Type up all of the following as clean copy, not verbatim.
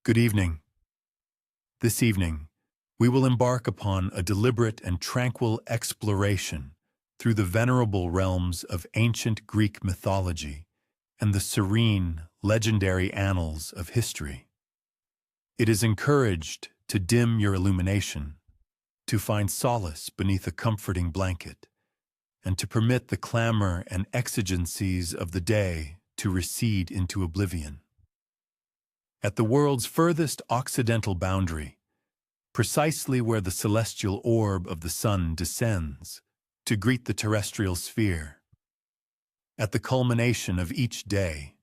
Good evening. This evening, we will embark upon a deliberate and tranquil exploration through the venerable realms of ancient Greek mythology and the serene, legendary annals of history. It is encouraged to dim your illumination, to find solace beneath a comforting blanket, and to permit the clamor and exigencies of the day to recede into oblivion. At the world's furthest occidental boundary, precisely where the celestial orb of the sun descends to greet the terrestrial sphere, at the culmination of each day,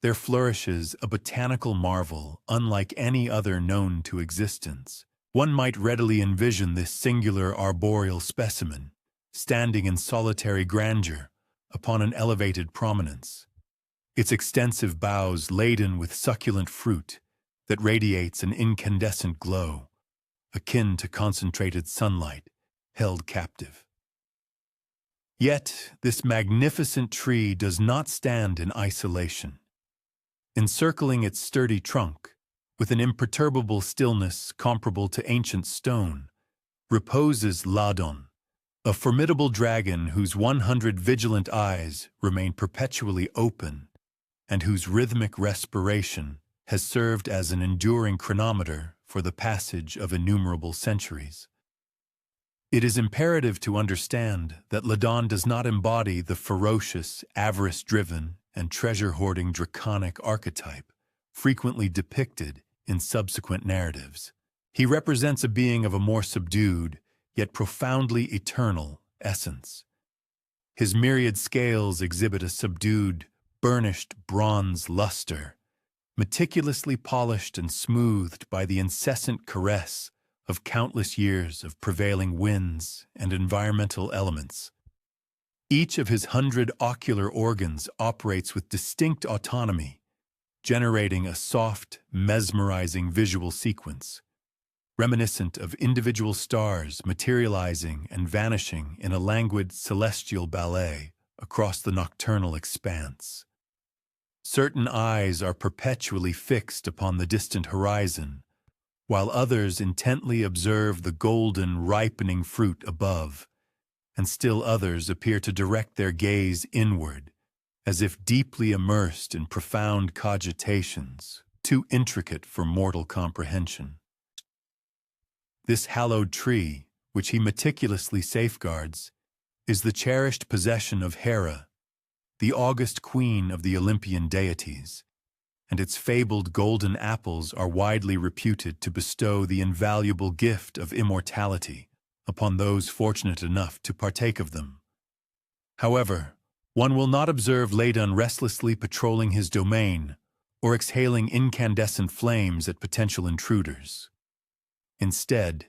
there flourishes a botanical marvel unlike any other known to existence. One might readily envision this singular arboreal specimen standing in solitary grandeur upon an elevated prominence, its extensive boughs laden with succulent fruit that radiates an incandescent glow, akin to concentrated sunlight held captive. Yet this magnificent tree does not stand in isolation. Encircling its sturdy trunk, with an imperturbable stillness comparable to ancient stone, reposes Ladon, a formidable dragon whose 100 vigilant eyes remain perpetually open and whose rhythmic respiration has served as an enduring chronometer for the passage of innumerable centuries. It is imperative to understand that Ladon does not embody the ferocious, avarice-driven, and treasure-hoarding draconic archetype frequently depicted in subsequent narratives. He represents a being of a more subdued, yet profoundly eternal essence. His myriad scales exhibit a subdued, burnished bronze luster, meticulously polished and smoothed by the incessant caress of countless years of prevailing winds and environmental elements. Each of his 100 ocular organs operates with distinct autonomy, generating a soft, mesmerizing visual sequence, reminiscent of individual stars materializing and vanishing in a languid celestial ballet across the nocturnal expanse. Certain eyes are perpetually fixed upon the distant horizon, while others intently observe the golden, ripening fruit above, and still others appear to direct their gaze inward, as if deeply immersed in profound cogitations, too intricate for mortal comprehension. This hallowed tree, which he meticulously safeguards, is the cherished possession of Hera, the august queen of the Olympian deities, and its fabled golden apples are widely reputed to bestow the invaluable gift of immortality upon those fortunate enough to partake of them. However, one will not observe Ladon restlessly patrolling his domain or exhaling incandescent flames at potential intruders. Instead,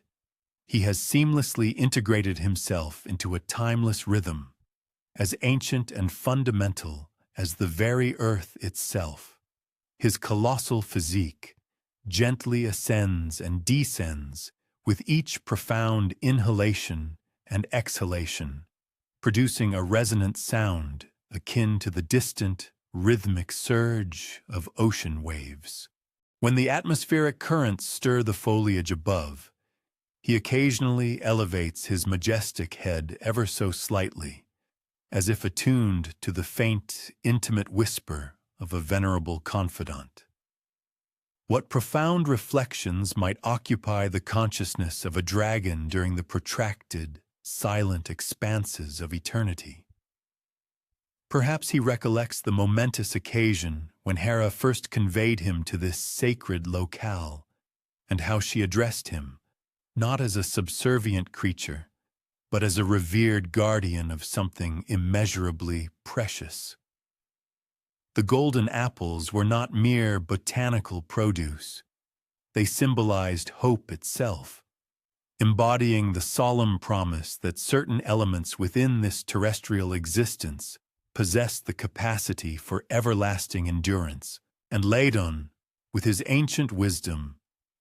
he has seamlessly integrated himself into a timeless rhythm, as ancient and fundamental as the very earth itself. His colossal physique gently ascends and descends with each profound inhalation and exhalation, producing a resonant sound akin to the distant, rhythmic surge of ocean waves. When the atmospheric currents stir the foliage above, he occasionally elevates his majestic head ever so slightly, as if attuned to the faint, intimate whisper of a venerable confidant. What profound reflections might occupy the consciousness of a dragon during the protracted, silent expanses of eternity? Perhaps he recollects the momentous occasion when Hera first conveyed him to this sacred locale, and how she addressed him, not as a subservient creature, but as a revered guardian of something immeasurably precious. The golden apples were not mere botanical produce. They symbolized hope itself, embodying the solemn promise that certain elements within this terrestrial existence possessed the capacity for everlasting endurance, and Ladon, with his ancient wisdom,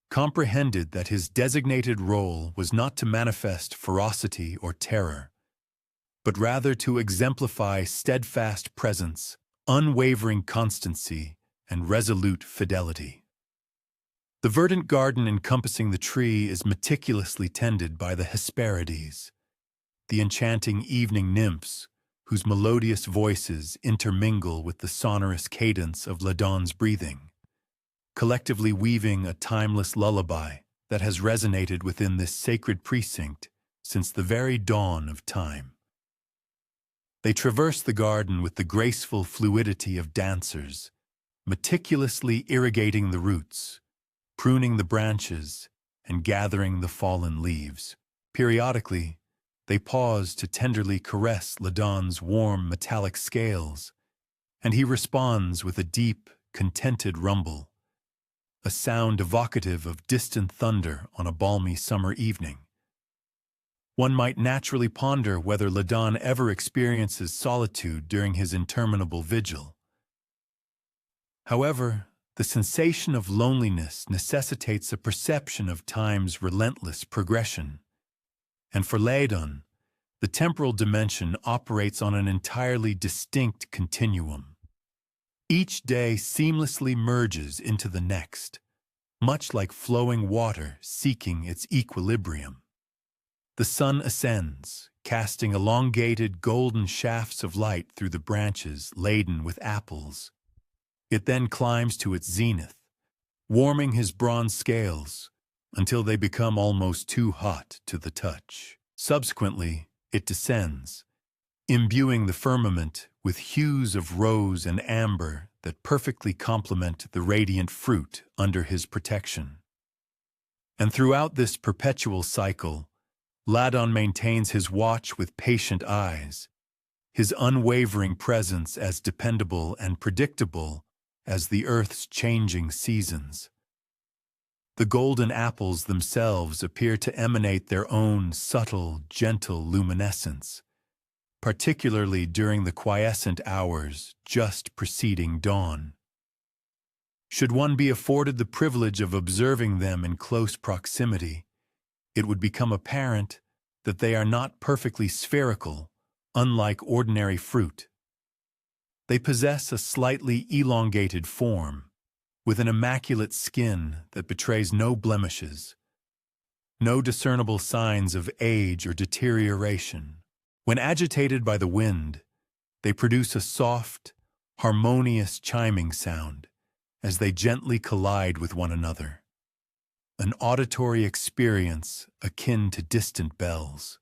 comprehended that his designated role was not to manifest ferocity or terror, but rather to exemplify steadfast presence, unwavering constancy, and resolute fidelity. The verdant garden encompassing the tree is meticulously tended by the Hesperides, the enchanting evening nymphs whose melodious voices intermingle with the sonorous cadence of Ladon's breathing, collectively weaving a timeless lullaby that has resonated within this sacred precinct since the very dawn of time. They traverse the garden with the graceful fluidity of dancers, meticulously irrigating the roots, pruning the branches, and gathering the fallen leaves. Periodically, they pause to tenderly caress Ladon's warm metallic scales, and he responds with a deep, contented rumble, a sound evocative of distant thunder on a balmy summer evening. One might naturally ponder whether Ladon ever experiences solitude during his interminable vigil. However, the sensation of loneliness necessitates a perception of time's relentless progression. And for Ladon, the temporal dimension operates on an entirely distinct continuum. Each day seamlessly merges into the next, much like flowing water seeking its equilibrium. The sun ascends, casting elongated golden shafts of light through the branches laden with apples. It then climbs to its zenith, warming his bronze scales until they become almost too hot to the touch. Subsequently, it descends, imbuing the firmament with hues of rose and amber that perfectly complement the radiant fruit under his protection. And throughout this perpetual cycle, Ladon maintains his watch with patient eyes, his unwavering presence as dependable and predictable as the earth's changing seasons. The golden apples themselves appear to emanate their own subtle, gentle luminescence, particularly during the quiescent hours just preceding dawn. Should one be afforded the privilege of observing them in close proximity, it would become apparent that they are not perfectly spherical, unlike ordinary fruit. They possess a slightly elongated form, with an immaculate skin that betrays no blemishes, no discernible signs of age or deterioration. When agitated by the wind, they produce a soft, harmonious chiming sound as they gently collide with one another, an auditory experience akin to distant bells.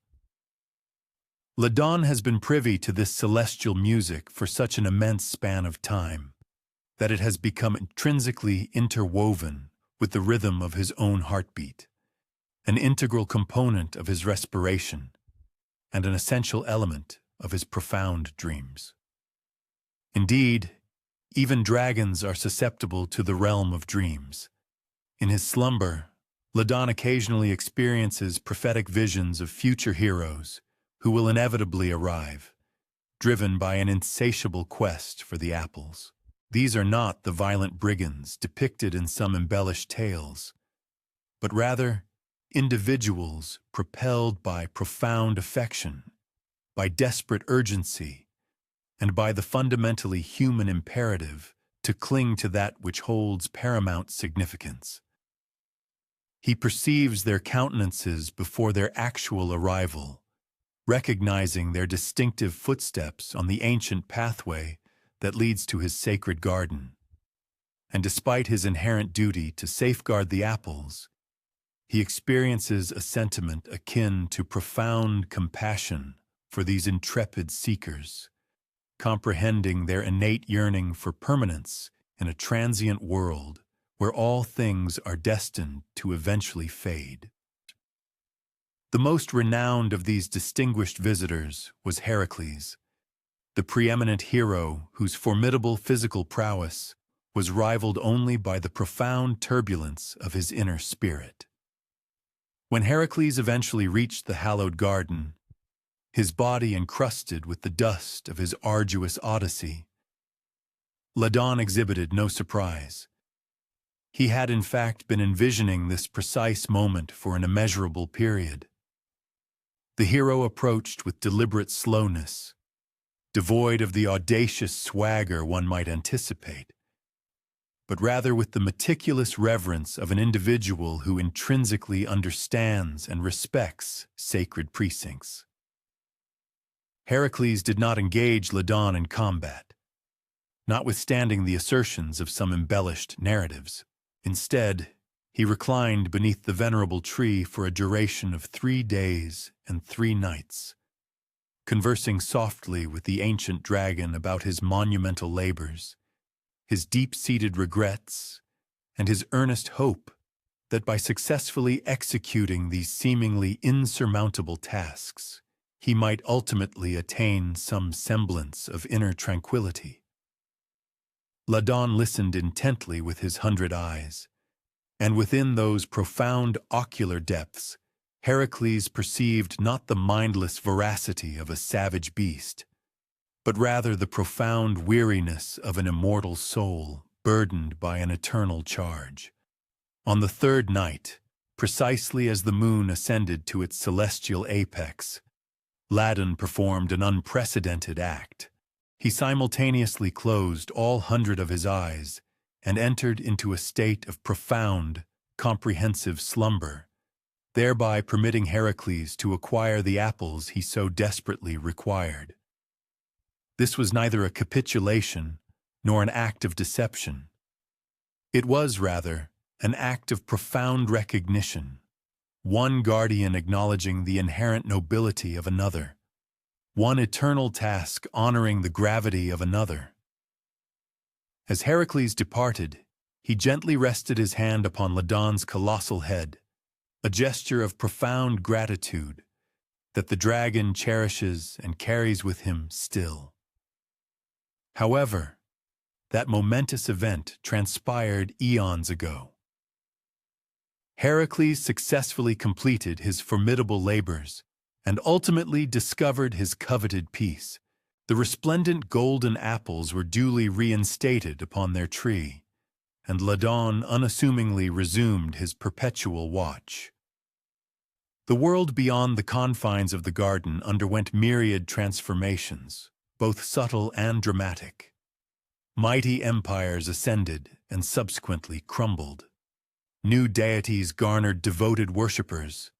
Ladon has been privy to this celestial music for such an immense span of time that it has become intrinsically interwoven with the rhythm of his own heartbeat, an integral component of his respiration, and an essential element of his profound dreams. Indeed, even dragons are susceptible to the realm of dreams. In his slumber, Ladon occasionally experiences prophetic visions of future heroes who will inevitably arrive, driven by an insatiable quest for the apples. These are not the violent brigands depicted in some embellished tales, but rather individuals propelled by profound affection, by desperate urgency, and by the fundamentally human imperative to cling to that which holds paramount significance. He perceives their countenances before their actual arrival, recognizing their distinctive footsteps on the ancient pathway that leads to his sacred garden. And despite his inherent duty to safeguard the apples, he experiences a sentiment akin to profound compassion for these intrepid seekers, comprehending their innate yearning for permanence in a transient world where all things are destined to eventually fade. The most renowned of these distinguished visitors was Heracles, the preeminent hero whose formidable physical prowess was rivaled only by the profound turbulence of his inner spirit. When Heracles eventually reached the hallowed garden, his body encrusted with the dust of his arduous odyssey, Ladon exhibited no surprise. He had in fact been envisioning this precise moment for an immeasurable period. The hero approached with deliberate slowness, devoid of the audacious swagger one might anticipate. but rather with the meticulous reverence of an individual who intrinsically understands and respects sacred precincts. Heracles did not engage Ladon in combat, notwithstanding the assertions of some embellished narratives. Instead, he reclined beneath the venerable tree for a duration of 3 days and 3 nights, conversing softly with the ancient dragon about his monumental labors, his deep-seated regrets, and his earnest hope that by successfully executing these seemingly insurmountable tasks, he might ultimately attain some semblance of inner tranquility. Ladon listened intently with his 100 eyes, and within those profound ocular depths, Heracles perceived not the mindless voracity of a savage beast, but rather the profound weariness of an immortal soul burdened by an eternal charge. On the 3rd night, precisely as the moon ascended to its celestial apex, Ladon performed an unprecedented act. He simultaneously closed all 100 of his eyes and entered into a state of profound, comprehensive slumber, thereby permitting Heracles to acquire the apples he so desperately required. This was neither a capitulation nor an act of deception. It was, rather, an act of profound recognition, one guardian acknowledging the inherent nobility of another, one eternal task honoring the gravity of another. As Heracles departed, he gently rested his hand upon Ladon's colossal head, a gesture of profound gratitude that the dragon cherishes and carries with him still. However, that momentous event transpired eons ago. Heracles successfully completed his formidable labors and ultimately discovered his coveted peace. The resplendent golden apples were duly reinstated upon their tree, and Ladon unassumingly resumed his perpetual watch. The world beyond the confines of the garden underwent myriad transformations, both subtle and dramatic. Mighty empires ascended and subsequently crumbled. New deities garnered devoted worshippers,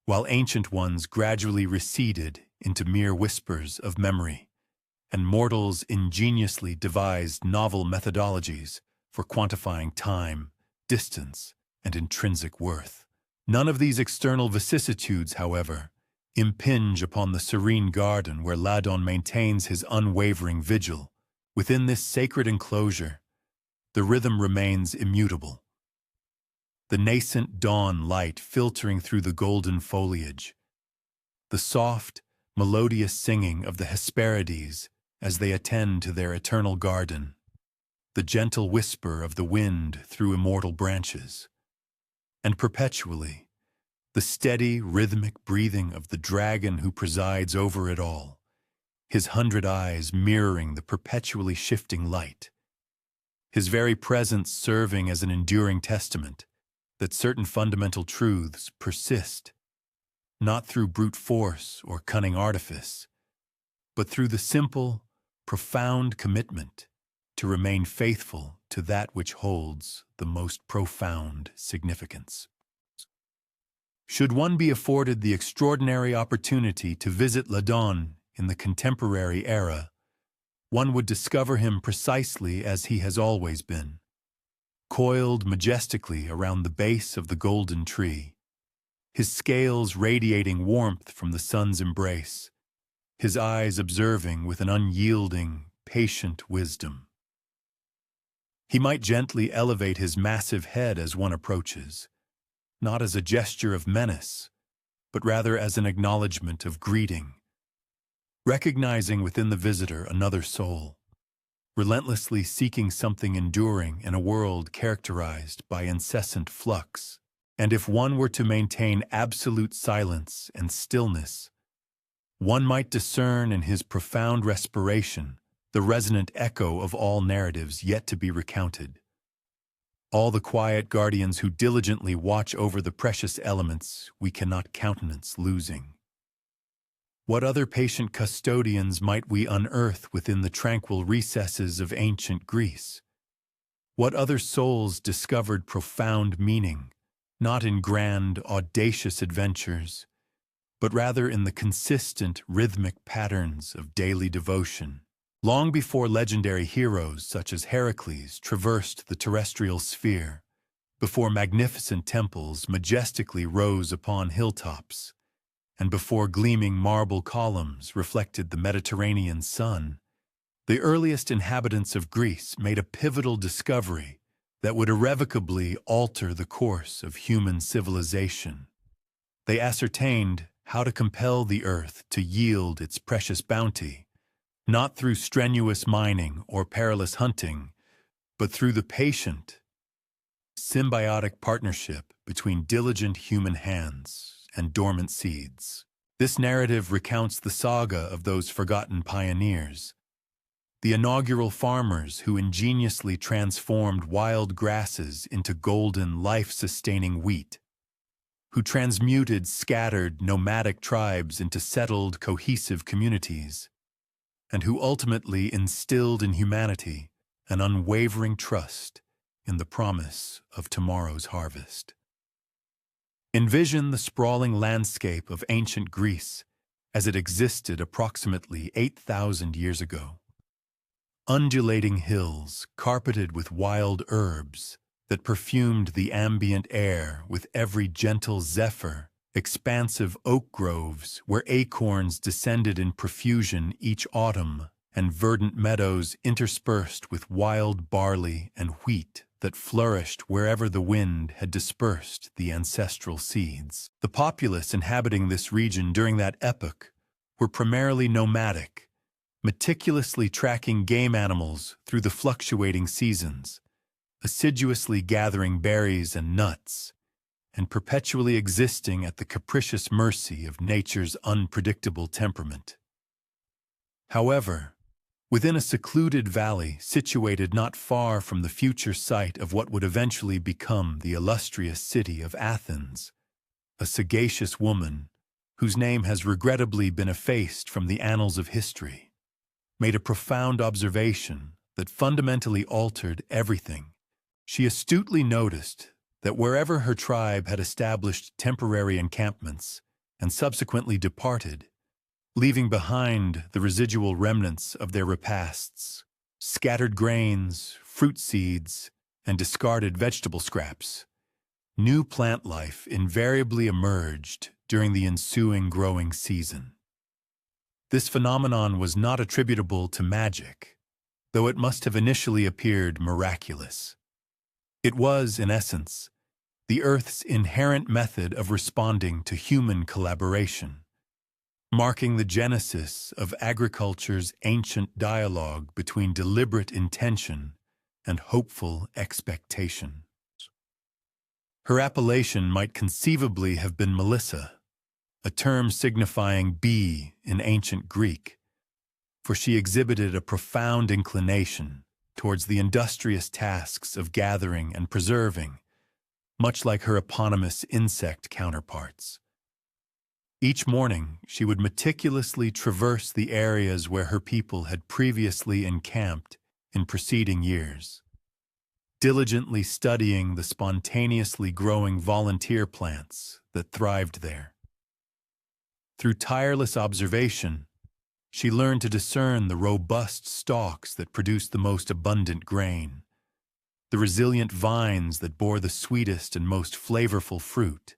while ancient ones gradually receded into mere whispers of memory, and mortals ingeniously devised novel methodologies for quantifying time, distance, and intrinsic worth. None of these external vicissitudes, however, impinge upon the serene garden where Ladon maintains his unwavering vigil. Within this sacred enclosure, the rhythm remains immutable. The nascent dawn light filtering through the golden foliage, the soft, melodious singing of the Hesperides as they attend to their eternal garden, the gentle whisper of the wind through immortal branches, and perpetually, the steady, rhythmic breathing of the dragon who presides over it all, his 100 eyes mirroring the perpetually shifting light, his very presence serving as an enduring testament that certain fundamental truths persist, not through brute force or cunning artifice, but through the simple, profound commitment to remain faithful to that which holds the most profound significance. Should one be afforded the extraordinary opportunity to visit Ladon in the contemporary era, one would discover him precisely as he has always been, coiled majestically around the base of the golden tree, his scales radiating warmth from the sun's embrace, his eyes observing with an unyielding, patient wisdom. He might gently elevate his massive head as one approaches, not as a gesture of menace, but rather as an acknowledgement of greeting, recognizing within the visitor another soul, relentlessly seeking something enduring in a world characterized by incessant flux. And if one were to maintain absolute silence and stillness, one might discern in his profound respiration the resonant echo of all narratives yet to be recounted, all the quiet guardians who diligently watch over the precious elements we cannot countenance losing. What other patient custodians might we unearth within the tranquil recesses of ancient Greece? What other souls discovered profound meaning, not in grand, audacious adventures, but rather in the consistent, rhythmic patterns of daily devotion. Long before legendary heroes such as Heracles traversed the terrestrial sphere, before magnificent temples majestically rose upon hilltops, and before gleaming marble columns reflected the Mediterranean sun, the earliest inhabitants of Greece made a pivotal discovery that would irrevocably alter the course of human civilization. They ascertained how to compel the earth to yield its precious bounty, not through strenuous mining or perilous hunting, but through the patient, symbiotic partnership between diligent human hands and dormant seeds. This narrative recounts the saga of those forgotten pioneers, the inaugural farmers who ingeniously transformed wild grasses into golden, life-sustaining wheat, who transmuted scattered, nomadic tribes into settled, cohesive communities, and who ultimately instilled in humanity an unwavering trust in the promise of tomorrow's harvest. Envision the sprawling landscape of ancient Greece as it existed approximately 8,000 years ago. Undulating hills carpeted with wild herbs that perfumed the ambient air with every gentle zephyr, expansive oak groves where acorns descended in profusion each autumn, and verdant meadows interspersed with wild barley and wheat that flourished wherever the wind had dispersed the ancestral seeds. The populace inhabiting this region during that epoch were primarily nomadic, meticulously tracking game animals through the fluctuating seasons, assiduously gathering berries and nuts, and perpetually existing at the capricious mercy of nature's unpredictable temperament. However, within a secluded valley situated not far from the future site of what would eventually become the illustrious city of Athens, a sagacious woman, whose name has regrettably been effaced from the annals of history, made a profound observation that fundamentally altered everything. She astutely noticed that wherever her tribe had established temporary encampments and subsequently departed, leaving behind the residual remnants of their repasts, scattered grains, fruit seeds, and discarded vegetable scraps, new plant life invariably emerged during the ensuing growing season. This phenomenon was not attributable to magic, though it must have initially appeared miraculous. It was, in essence, the Earth's inherent method of responding to human collaboration, marking the genesis of agriculture's ancient dialogue between deliberate intention and hopeful expectation. Her appellation might conceivably have been Melissa, a term signifying bee in ancient Greek, for she exhibited a profound inclination towards the industrious tasks of gathering and preserving, much like her eponymous insect counterparts. Each morning, she would meticulously traverse the areas where her people had previously encamped in preceding years, diligently studying the spontaneously growing volunteer plants that thrived there. Through tireless observation, she learned to discern the robust stalks that produced the most abundant grain, the resilient vines that bore the sweetest and most flavorful fruit,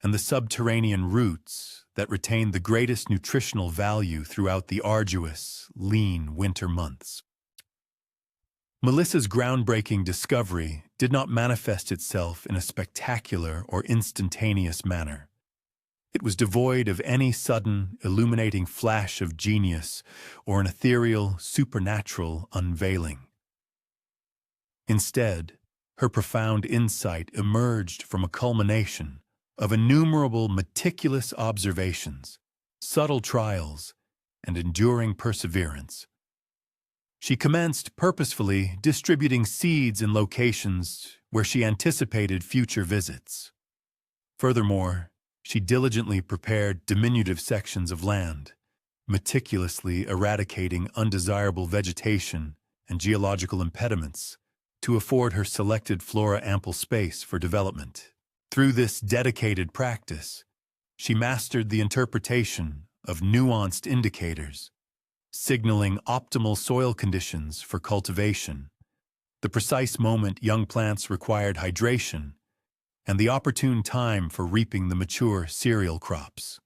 and the subterranean roots that retained the greatest nutritional value throughout the arduous, lean winter months. Melissa's groundbreaking discovery did not manifest itself in a spectacular or instantaneous manner. It was devoid of any sudden, illuminating flash of genius or an ethereal, supernatural unveiling. Instead, her profound insight emerged from a culmination of innumerable meticulous observations, subtle trials, and enduring perseverance. She commenced purposefully distributing seeds in locations where she anticipated future visits. Furthermore, she diligently prepared diminutive sections of land, meticulously eradicating undesirable vegetation and geological impediments to afford her selected flora ample space for development. Through this dedicated practice, she mastered the interpretation of nuanced indicators, signaling optimal soil conditions for cultivation, the precise moment young plants required hydration, and the opportune time for reaping the mature cereal crops.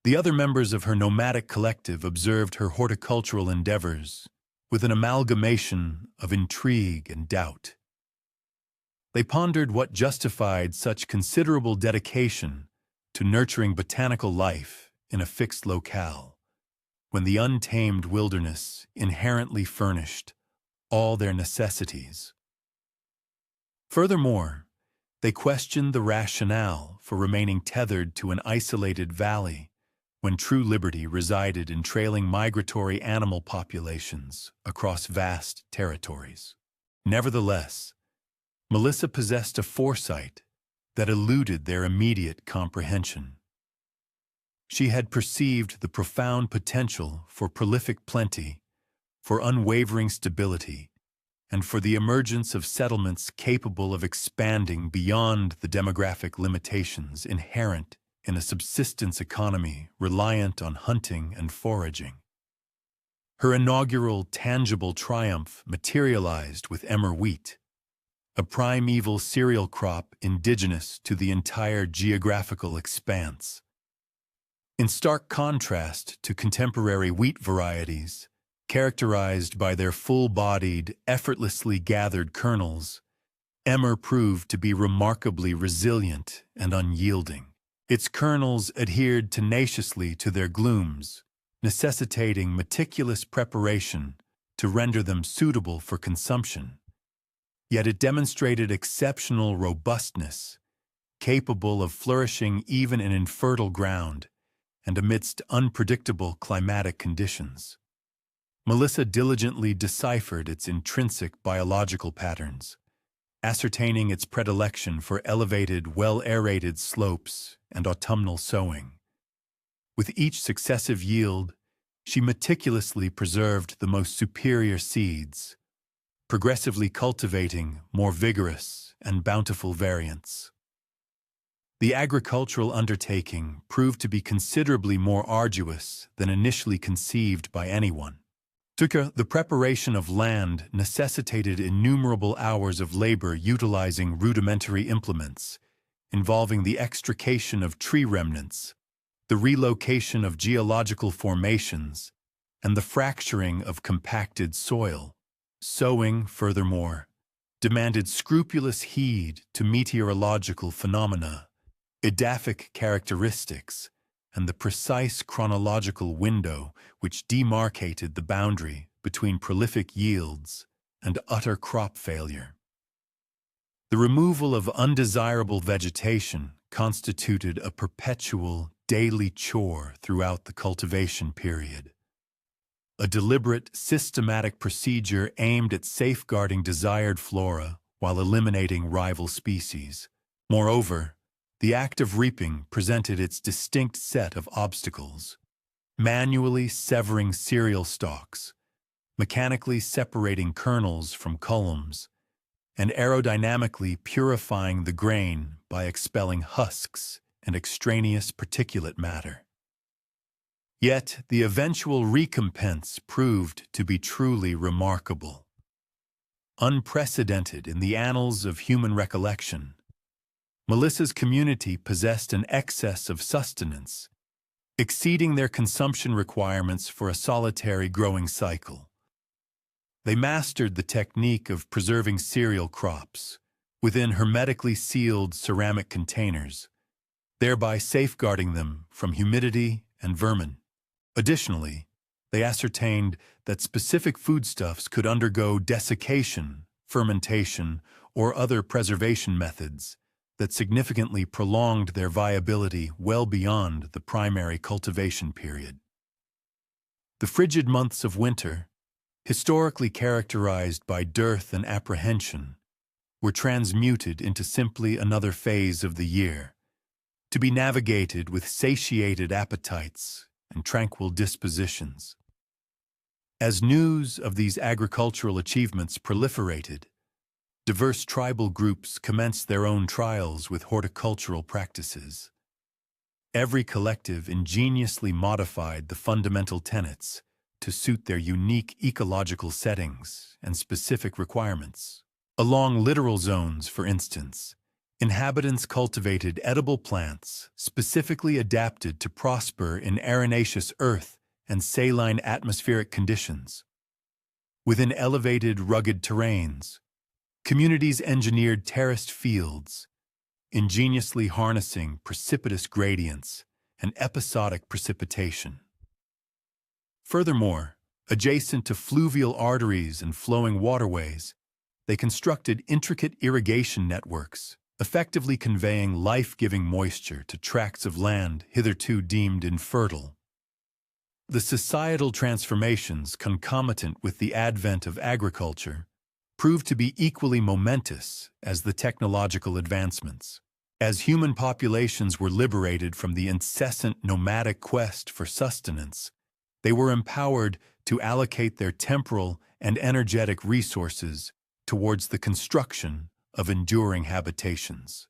The other members of her nomadic collective observed her horticultural endeavors with an amalgamation of intrigue and doubt. They pondered what justified such considerable dedication to nurturing botanical life in a fixed locale, when the untamed wilderness inherently furnished all their necessities. Furthermore, they questioned the rationale for remaining tethered to an isolated valley when true liberty resided in trailing migratory animal populations across vast territories. Nevertheless, Melissa possessed a foresight that eluded their immediate comprehension. She had perceived the profound potential for prolific plenty, for unwavering stability, and for the emergence of settlements capable of expanding beyond the demographic limitations inherent in a subsistence economy reliant on hunting and foraging. Her inaugural tangible triumph materialized with emmer wheat, a primeval cereal crop indigenous to the entire geographical expanse. In stark contrast to contemporary wheat varieties, characterized by their full-bodied, effortlessly gathered kernels, emmer proved to be remarkably resilient and unyielding. Its kernels adhered tenaciously to their glooms, necessitating meticulous preparation to render them suitable for consumption. Yet it demonstrated exceptional robustness, capable of flourishing even in infertile ground and amidst unpredictable climatic conditions. Melissa diligently deciphered its intrinsic biological patterns, ascertaining its predilection for elevated, well-aerated slopes and autumnal sowing. With each successive yield, she meticulously preserved the most superior seeds, progressively cultivating more vigorous and bountiful variants. The agricultural undertaking proved to be considerably more arduous than initially conceived by anyone. The preparation of land necessitated innumerable hours of labor utilizing rudimentary implements, involving the extrication of tree remnants, the relocation of geological formations, and the fracturing of compacted soil. Sowing, furthermore, demanded scrupulous heed to meteorological phenomena, edaphic characteristics, and the precise chronological window which demarcated the boundary between prolific yields and utter crop failure. The removal of undesirable vegetation constituted a perpetual, daily chore throughout the cultivation period. A deliberate, systematic procedure aimed at safeguarding desired flora while eliminating rival species. Moreover, the act of reaping presented its distinct set of obstacles. Manually severing cereal stalks, mechanically separating kernels from culms, and aerodynamically purifying the grain by expelling husks and extraneous particulate matter. Yet the eventual recompense proved to be truly remarkable. Unprecedented in the annals of human recollection, Melissa's community possessed an excess of sustenance, exceeding their consumption requirements for a solitary growing cycle. They mastered the technique of preserving cereal crops within hermetically sealed ceramic containers, thereby safeguarding them from humidity and vermin. Additionally, they ascertained that specific foodstuffs could undergo desiccation, fermentation, or other preservation methods that significantly prolonged their viability well beyond the primary cultivation period. The frigid months of winter, historically characterized by dearth and apprehension, were transmuted into simply another phase of the year, to be navigated with satiated appetites and tranquil dispositions. As news of these agricultural achievements proliferated, diverse tribal groups commenced their own trials with horticultural practices. Every collective ingeniously modified the fundamental tenets to suit their unique ecological settings and specific requirements. Along littoral zones, for instance, inhabitants cultivated edible plants specifically adapted to prosper in arenaceous earth and saline atmospheric conditions. Within elevated, rugged terrains, communities engineered terraced fields, ingeniously harnessing precipitous gradients and episodic precipitation. Furthermore, adjacent to fluvial arteries and flowing waterways, they constructed intricate irrigation networks, effectively conveying life-giving moisture to tracts of land hitherto deemed infertile. The societal transformations concomitant with the advent of agriculture proved to be equally momentous as the technological advancements. As human populations were liberated from the incessant nomadic quest for sustenance, they were empowered to allocate their temporal and energetic resources towards the construction of enduring habitations.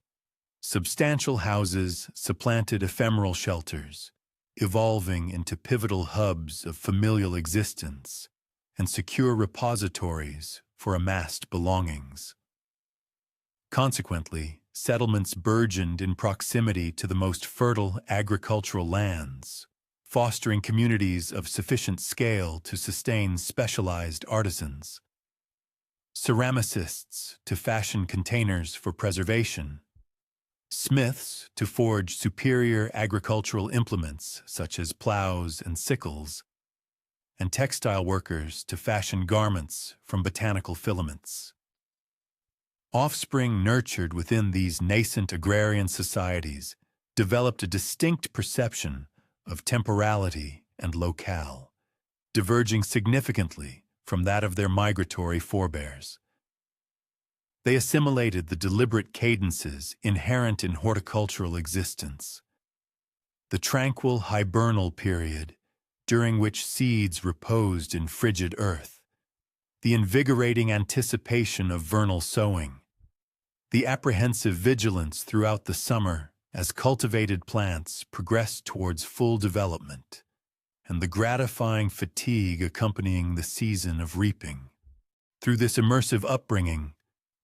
Substantial houses supplanted ephemeral shelters, evolving into pivotal hubs of familial existence and secure repositories for amassed belongings. Consequently, settlements burgeoned in proximity to the most fertile agricultural lands, fostering communities of sufficient scale to sustain specialized artisans. Ceramicists to fashion containers for preservation, smiths to forge superior agricultural implements such as plows and sickles, and textile workers to fashion garments from botanical filaments. Offspring nurtured within these nascent agrarian societies developed a distinct perception of temporality and locale, diverging significantly from that of their migratory forebears. They assimilated the deliberate cadences inherent in horticultural existence. The tranquil hibernal period, during which seeds reposed in frigid earth, the invigorating anticipation of vernal sowing, the apprehensive vigilance throughout the summer as cultivated plants progressed towards full development, and the gratifying fatigue accompanying the season of reaping. Through this immersive upbringing,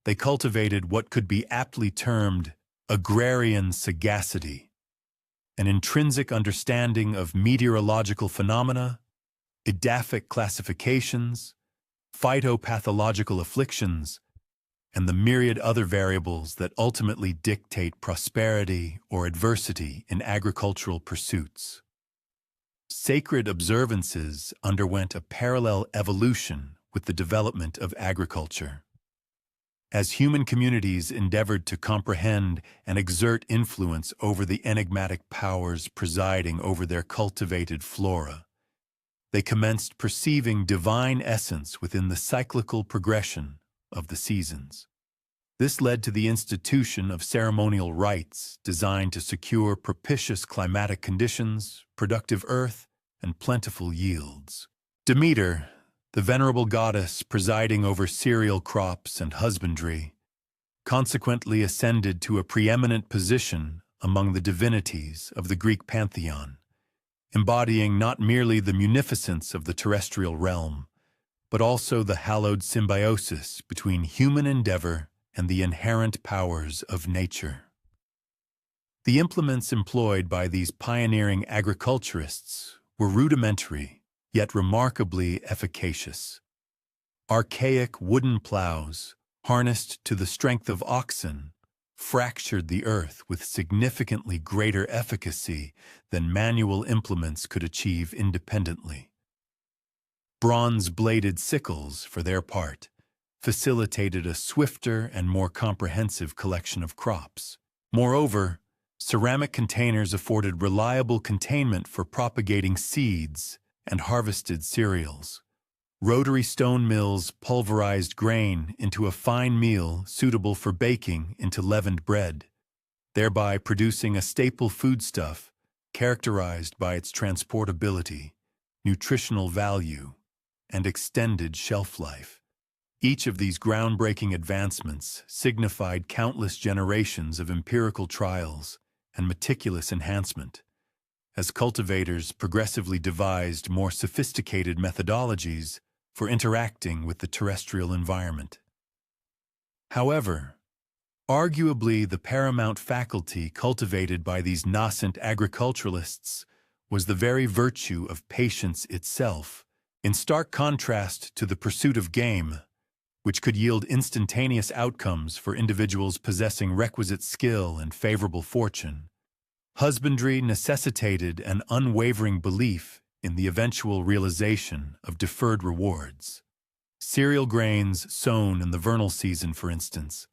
they cultivated what could be aptly termed agrarian sagacity, an intrinsic understanding of meteorological phenomena, edaphic classifications, phytopathological afflictions, and the myriad other variables that ultimately dictate prosperity or adversity in agricultural pursuits. Sacred observances underwent a parallel evolution with the development of agriculture. As human communities endeavored to comprehend and exert influence over the enigmatic powers presiding over their cultivated flora, they commenced perceiving divine essence within the cyclical progression of the seasons. This led to the institution of ceremonial rites designed to secure propitious climatic conditions, productive earth, and plentiful yields. Demeter, the venerable goddess presiding over cereal crops and husbandry, consequently ascended to a preeminent position among the divinities of the Greek pantheon, embodying not merely the munificence of the terrestrial realm, but also the hallowed symbiosis between human endeavor and the inherent powers of nature. The implements employed by these pioneering agriculturists were rudimentary, yet remarkably efficacious. Archaic wooden plows, harnessed to the strength of oxen, fractured the earth with significantly greater efficacy than manual implements could achieve independently. Bronze-bladed sickles, for their part, facilitated a swifter and more comprehensive collection of crops. Moreover, ceramic containers afforded reliable containment for propagating seeds and harvested cereals. Rotary stone mills pulverized grain into a fine meal suitable for baking into leavened bread, thereby producing a staple foodstuff characterized by its transportability, nutritional value, and extended shelf life. Each of these groundbreaking advancements signified countless generations of empirical trials and meticulous enhancement, as cultivators progressively devised more sophisticated methodologies for interacting with the terrestrial environment. However, arguably the paramount faculty cultivated by these nascent agriculturalists was the very virtue of patience itself, in stark contrast to the pursuit of game, which could yield instantaneous outcomes for individuals possessing requisite skill and favorable fortune. Husbandry necessitated an unwavering belief in the eventual realization of deferred rewards. Cereal grains sown in the vernal season, for instance,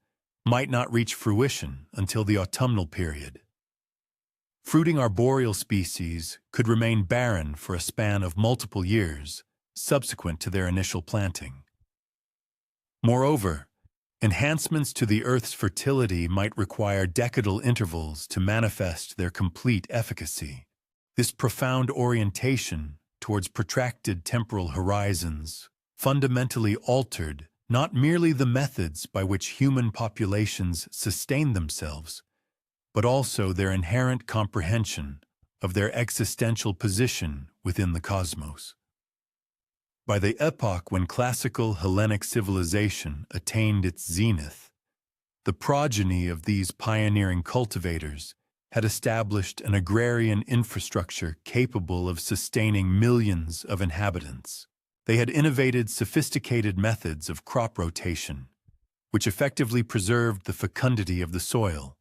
might not reach fruition until the autumnal period. Fruiting arboreal species could remain barren for a span of multiple years subsequent to their initial planting. Moreover, enhancements to the Earth's fertility might require decadal intervals to manifest their complete efficacy. This profound orientation towards protracted temporal horizons fundamentally altered not merely the methods by which human populations sustain themselves, but also their inherent comprehension of their existential position within the cosmos. By the epoch when classical Hellenic civilization attained its zenith, the progeny of these pioneering cultivators had established an agrarian infrastructure capable of sustaining millions of inhabitants. They had innovated sophisticated methods of crop rotation, which effectively preserved the fecundity of the soil,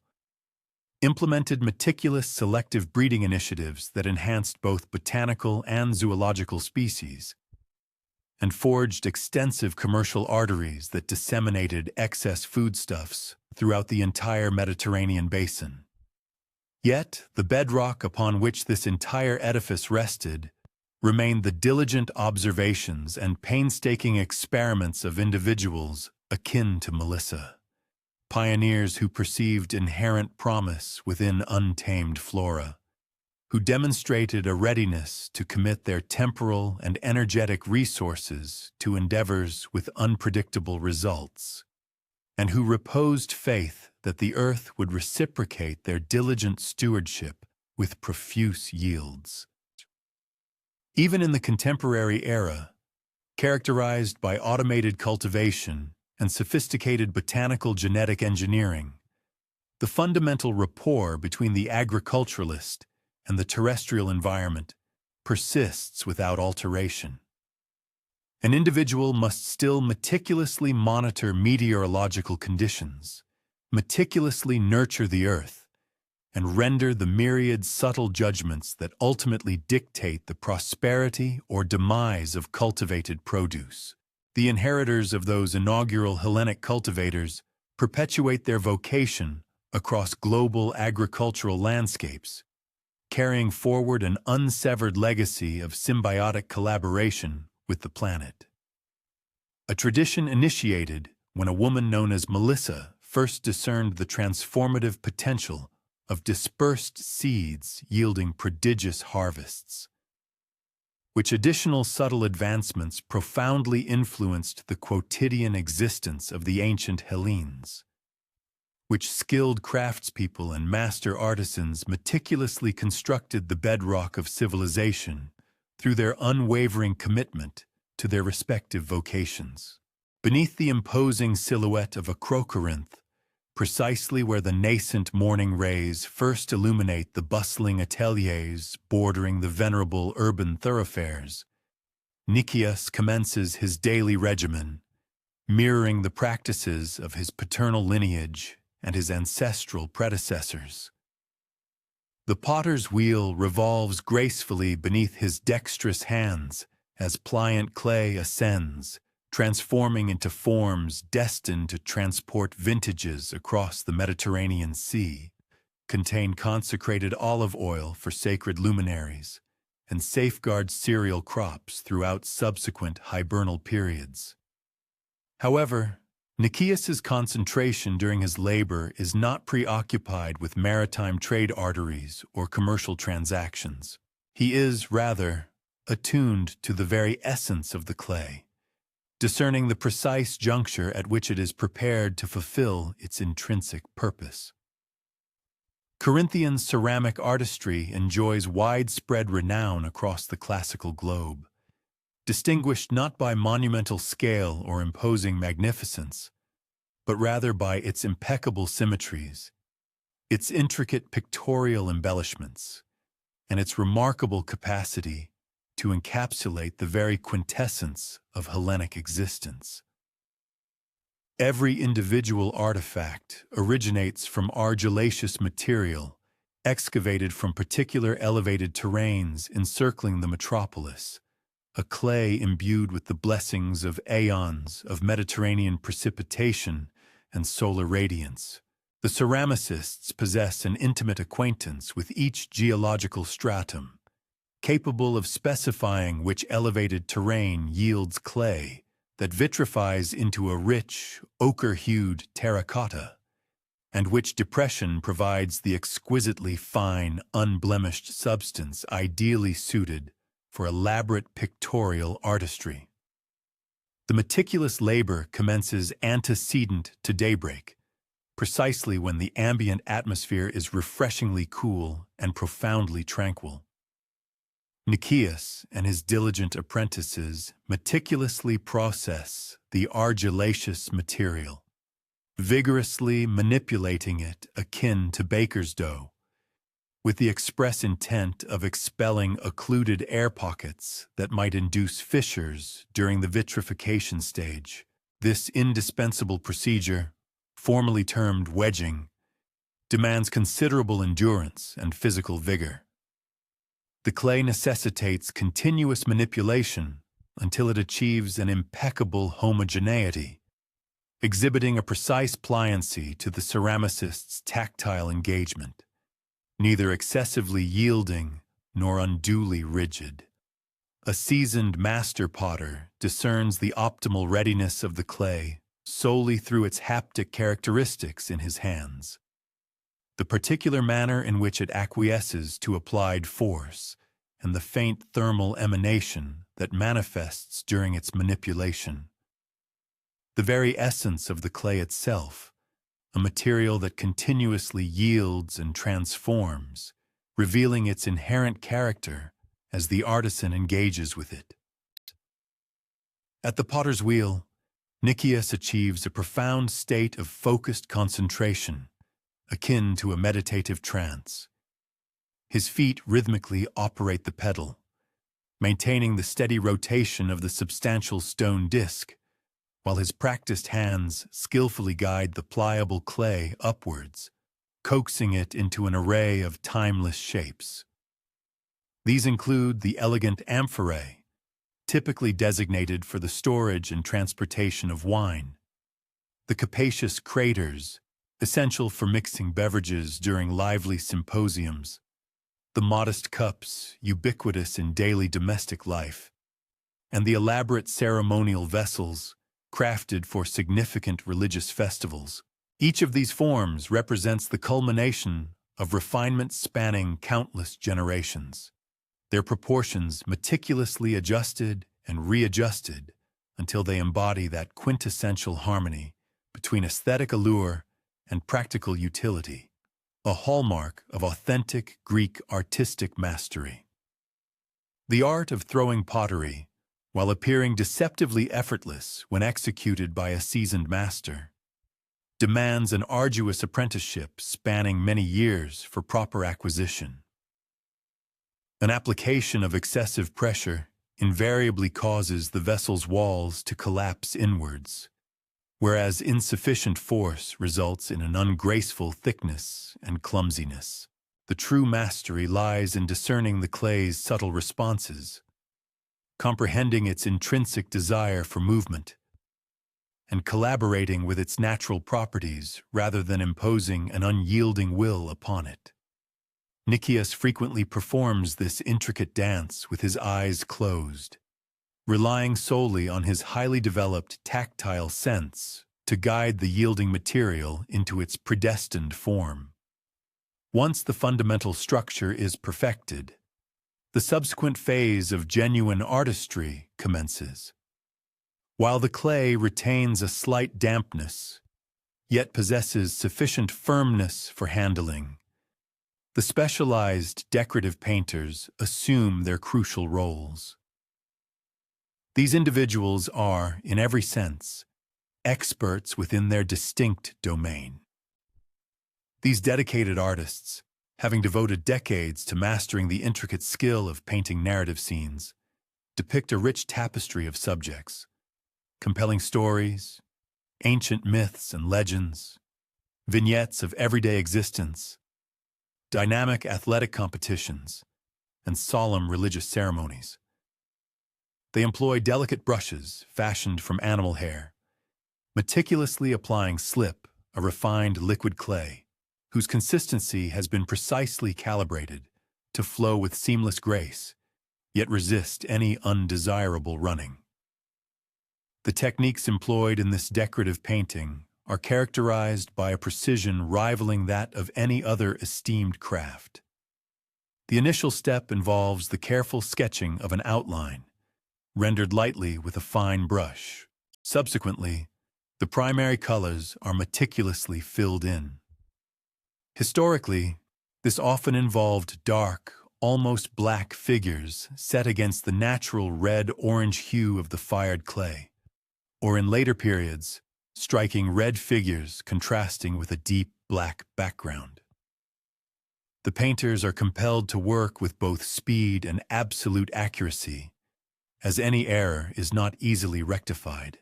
implemented meticulous selective breeding initiatives that enhanced both botanical and zoological species, and forged extensive commercial arteries that disseminated excess foodstuffs throughout the entire Mediterranean basin. Yet, the bedrock upon which this entire edifice rested remained the diligent observations and painstaking experiments of individuals akin to Melissa, pioneers who perceived inherent promise within untamed flora, who demonstrated a readiness to commit their temporal and energetic resources to endeavors with unpredictable results, and who reposed faith that the earth would reciprocate their diligent stewardship with profuse yields. Even in the contemporary era, characterized by automated cultivation and sophisticated botanical genetic engineering, the fundamental rapport between the agriculturalist and the terrestrial environment persists without alteration. An individual must still meticulously monitor meteorological conditions, meticulously nurture the earth, and render the myriad subtle judgments that ultimately dictate the prosperity or demise of cultivated produce. The inheritors of those inaugural Hellenic cultivators perpetuate their vocation across global agricultural landscapes, carrying forward an unsevered legacy of symbiotic collaboration with the planet. A tradition initiated when a woman known as Melissa first discerned the transformative potential of dispersed seeds yielding prodigious harvests. Which additional subtle advancements profoundly influenced the quotidian existence of the ancient Hellenes, which skilled craftspeople and master artisans meticulously constructed the bedrock of civilization through their unwavering commitment to their respective vocations. Beneath the imposing silhouette of a Crocorinth, precisely where the nascent morning rays first illuminate the bustling ateliers bordering the venerable urban thoroughfares, Nicias commences his daily regimen, mirroring the practices of his paternal lineage and his ancestral predecessors. The potter's wheel revolves gracefully beneath his dexterous hands as pliant clay ascends, transforming into forms destined to transport vintages across the Mediterranean Sea, contain consecrated olive oil for sacred luminaries, and safeguard cereal crops throughout subsequent hibernal periods. However, Nicias's concentration during his labor is not preoccupied with maritime trade arteries or commercial transactions. He is, rather, attuned to the very essence of the clay, discerning the precise juncture at which it is prepared to fulfill its intrinsic purpose. Corinthian ceramic artistry enjoys widespread renown across the classical globe, distinguished not by monumental scale or imposing magnificence, but rather by its impeccable symmetries, its intricate pictorial embellishments, and its remarkable capacity to encapsulate the very quintessence of Hellenic existence. Every individual artifact originates from argillaceous material excavated from particular elevated terrains encircling the metropolis, a clay imbued with the blessings of aeons of Mediterranean precipitation and solar radiance. The ceramicists possess an intimate acquaintance with each geological stratum, capable of specifying which elevated terrain yields clay that vitrifies into a rich, ochre-hued terracotta, and which depression provides the exquisitely fine, unblemished substance ideally suited for elaborate pictorial artistry. The meticulous labor commences antecedent to daybreak, precisely when the ambient atmosphere is refreshingly cool and profoundly tranquil. Nicias and his diligent apprentices meticulously process the argillaceous material, vigorously manipulating it akin to baker's dough, with the express intent of expelling occluded air pockets that might induce fissures during the vitrification stage. This indispensable procedure, formally termed wedging, demands considerable endurance and physical vigor. The clay necessitates continuous manipulation until it achieves an impeccable homogeneity, exhibiting a precise pliancy to the ceramicist's tactile engagement, neither excessively yielding nor unduly rigid. A seasoned master potter discerns the optimal readiness of the clay solely through its haptic characteristics in his hands, the particular manner in which it acquiesces to applied force, and the faint thermal emanation that manifests during its manipulation. The very essence of the clay itself, a material that continuously yields and transforms, revealing its inherent character as the artisan engages with it. At the potter's wheel, Nicias achieves a profound state of focused concentration, akin to a meditative trance. His feet rhythmically operate the pedal, maintaining the steady rotation of the substantial stone disc, while his practiced hands skillfully guide the pliable clay upwards, coaxing it into an array of timeless shapes. These include the elegant amphorae, typically designated for the storage and transportation of wine, the capacious craters, essential for mixing beverages during lively symposiums, the modest cups, ubiquitous in daily domestic life, and the elaborate ceremonial vessels, crafted for significant religious festivals. Each of these forms represents the culmination of refinement spanning countless generations, their proportions meticulously adjusted and readjusted until they embody that quintessential harmony between aesthetic allure and practical utility, a hallmark of authentic Greek artistic mastery. The art of throwing pottery, while appearing deceptively effortless when executed by a seasoned master, demands an arduous apprenticeship spanning many years for proper acquisition. An application of excessive pressure invariably causes the vessel's walls to collapse inwards, whereas insufficient force results in an ungraceful thickness and clumsiness. The true mastery lies in discerning the clay's subtle responses, comprehending its intrinsic desire for movement, and collaborating with its natural properties rather than imposing an unyielding will upon it. Nicias frequently performs this intricate dance with his eyes closed, relying solely on his highly developed tactile sense to guide the yielding material into its predestined form. Once the fundamental structure is perfected, The subsequent phase of genuine artistry commences. While the clay retains a slight dampness, yet possesses sufficient firmness for handling, the specialized decorative painters assume their crucial roles. These individuals are, in every sense, experts within their distinct domain. These dedicated artists, having devoted decades to mastering the intricate skill of painting narrative scenes, depict a rich tapestry of subjects, compelling stories, ancient myths and legends, vignettes of everyday existence, dynamic athletic competitions, and solemn religious ceremonies. They employ delicate brushes fashioned from animal hair, meticulously applying slip, a refined liquid clay, whose consistency has been precisely calibrated to flow with seamless grace, yet resist any undesirable running. The techniques employed in this decorative painting are characterized by a precision rivaling that of any other esteemed craft. The initial step involves the careful sketching of an outline, rendered lightly with a fine brush. Subsequently, the primary colors are meticulously filled in. Historically, this often involved dark, almost black figures set against the natural red-orange hue of the fired clay, or in later periods, striking red figures contrasting with a deep black background. The painters are compelled to work with both speed and absolute accuracy, as any error is not easily rectified.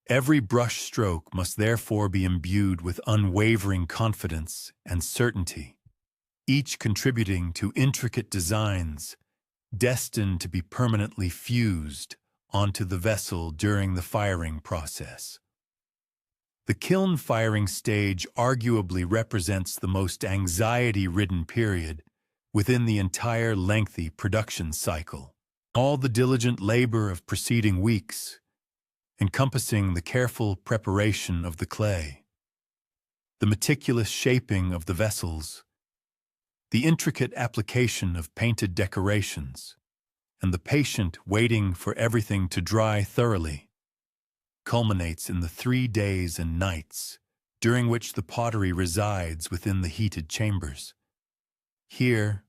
Every brush stroke must therefore be imbued with unwavering confidence and certainty, each contributing to intricate designs destined to be permanently fused onto the vessel during the firing process. The kiln firing stage arguably represents the most anxiety-ridden period within the entire lengthy production cycle. All the diligent labor of preceding weeks, encompassing the careful preparation of the clay, the meticulous shaping of the vessels, the intricate application of painted decorations, and the patient waiting for everything to dry thoroughly, culminates in the 3 days and nights during which the pottery resides within the heated chambers. Here,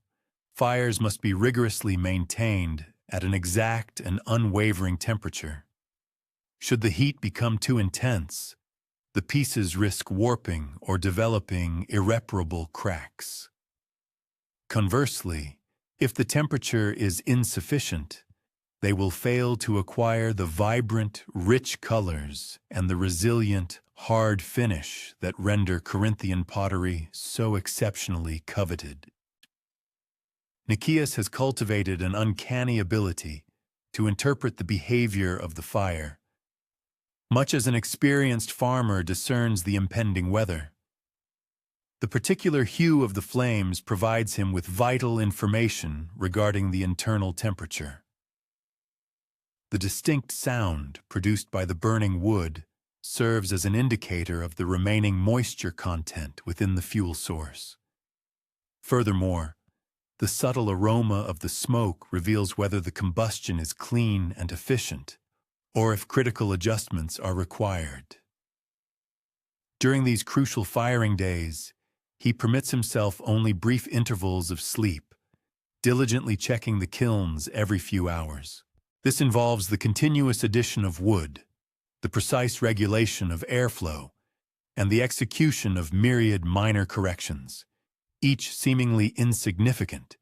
fires must be rigorously maintained at an exact and unwavering temperature. Should the heat become too intense, the pieces risk warping or developing irreparable cracks. Conversely, if the temperature is insufficient, they will fail to acquire the vibrant, rich colors and the resilient, hard finish that render Corinthian pottery so exceptionally coveted. Nicias has cultivated an uncanny ability to interpret the behavior of the fire, much as an experienced farmer discerns the impending weather. The particular hue of the flames provides him with vital information regarding the internal temperature. The distinct sound produced by the burning wood serves as an indicator of the remaining moisture content within the fuel source. Furthermore, the subtle aroma of the smoke reveals whether the combustion is clean and efficient, or if critical adjustments are required. During these crucial firing days, he permits himself only brief intervals of sleep, diligently checking the kilns every few hours. This involves the continuous addition of wood, the precise regulation of airflow, and the execution of myriad minor corrections, each seemingly insignificant,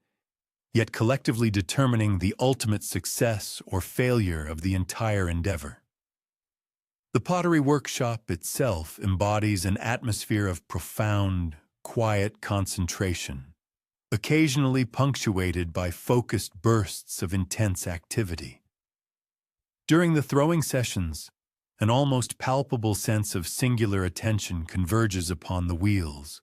yet collectively determining the ultimate success or failure of the entire endeavor. The pottery workshop itself embodies an atmosphere of profound, quiet concentration, occasionally punctuated by focused bursts of intense activity. During the throwing sessions, an almost palpable sense of singular attention converges upon the wheels,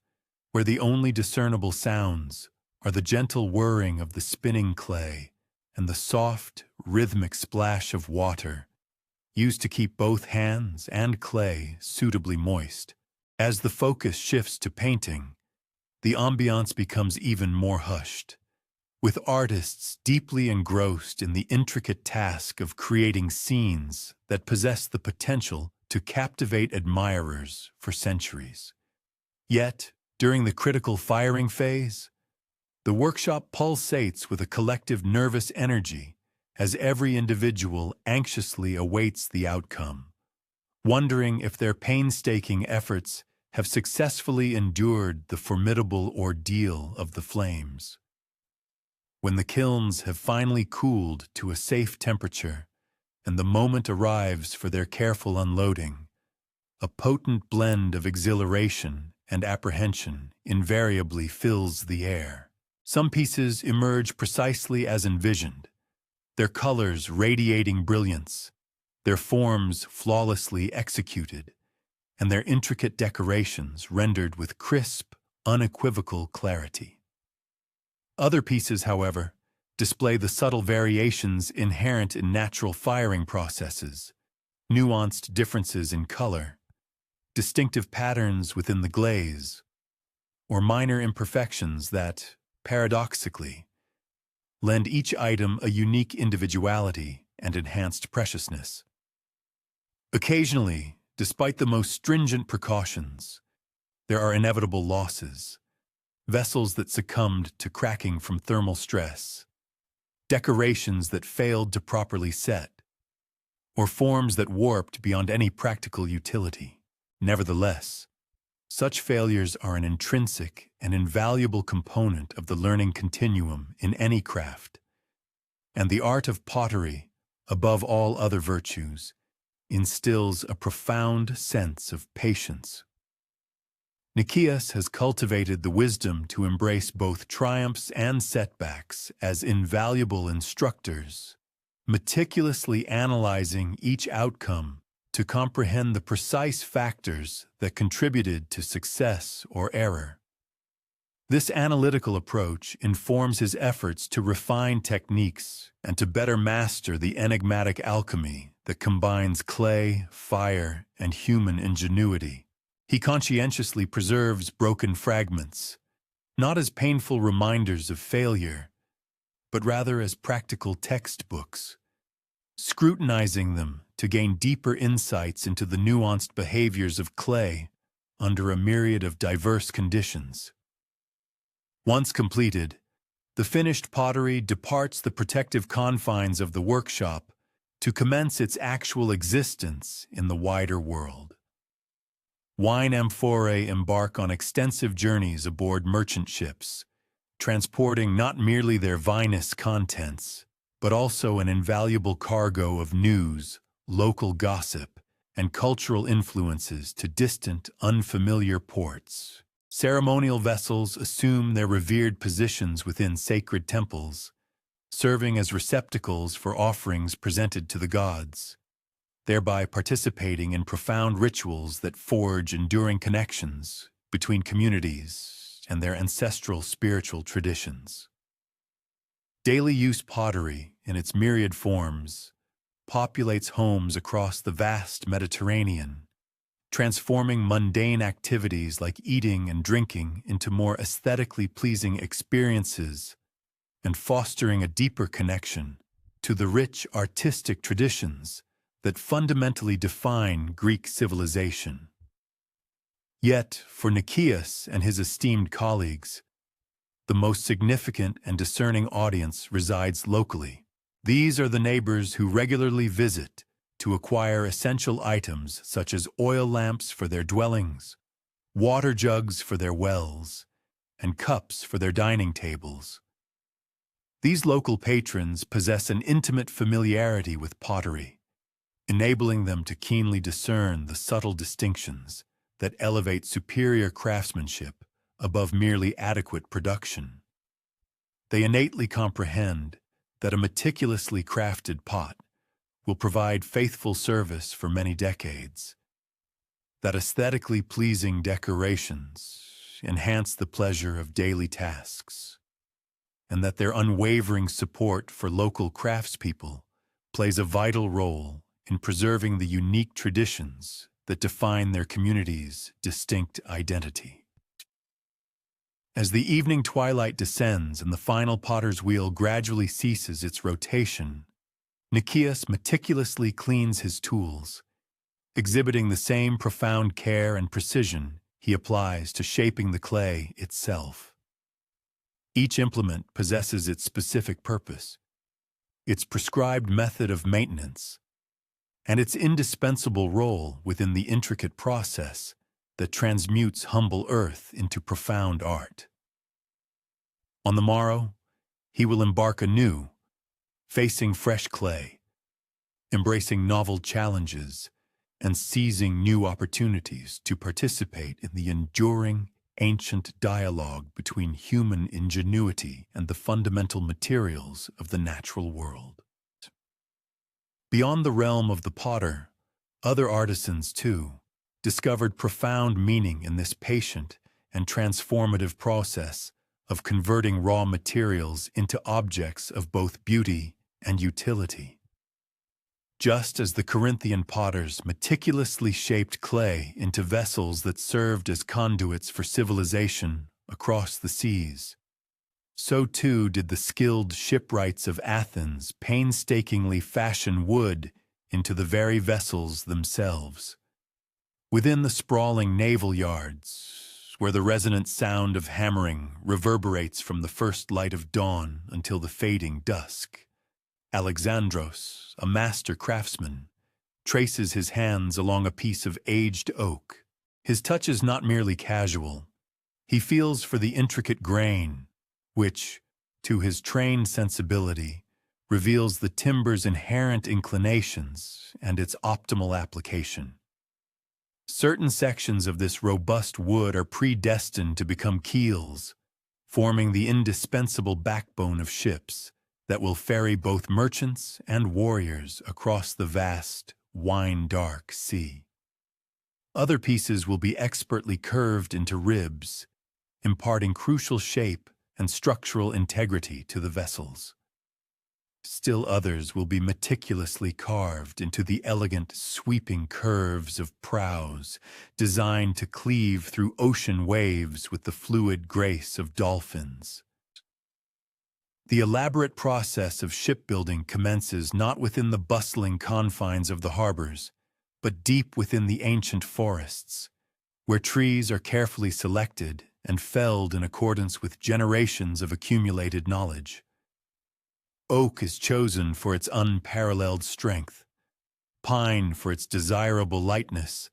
where the only discernible sounds are the gentle whirring of the spinning clay and the soft, rhythmic splash of water used to keep both hands and clay suitably moist. As the focus shifts to painting, the ambiance becomes even more hushed, with artists deeply engrossed in the intricate task of creating scenes that possess the potential to captivate admirers for centuries. Yet, during the critical firing phase, the workshop pulsates with a collective nervous energy as every individual anxiously awaits the outcome, wondering if their painstaking efforts have successfully endured the formidable ordeal of the flames. When the kilns have finally cooled to a safe temperature and the moment arrives for their careful unloading, a potent blend of exhilaration and apprehension invariably fills the air. Some pieces emerge precisely as envisioned, their colors radiating brilliance, their forms flawlessly executed, and their intricate decorations rendered with crisp, unequivocal clarity. Other pieces, however, display the subtle variations inherent in natural firing processes, nuanced differences in color, distinctive patterns within the glaze, or minor imperfections that, paradoxically, lend each item a unique individuality and enhanced preciousness. Occasionally, despite the most stringent precautions, there are inevitable losses, vessels that succumbed to cracking from thermal stress, decorations that failed to properly set, or forms that warped beyond any practical utility. Nevertheless, such failures are an intrinsic and invaluable component of the learning continuum in any craft, and the art of pottery, above all other virtues, instills a profound sense of patience. Nicias has cultivated the wisdom to embrace both triumphs and setbacks as invaluable instructors, meticulously analyzing each outcome to comprehend the precise factors that contributed to success or error. This analytical approach informs his efforts to refine techniques and to better master the enigmatic alchemy that combines clay, fire, and human ingenuity. He conscientiously preserves broken fragments, not as painful reminders of failure, but rather as practical textbooks, scrutinizing them to gain deeper insights into the nuanced behaviors of clay under a myriad of diverse conditions. Once completed, the finished pottery departs the protective confines of the workshop to commence its actual existence in the wider world. Wine amphorae embark on extensive journeys aboard merchant ships, transporting not merely their vinous contents, but also an invaluable cargo of news, local gossip, and cultural influences to distant, unfamiliar ports. Ceremonial vessels assume their revered positions within sacred temples, serving as receptacles for offerings presented to the gods, thereby participating in profound rituals that forge enduring connections between communities and their ancestral spiritual traditions. Daily use pottery, in its myriad forms, populates homes across the vast Mediterranean, transforming mundane activities like eating and drinking into more aesthetically pleasing experiences and fostering a deeper connection to the rich artistic traditions that fundamentally define Greek civilization. Yet, for Nicias and his esteemed colleagues, the most significant and discerning audience resides locally. These are the neighbors who regularly visit to acquire essential items such as oil lamps for their dwellings, water jugs for their wells, and cups for their dining tables. These local patrons possess an intimate familiarity with pottery, enabling them to keenly discern the subtle distinctions that elevate superior craftsmanship above merely adequate production. They innately comprehend that a meticulously crafted pot will provide faithful service for many decades, that aesthetically pleasing decorations enhance the pleasure of daily tasks, and that their unwavering support for local craftspeople plays a vital role in preserving the unique traditions that define their community's distinct identity. As the evening twilight descends and the final potter's wheel gradually ceases its rotation, Nicias meticulously cleans his tools, exhibiting the same profound care and precision he applies to shaping the clay itself. Each implement possesses its specific purpose, its prescribed method of maintenance, and its indispensable role within the intricate process that transmutes humble earth into profound art. On the morrow, he will embark anew, facing fresh clay, embracing novel challenges, and seizing new opportunities to participate in the enduring, ancient dialogue between human ingenuity and the fundamental materials of the natural world. Beyond the realm of the potter, other artisans, too, discovered profound meaning in this patient and transformative process of converting raw materials into objects of both beauty and utility. Just as the Corinthian potters meticulously shaped clay into vessels that served as conduits for civilization across the seas, so too did the skilled shipwrights of Athens painstakingly fashion wood into the very vessels themselves. Within the sprawling naval yards, where the resonant sound of hammering reverberates from the first light of dawn until the fading dusk, Alexandros, a master craftsman, traces his hands along a piece of aged oak. His touch is not merely casual. He feels for the intricate grain, which, to his trained sensibility, reveals the timber's inherent inclinations and its optimal application. Certain sections of this robust wood are predestined to become keels, forming the indispensable backbone of ships that will ferry both merchants and warriors across the vast, wine-dark sea. Other pieces will be expertly curved into ribs, imparting crucial shape and structural integrity to the vessels. Still others will be meticulously carved into the elegant, sweeping curves of prows, designed to cleave through ocean waves with the fluid grace of dolphins. The elaborate process of shipbuilding commences not within the bustling confines of the harbors, but deep within the ancient forests, where trees are carefully selected and felled in accordance with generations of accumulated knowledge. Oak is chosen for its unparalleled strength, pine for its desirable lightness,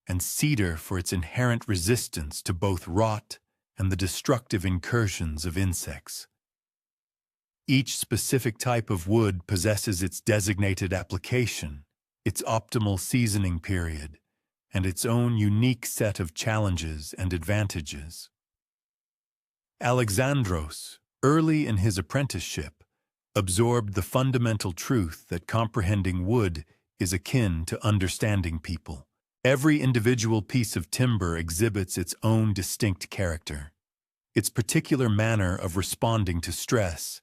and cedar for its inherent resistance to both rot and the destructive incursions of insects. Each specific type of wood possesses its designated application, its optimal seasoning period, and its own unique set of challenges and advantages. Alexandros, early in his apprenticeship, absorbed the fundamental truth that comprehending wood is akin to understanding people. Every individual piece of timber exhibits its own distinct character, its particular manner of responding to stress,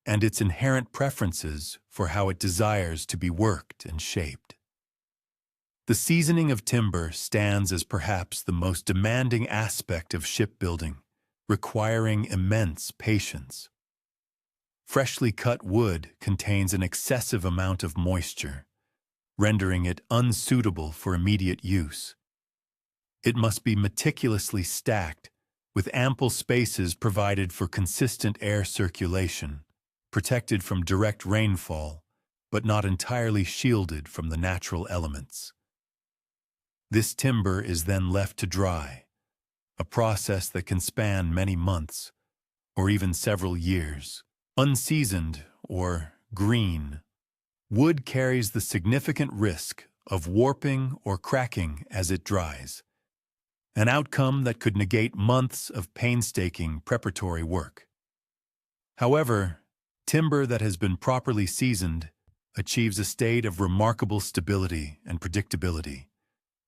and its inherent preferences for how it desires to be worked and shaped. The seasoning of timber stands as perhaps the most demanding aspect of shipbuilding, requiring immense patience. Freshly cut wood contains an excessive amount of moisture, rendering it unsuitable for immediate use. It must be meticulously stacked, with ample spaces provided for consistent air circulation, protected from direct rainfall, but not entirely shielded from the natural elements. This timber is then left to dry, a process that can span many months, or even several years. Unseasoned, or green, wood carries the significant risk of warping or cracking as it dries, an outcome that could negate months of painstaking preparatory work. However, timber that has been properly seasoned achieves a state of remarkable stability and predictability,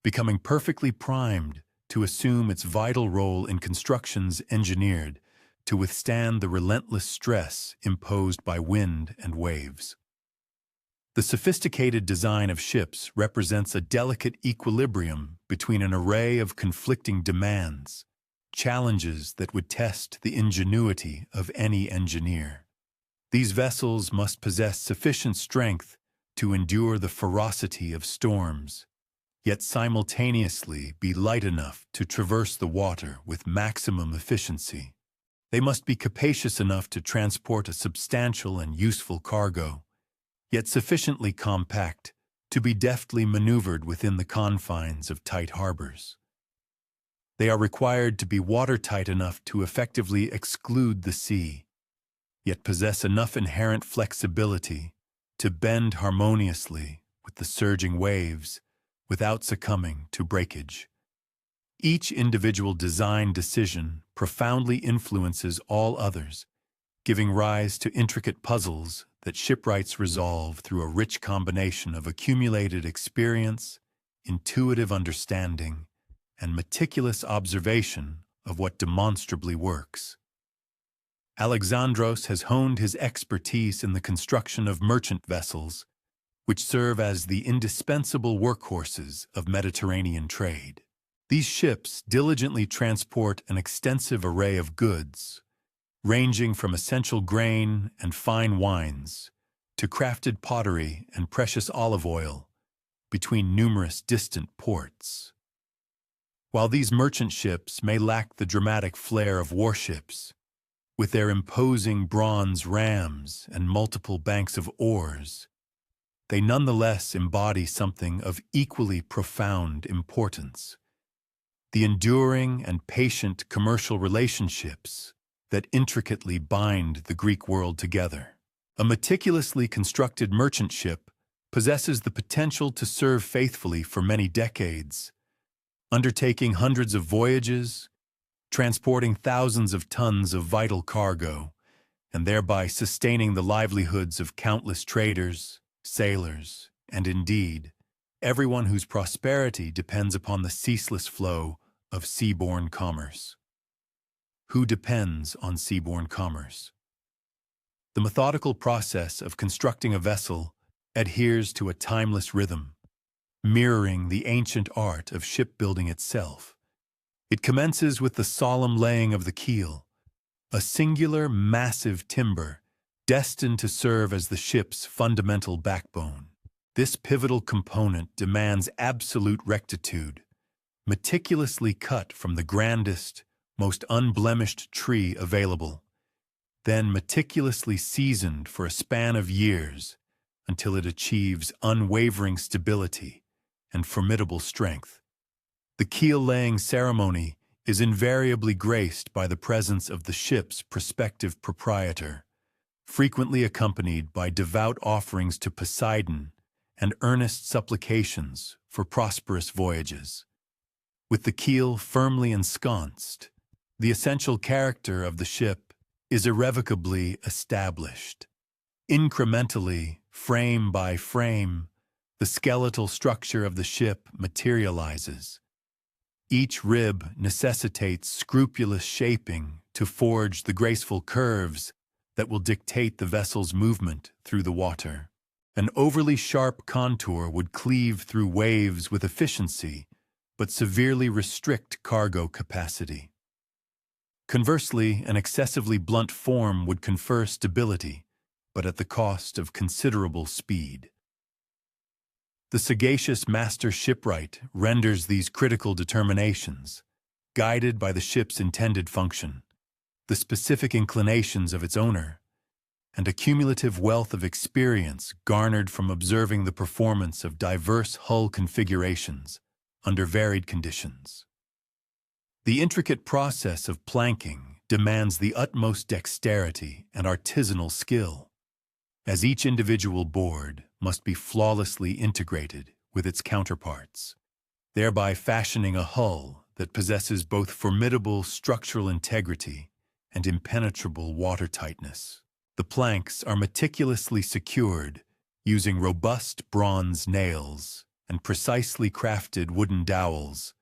becoming perfectly primed to assume its vital role in constructions engineered to withstand the relentless stress imposed by wind and waves. The sophisticated design of ships represents a delicate equilibrium between an array of conflicting demands, challenges that would test the ingenuity of any engineer. These vessels must possess sufficient strength to endure the ferocity of storms, yet simultaneously be light enough to traverse the water with maximum efficiency. They must be capacious enough to transport a substantial and useful cargo, yet sufficiently compact to be deftly maneuvered within the confines of tight harbors. They are required to be watertight enough to effectively exclude the sea, yet possess enough inherent flexibility to bend harmoniously with the surging waves without succumbing to breakage. Each individual design decision profoundly influences all others, giving rise to intricate puzzles that shipwrights resolve through a rich combination of accumulated experience, intuitive understanding, and meticulous observation of what demonstrably works. Alexandros has honed his expertise in the construction of merchant vessels, which serve as the indispensable workhorses of Mediterranean trade. These ships diligently transport an extensive array of goods, ranging from essential grain and fine wines to crafted pottery and precious olive oil, between numerous distant ports. While these merchant ships may lack the dramatic flair of warships, with their imposing bronze rams and multiple banks of oars, they nonetheless embody something of equally profound importance: the enduring and patient commercial relationships that intricately bind the Greek world together. A meticulously constructed merchant ship possesses the potential to serve faithfully for many decades, undertaking hundreds of voyages, transporting thousands of tons of vital cargo, and thereby sustaining the livelihoods of countless traders, sailors, and indeed, everyone whose prosperity depends upon the ceaseless flow of seaborne commerce. Who depends on seaborne commerce? The methodical process of constructing a vessel adheres to a timeless rhythm, mirroring the ancient art of shipbuilding itself. It commences with the solemn laying of the keel, a singular, massive timber destined to serve as the ship's fundamental backbone. This pivotal component demands absolute rectitude, meticulously cut from the grandest, most unblemished tree available, then meticulously seasoned for a span of years until it achieves unwavering stability and formidable strength. The keel-laying ceremony is invariably graced by the presence of the ship's prospective proprietor, frequently accompanied by devout offerings to Poseidon and earnest supplications for prosperous voyages. With the keel firmly ensconced, the essential character of the ship is irrevocably established. Incrementally, frame by frame, the skeletal structure of the ship materializes. Each rib necessitates scrupulous shaping to forge the graceful curves that will dictate the vessel's movement through the water. An overly sharp contour would cleave through waves with efficiency, but severely restrict cargo capacity. Conversely, an excessively blunt form would confer stability, but at the cost of considerable speed. The sagacious master shipwright renders these critical determinations, guided by the ship's intended function, the specific inclinations of its owner, and a cumulative wealth of experience garnered from observing the performance of diverse hull configurations under varied conditions. The intricate process of planking demands the utmost dexterity and artisanal skill, as each individual board must be flawlessly integrated with its counterparts, thereby fashioning a hull that possesses both formidable structural integrity and impenetrable watertightness. The planks are meticulously secured using robust bronze nails and precisely crafted wooden dowels,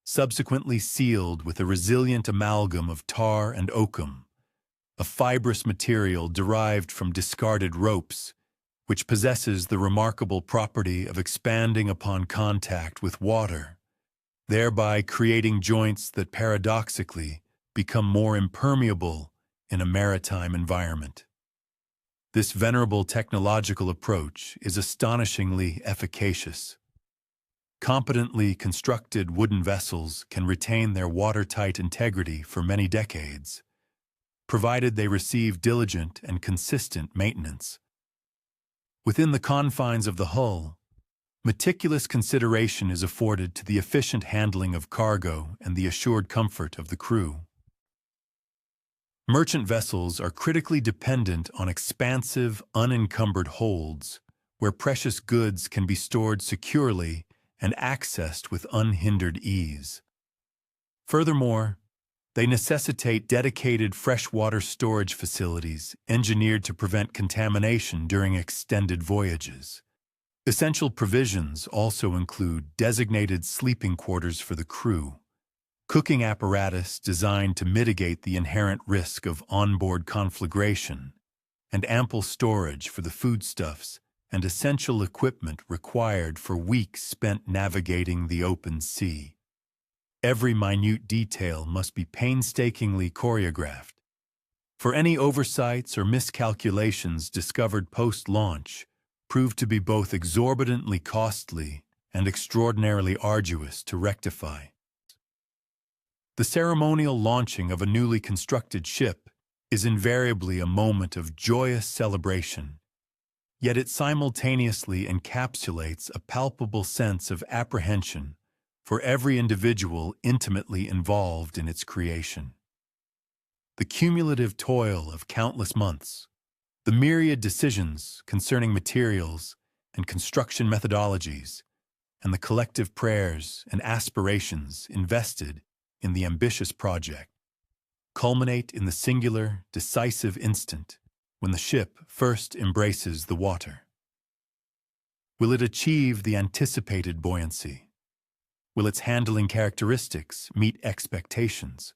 subsequently sealed with a resilient amalgam of tar and oakum, a fibrous material derived from discarded ropes, which possesses the remarkable property of expanding upon contact with water, thereby creating joints that paradoxically become more impermeable in a maritime environment. This venerable technological approach is astonishingly efficacious. Competently constructed wooden vessels can retain their watertight integrity for many decades, provided they receive diligent and consistent maintenance. Within the confines of the hull, meticulous consideration is afforded to the efficient handling of cargo and the assured comfort of the crew. Merchant vessels are critically dependent on expansive, unencumbered holds where precious goods can be stored securely and accessed with unhindered ease. Furthermore, they necessitate dedicated freshwater storage facilities engineered to prevent contamination during extended voyages. Essential provisions also include designated sleeping quarters for the crew, cooking apparatus designed to mitigate the inherent risk of onboard conflagration, and ample storage for the foodstuffs and essential equipment required for weeks spent navigating the open sea. Every minute detail must be painstakingly choreographed, for any oversights or miscalculations discovered post-launch proved to be both exorbitantly costly and extraordinarily arduous to rectify. The ceremonial launching of a newly constructed ship is invariably a moment of joyous celebration, yet it simultaneously encapsulates a palpable sense of apprehension for every individual intimately involved in its creation. The cumulative toil of countless months, the myriad decisions concerning materials and construction methodologies, and the collective prayers and aspirations invested in the ambitious project, culminate in the singular, decisive instant when the ship first embraces the water. Will it achieve the anticipated buoyancy? Will its handling characteristics meet expectations?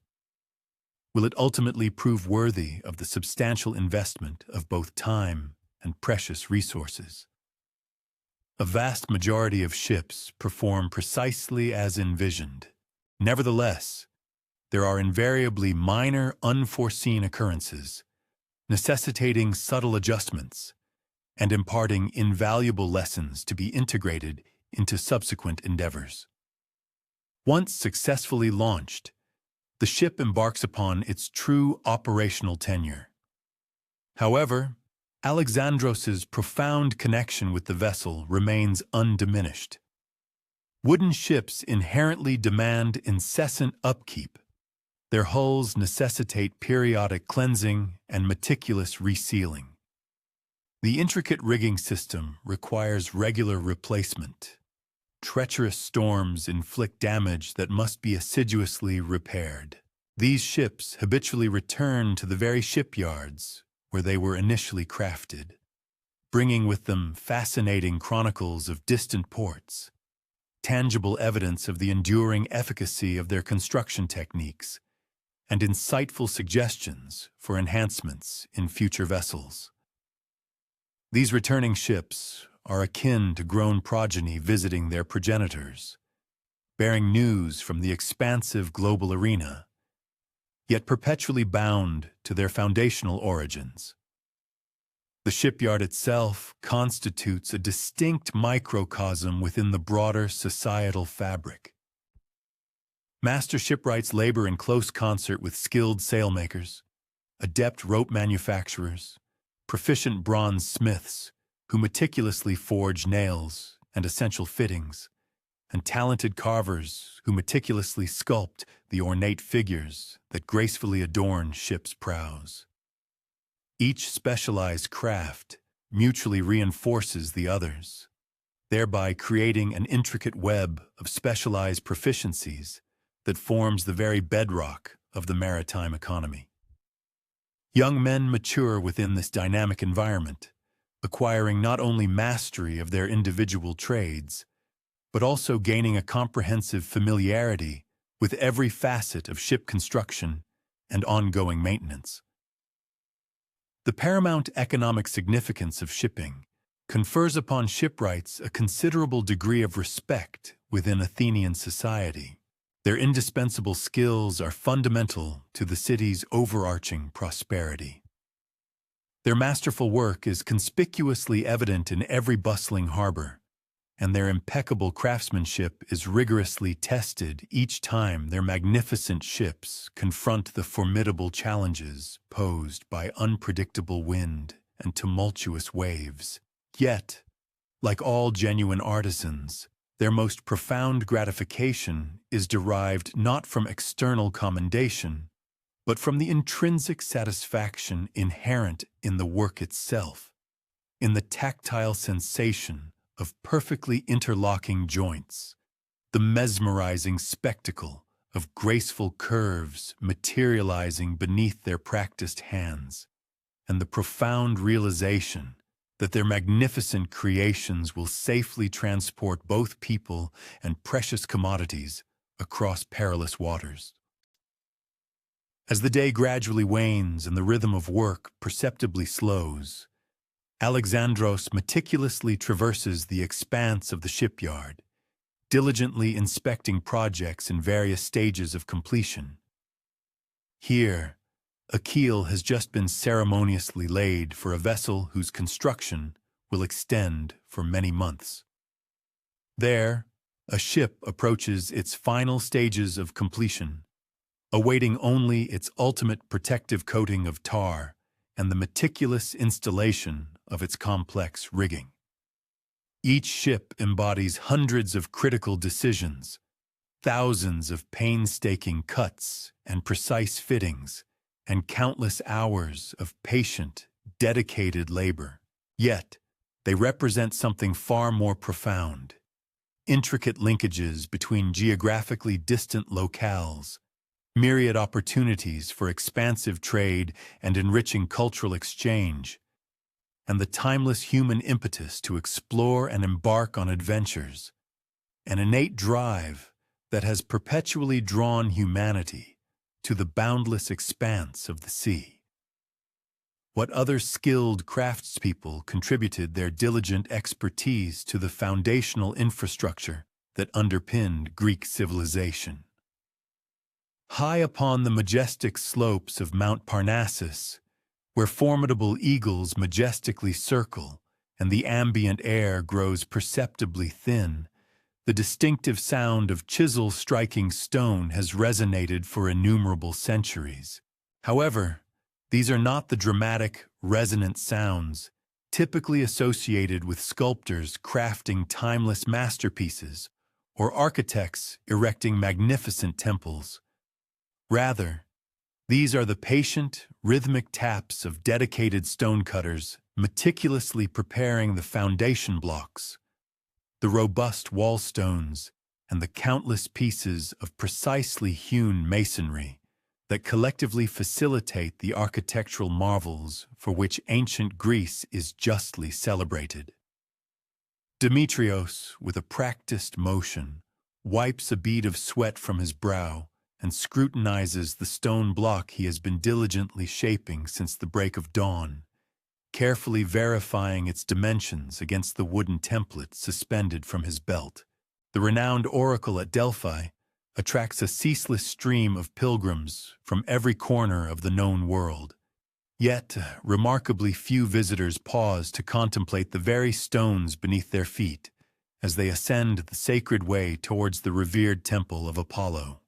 Will it ultimately prove worthy of the substantial investment of both time and precious resources? A vast majority of ships perform precisely as envisioned. Nevertheless, there are invariably minor, unforeseen occurrences, necessitating subtle adjustments and imparting invaluable lessons to be integrated into subsequent endeavors. Once successfully launched, the ship embarks upon its true operational tenure. However, Alexandros's profound connection with the vessel remains undiminished. Wooden ships inherently demand incessant upkeep. Their hulls necessitate periodic cleansing and meticulous resealing. The intricate rigging system requires regular replacement. Treacherous storms inflict damage that must be assiduously repaired. These ships habitually return to the very shipyards where they were initially crafted, bringing with them fascinating chronicles of distant ports, tangible evidence of the enduring efficacy of their construction techniques, and insightful suggestions for enhancements in future vessels. These returning ships are akin to grown progeny visiting their progenitors, bearing news from the expansive global arena, yet perpetually bound to their foundational origins. The shipyard itself constitutes a distinct microcosm within the broader societal fabric. Master shipwrights labor in close concert with skilled sailmakers, adept rope manufacturers, proficient bronze smiths who meticulously forge nails and essential fittings, and talented carvers who meticulously sculpt the ornate figures that gracefully adorn ships' prows. Each specialized craft mutually reinforces the others, thereby creating an intricate web of specialized proficiencies that forms the very bedrock of the maritime economy. Young men mature within this dynamic environment, acquiring not only mastery of their individual trades, but also gaining a comprehensive familiarity with every facet of ship construction and ongoing maintenance. The paramount economic significance of shipping confers upon shipwrights a considerable degree of respect within Athenian society. Their indispensable skills are fundamental to the city's overarching prosperity. Their masterful work is conspicuously evident in every bustling harbor, and their impeccable craftsmanship is rigorously tested each time their magnificent ships confront the formidable challenges posed by unpredictable wind and tumultuous waves. Yet, like all genuine artisans, their most profound gratification is derived not from external commendation, but from the intrinsic satisfaction inherent in the work itself, in the tactile sensation of perfectly interlocking joints, the mesmerizing spectacle of graceful curves materializing beneath their practiced hands, and the profound realization that their magnificent creations will safely transport both people and precious commodities across perilous waters. As the day gradually wanes and the rhythm of work perceptibly slows, Alexandros meticulously traverses the expanse of the shipyard, diligently inspecting projects in various stages of completion. Here, a keel has just been ceremoniously laid for a vessel whose construction will extend for many months. There, a ship approaches its final stages of completion, awaiting only its ultimate protective coating of tar and the meticulous installation of its complex rigging. Each ship embodies hundreds of critical decisions, thousands of painstaking cuts and precise fittings, and countless hours of patient, dedicated labor. Yet, they represent something far more profound: intricate linkages between geographically distant locales, myriad opportunities for expansive trade and enriching cultural exchange, and the timeless human impetus to explore and embark on adventures, an innate drive that has perpetually drawn humanity to the boundless expanse of the sea. What other skilled craftspeople contributed their diligent expertise to the foundational infrastructure that underpinned Greek civilization? High upon the majestic slopes of Mount Parnassus, where formidable eagles majestically circle and the ambient air grows perceptibly thin, the distinctive sound of chisel striking stone has resonated for innumerable centuries. However, these are not the dramatic, resonant sounds typically associated with sculptors crafting timeless masterpieces or architects erecting magnificent temples. Rather, these are the patient, rhythmic taps of dedicated stonecutters meticulously preparing the foundation blocks, the robust wall stones, and the countless pieces of precisely hewn masonry that collectively facilitate the architectural marvels for which ancient Greece is justly celebrated. Demetrios, with a practiced motion, wipes a bead of sweat from his brow and scrutinizes the stone block he has been diligently shaping since the break of dawn, carefully verifying its dimensions against the wooden template suspended from his belt. The renowned oracle at Delphi attracts a ceaseless stream of pilgrims from every corner of the known world. Yet, remarkably few visitors pause to contemplate the very stones beneath their feet as they ascend the sacred way towards the revered temple of Apollo.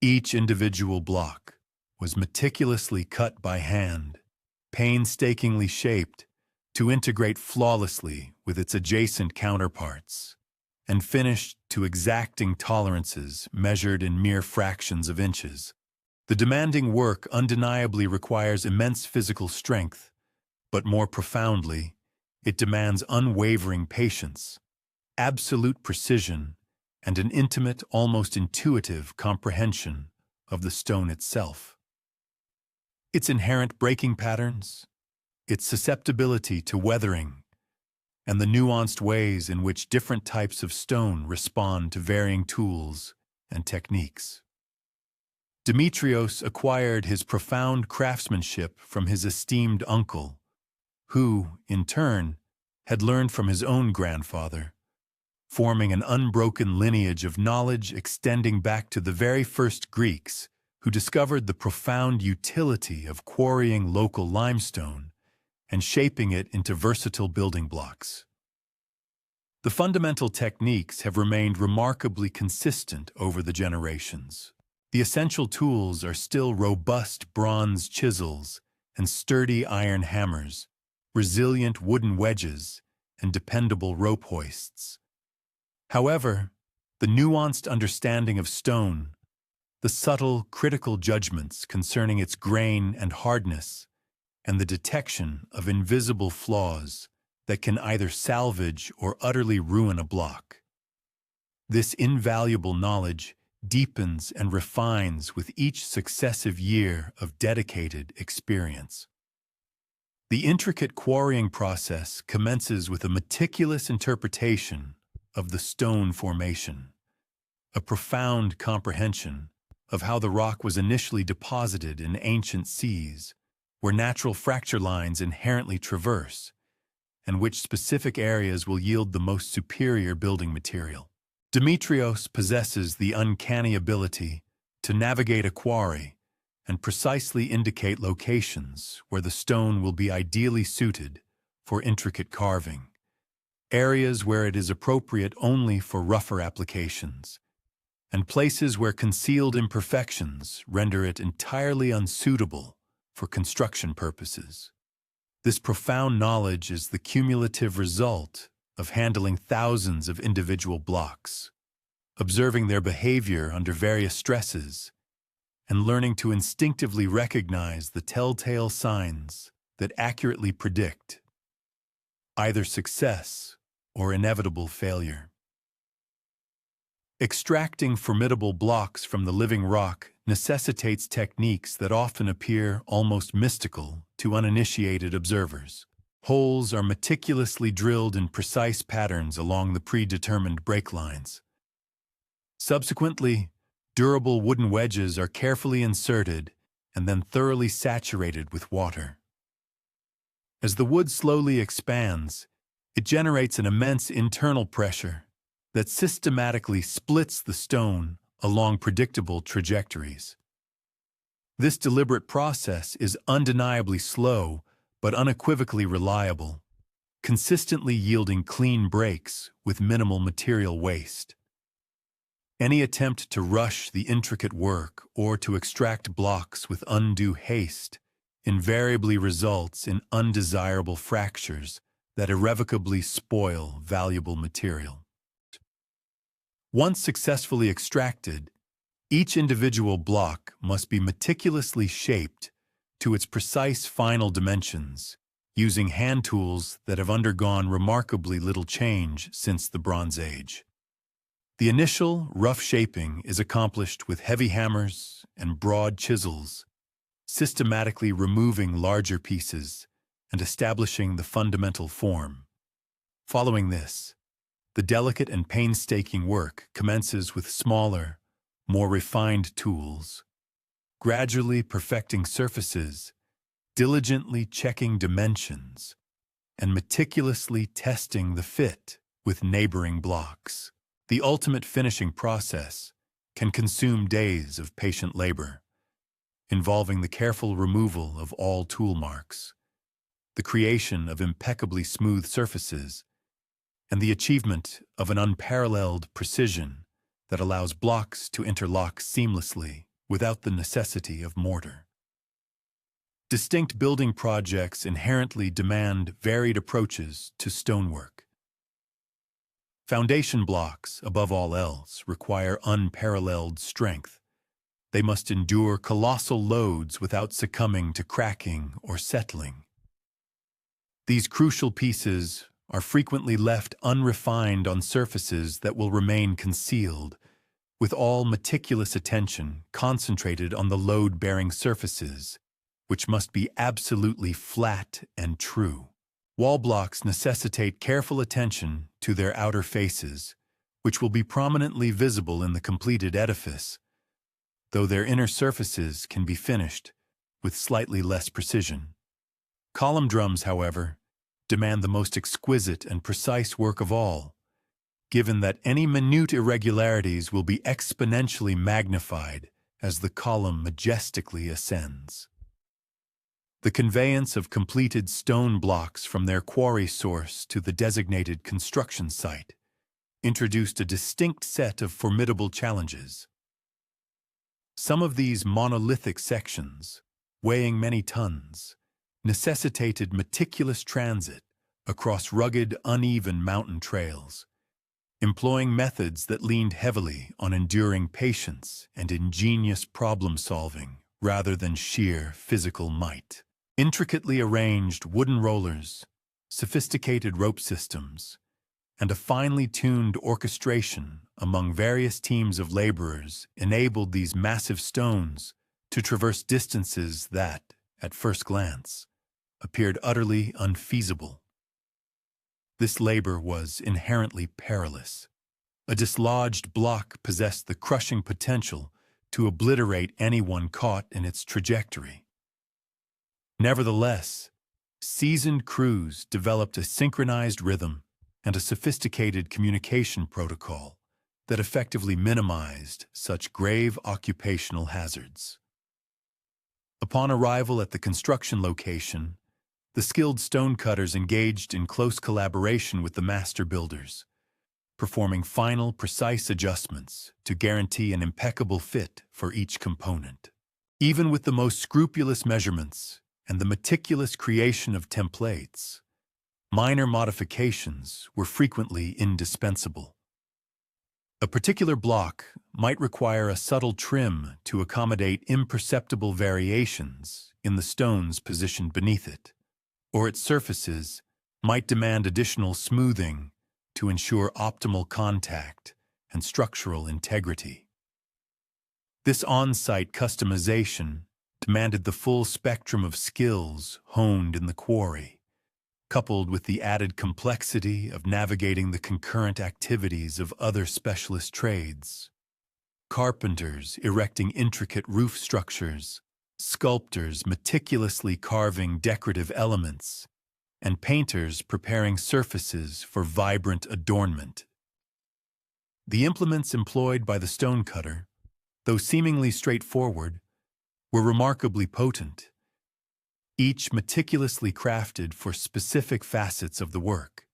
Each individual block was meticulously cut by hand, painstakingly shaped to integrate flawlessly with its adjacent counterparts, and finished to exacting tolerances measured in mere fractions of inches. The demanding work undeniably requires immense physical strength, but more profoundly, it demands unwavering patience, absolute precision, and an intimate, almost intuitive comprehension of the stone itself. Its inherent breaking patterns, its susceptibility to weathering, and the nuanced ways in which different types of stone respond to varying tools and techniques. Demetrios acquired his profound craftsmanship from his esteemed uncle, who, in turn, had learned from his own grandfather, forming an unbroken lineage of knowledge extending back to the very first Greeks, who discovered the profound utility of quarrying local limestone and shaping it into versatile building blocks. The fundamental techniques have remained remarkably consistent over the generations. The essential tools are still robust bronze chisels and sturdy iron hammers, resilient wooden wedges, and dependable rope hoists. However, the nuanced understanding of stone, the subtle, critical judgments concerning its grain and hardness, and the detection of invisible flaws that can either salvage or utterly ruin a block. This invaluable knowledge deepens and refines with each successive year of dedicated experience. The intricate quarrying process commences with a meticulous interpretation of the stone formation, a profound comprehension of how the rock was initially deposited in ancient seas, where natural fracture lines inherently traverse, and which specific areas will yield the most superior building material. Demetrios possesses the uncanny ability to navigate a quarry and precisely indicate locations where the stone will be ideally suited for intricate carving, areas where it is appropriate only for rougher applications, and places where concealed imperfections render it entirely unsuitable for construction purposes. This profound knowledge is the cumulative result of handling thousands of individual blocks, observing their behavior under various stresses, and learning to instinctively recognize the telltale signs that accurately predict either success or inevitable failure. Extracting formidable blocks from the living rock necessitates techniques that often appear almost mystical to uninitiated observers. Holes are meticulously drilled in precise patterns along the predetermined break lines. Subsequently, durable wooden wedges are carefully inserted and then thoroughly saturated with water. As the wood slowly expands, it generates an immense internal pressure that systematically splits the stone along predictable trajectories. This deliberate process is undeniably slow but unequivocally reliable, consistently yielding clean breaks with minimal material waste. Any attempt to rush the intricate work or to extract blocks with undue haste invariably results in undesirable fractures that irrevocably spoil valuable material. Once successfully extracted, each individual block must be meticulously shaped to its precise final dimensions, using hand tools that have undergone remarkably little change since the Bronze Age. The initial rough shaping is accomplished with heavy hammers and broad chisels, systematically removing larger pieces and establishing the fundamental form. Following this, the delicate and painstaking work commences with smaller, more refined tools, gradually perfecting surfaces, diligently checking dimensions, and meticulously testing the fit with neighboring blocks. The ultimate finishing process can consume days of patient labor, involving the careful removal of all tool marks, the creation of impeccably smooth surfaces, and the achievement of an unparalleled precision that allows blocks to interlock seamlessly without the necessity of mortar. Distinct building projects inherently demand varied approaches to stonework. Foundation blocks, above all else, require unparalleled strength. They must endure colossal loads without succumbing to cracking or settling. These crucial pieces are frequently left unrefined on surfaces that will remain concealed, with all meticulous attention concentrated on the load-bearing surfaces, which must be absolutely flat and true. Wall blocks necessitate careful attention to their outer faces, which will be prominently visible in the completed edifice, though their inner surfaces can be finished with slightly less precision. Column drums, however, demand the most exquisite and precise work of all, given that any minute irregularities will be exponentially magnified as the column majestically ascends. The conveyance of completed stone blocks from their quarry source to the designated construction site introduced a distinct set of formidable challenges. Some of these monolithic sections, weighing many tons, necessitated meticulous transit across rugged, uneven mountain trails, employing methods that leaned heavily on enduring patience and ingenious problem-solving rather than sheer physical might. Intricately arranged wooden rollers, sophisticated rope systems, and a finely tuned orchestration among various teams of laborers enabled these massive stones to traverse distances that, at first glance, appeared utterly unfeasible. This labor was inherently perilous. A dislodged block possessed the crushing potential to obliterate anyone caught in its trajectory. Nevertheless, seasoned crews developed a synchronized rhythm and a sophisticated communication protocol that effectively minimized such grave occupational hazards. Upon arrival at the construction location, the skilled stonecutters engaged in close collaboration with the master builders, performing final, precise adjustments to guarantee an impeccable fit for each component. Even with the most scrupulous measurements and the meticulous creation of templates, minor modifications were frequently indispensable. A particular block might require a subtle trim to accommodate imperceptible variations in the stones positioned beneath it, or its surfaces might demand additional smoothing to ensure optimal contact and structural integrity. This on-site customization demanded the full spectrum of skills honed in the quarry, coupled with the added complexity of navigating the concurrent activities of other specialist trades. Carpenters erecting intricate roof structures, sculptors meticulously carving decorative elements, and painters preparing surfaces for vibrant adornment. The implements employed by the stonecutter, though seemingly straightforward, were remarkably potent, each meticulously crafted for specific facets of the work.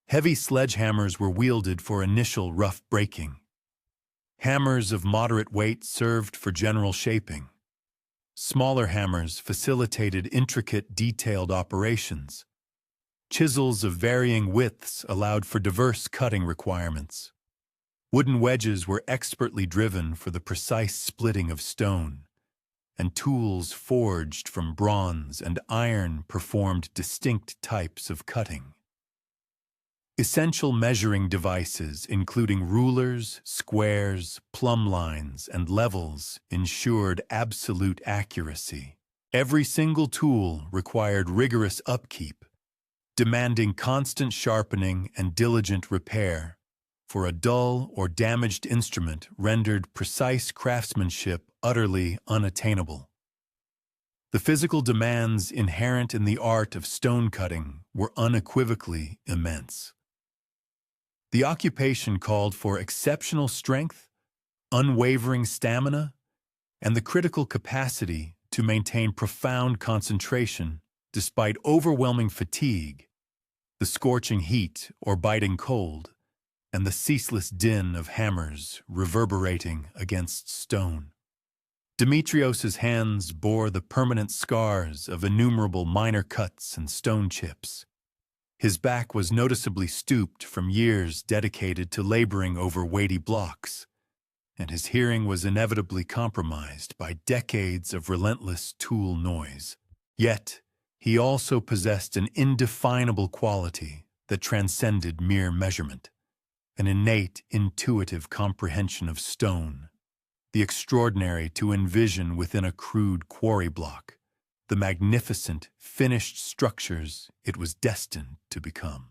Heavy sledgehammers were wielded for initial rough breaking. Hammers of moderate weight served for general shaping. Smaller hammers facilitated intricate, detailed operations. Chisels of varying widths allowed for diverse cutting requirements. Wooden wedges were expertly driven for the precise splitting of stone, and tools forged from bronze and iron performed distinct types of cutting. Essential measuring devices, including rulers, squares, plumb lines, and levels, ensured absolute accuracy. Every single tool required rigorous upkeep, demanding constant sharpening and diligent repair, for a dull or damaged instrument rendered precise craftsmanship utterly unattainable. The physical demands inherent in the art of stone cutting were unequivocally immense. The occupation called for exceptional strength, unwavering stamina, and the critical capacity to maintain profound concentration despite overwhelming fatigue, the scorching heat or biting cold, and the ceaseless din of hammers reverberating against stone. Demetrios's hands bore the permanent scars of innumerable minor cuts and stone chips. His back was noticeably stooped from years dedicated to laboring over weighty blocks, and his hearing was inevitably compromised by decades of relentless tool noise. Yet, he also possessed an indefinable quality that transcended mere measurement, an innate, intuitive comprehension of stone, the extraordinary to envision within a crude quarry block, the magnificent, finished structures it was destined to become.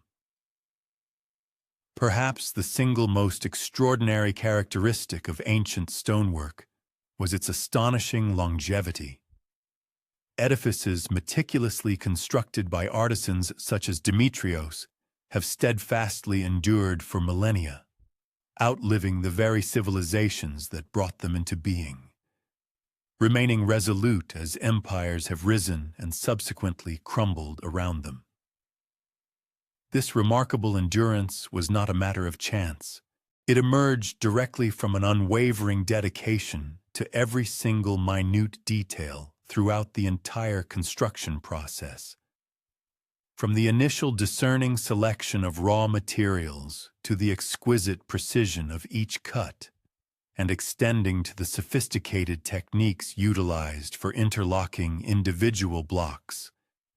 Perhaps the single most extraordinary characteristic of ancient stonework was its astonishing longevity. Edifices meticulously constructed by artisans such as Demetrios have steadfastly endured for millennia, outliving the very civilizations that brought them into being, remaining resolute as empires have risen and subsequently crumbled around them. This remarkable endurance was not a matter of chance. It emerged directly from an unwavering dedication to every single minute detail throughout the entire construction process. From the initial discerning selection of raw materials to the exquisite precision of each cut, and extending to the sophisticated techniques utilized for interlocking individual blocks,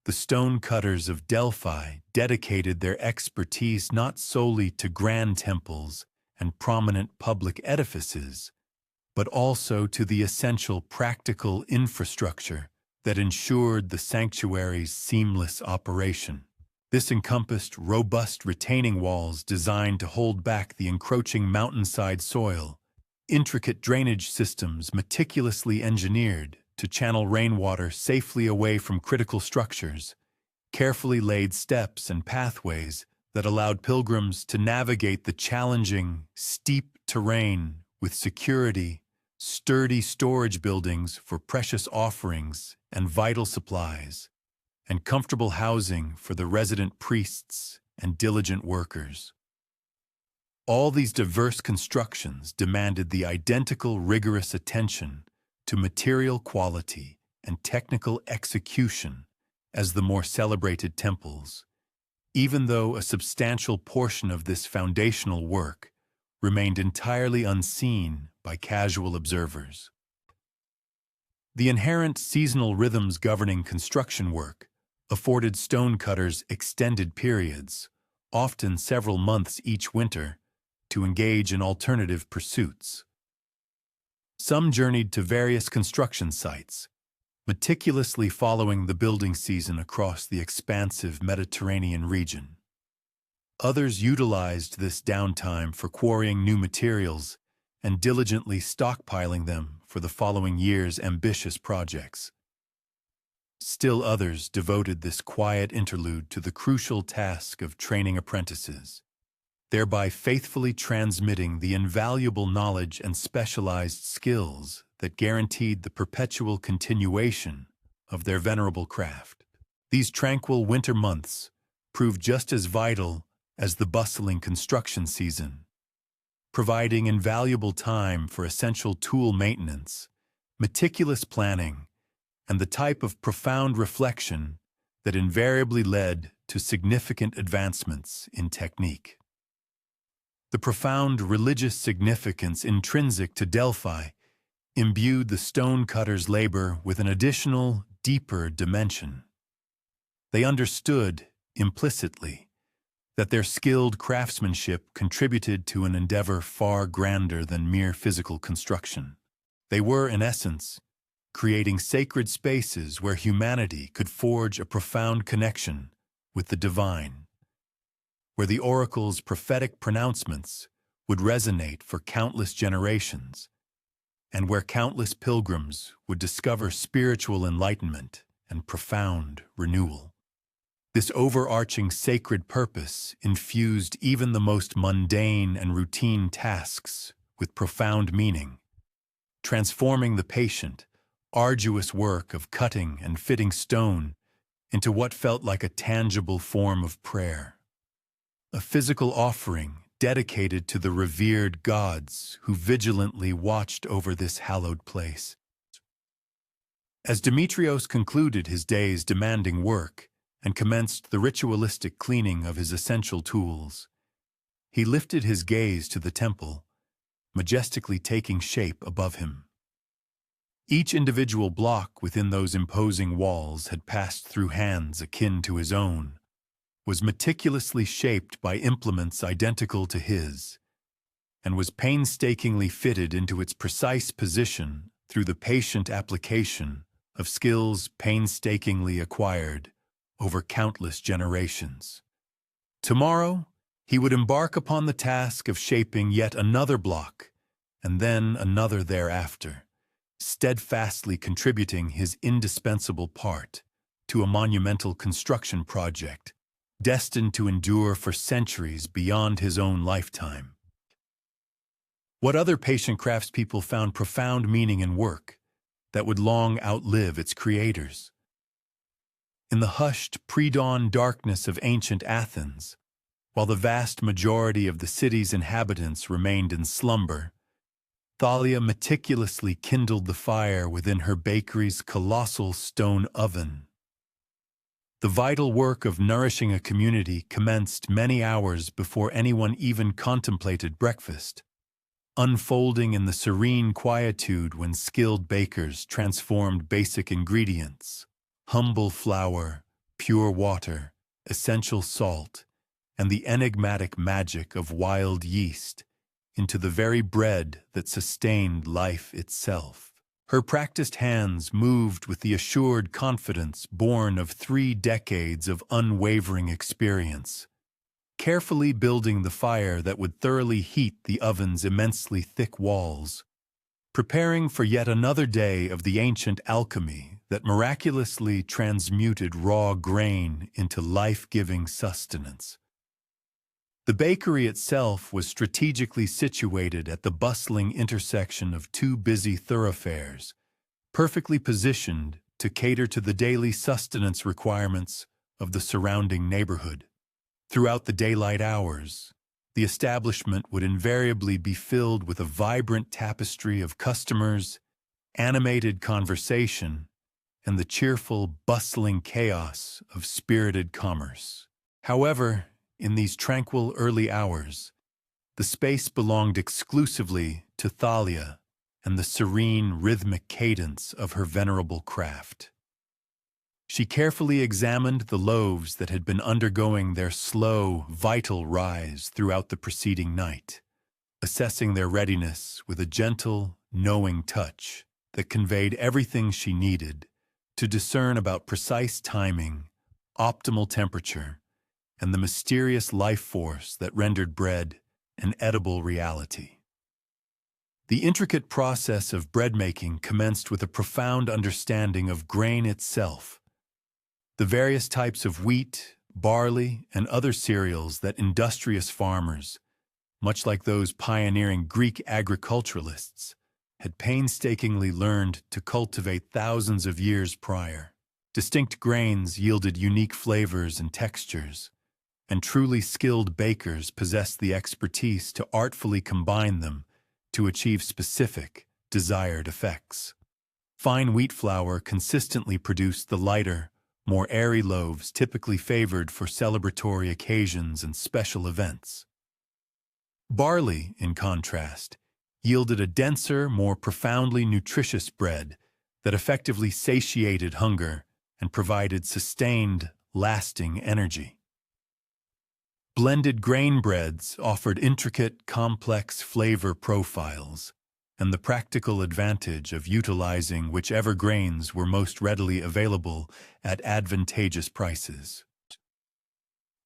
the stonecutters of Delphi dedicated their expertise not solely to grand temples and prominent public edifices, but also to the essential practical infrastructure that ensured the sanctuary's seamless operation. This encompassed robust retaining walls designed to hold back the encroaching mountainside soil, intricate drainage systems meticulously engineered to channel rainwater safely away from critical structures, carefully laid steps and pathways that allowed pilgrims to navigate the challenging, steep terrain with security, sturdy storage buildings for precious offerings and vital supplies, and comfortable housing for the resident priests and diligent workers. All these diverse constructions demanded the identical rigorous attention to material quality and technical execution as the more celebrated temples, even though a substantial portion of this foundational work remained entirely unseen by casual observers. The inherent seasonal rhythms governing construction work afforded stonecutters extended periods, often several months each winter, to engage in alternative pursuits. Some journeyed to various construction sites, meticulously following the building season across the expansive Mediterranean region. Others utilized this downtime for quarrying new materials and diligently stockpiling them for the following year's ambitious projects. Still others devoted this quiet interlude to the crucial task of training apprentices, thereby faithfully transmitting the invaluable knowledge and specialized skills that guaranteed the perpetual continuation of their venerable craft. These tranquil winter months proved just as vital as the bustling construction season, providing invaluable time for essential tool maintenance, meticulous planning, and the type of profound reflection that invariably led to significant advancements in technique. The profound religious significance intrinsic to Delphi imbued the stonecutter's labor with an additional, deeper dimension. They understood, implicitly, that their skilled craftsmanship contributed to an endeavor far grander than mere physical construction. They were, in essence, creating sacred spaces where humanity could forge a profound connection with the divine, where the oracle's prophetic pronouncements would resonate for countless generations, and where countless pilgrims would discover spiritual enlightenment and profound renewal. This overarching sacred purpose infused even the most mundane and routine tasks with profound meaning, transforming the patient, arduous work of cutting and fitting stone into what felt like a tangible form of prayer, a physical offering dedicated to the revered gods who vigilantly watched over this hallowed place. As Demetrios concluded his day's demanding work and commenced the ritualistic cleaning of his essential tools, he lifted his gaze to the temple, majestically taking shape above him. Each individual block within those imposing walls had passed through hands akin to his own, was meticulously shaped by implements identical to his, and was painstakingly fitted into its precise position through the patient application of skills painstakingly acquired over countless generations. Tomorrow, he would embark upon the task of shaping yet another block, and then another thereafter, steadfastly contributing his indispensable part to a monumental construction project destined to endure for centuries beyond his own lifetime. What other patient craftspeople found profound meaning in work that would long outlive its creators? In the hushed, pre-dawn darkness of ancient Athens, while the vast majority of the city's inhabitants remained in slumber, Thalia meticulously kindled the fire within her bakery's colossal stone oven. The vital work of nourishing a community commenced many hours before anyone even contemplated breakfast, unfolding in the serene quietude when skilled bakers transformed basic ingredients, humble flour, pure water, essential salt, and the enigmatic magic of wild yeast, into the very bread that sustained life itself. Her practiced hands moved with the assured confidence born of 3 decades of unwavering experience, carefully building the fire that would thoroughly heat the oven's immensely thick walls, preparing for yet another day of the ancient alchemy that miraculously transmuted raw grain into life-giving sustenance. The bakery itself was strategically situated at the bustling intersection of 2 busy thoroughfares, perfectly positioned to cater to the daily sustenance requirements of the surrounding neighborhood. Throughout the daylight hours, the establishment would invariably be filled with a vibrant tapestry of customers, animated conversation, and the cheerful, bustling chaos of spirited commerce. However, in these tranquil early hours, the space belonged exclusively to Thalia and the serene, rhythmic cadence of her venerable craft. She carefully examined the loaves that had been undergoing their slow, vital rise throughout the preceding night, assessing their readiness with a gentle, knowing touch that conveyed everything she needed to discern about precise timing, optimal temperature, and the mysterious life force that rendered bread an edible reality. The intricate process of bread-making commenced with a profound understanding of grain itself, the various types of wheat, barley, and other cereals that industrious farmers, much like those pioneering Greek agriculturalists, had painstakingly learned to cultivate thousands of years prior. Distinct grains yielded unique flavors and textures, and truly skilled bakers possessed the expertise to artfully combine them to achieve specific, desired effects. Fine wheat flour consistently produced the lighter, more airy loaves typically favored for celebratory occasions and special events. Barley, in contrast, yielded a denser, more profoundly nutritious bread that effectively satiated hunger and provided sustained, lasting energy. Blended grain breads offered intricate, complex flavor profiles and the practical advantage of utilizing whichever grains were most readily available at advantageous prices.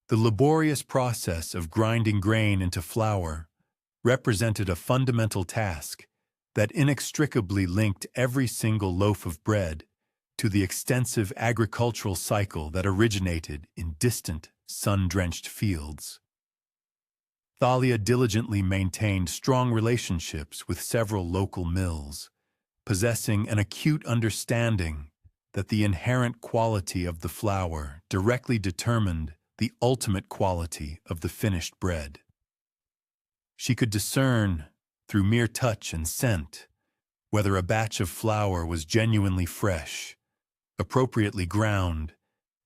The laborious process of grinding grain into flour represented a fundamental task that inextricably linked every single loaf of bread to the extensive agricultural cycle that originated in distant, sun-drenched fields. Thalia diligently maintained strong relationships with several local mills, possessing an acute understanding that the inherent quality of the flour directly determined the ultimate quality of the finished bread. She could discern, through mere touch and scent, whether a batch of flour was genuinely fresh, appropriately ground,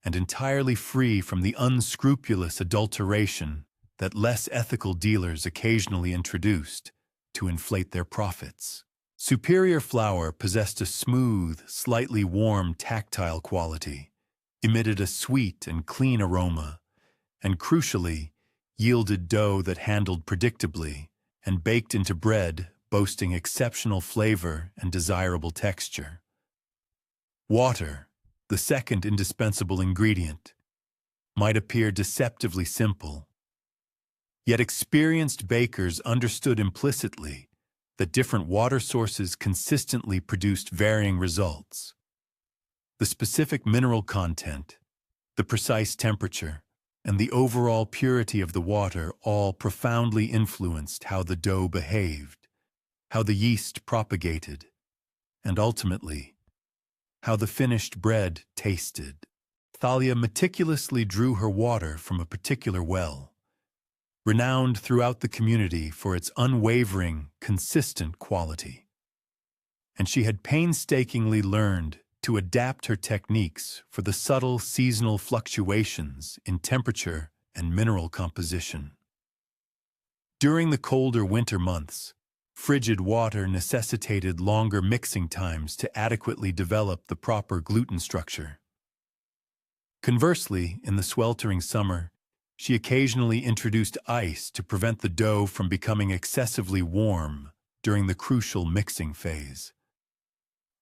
and entirely free from the unscrupulous adulteration that less ethical dealers occasionally introduced to inflate their profits. Superior flour possessed a smooth, slightly warm tactile quality, emitted a sweet and clean aroma, and crucially, yielded dough that handled predictably and baked into bread boasting exceptional flavor and desirable texture. Water, the second indispensable ingredient, might appear deceptively simple, yet experienced bakers understood implicitly that different water sources consistently produced varying results. The specific mineral content, the precise temperature, and the overall purity of the water all profoundly influenced how the dough behaved, how the yeast propagated, and ultimately, how the finished bread tasted. Thalia meticulously drew her water from a particular well, renowned throughout the community for its unwavering, consistent quality. And she had painstakingly learned to adapt her techniques for the subtle seasonal fluctuations in temperature and mineral composition. During the colder winter months, frigid water necessitated longer mixing times to adequately develop the proper gluten structure. Conversely, in the sweltering summer, she occasionally introduced ice to prevent the dough from becoming excessively warm during the crucial mixing phase.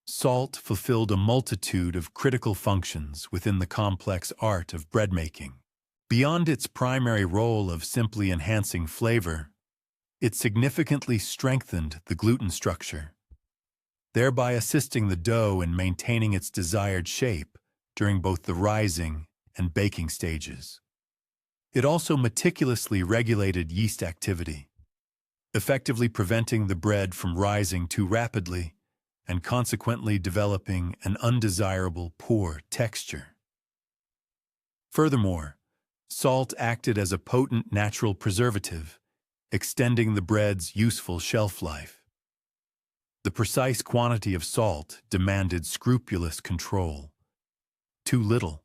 Salt fulfilled a multitude of critical functions within the complex art of bread making. Beyond its primary role of simply enhancing flavor, it significantly strengthened the gluten structure, thereby assisting the dough in maintaining its desired shape during both the rising and baking stages. It also meticulously regulated yeast activity, effectively preventing the bread from rising too rapidly and consequently developing an undesirable poor texture. Furthermore, salt acted as a potent natural preservative, extending the bread's useful shelf life. The precise quantity of salt demanded scrupulous control. Too little,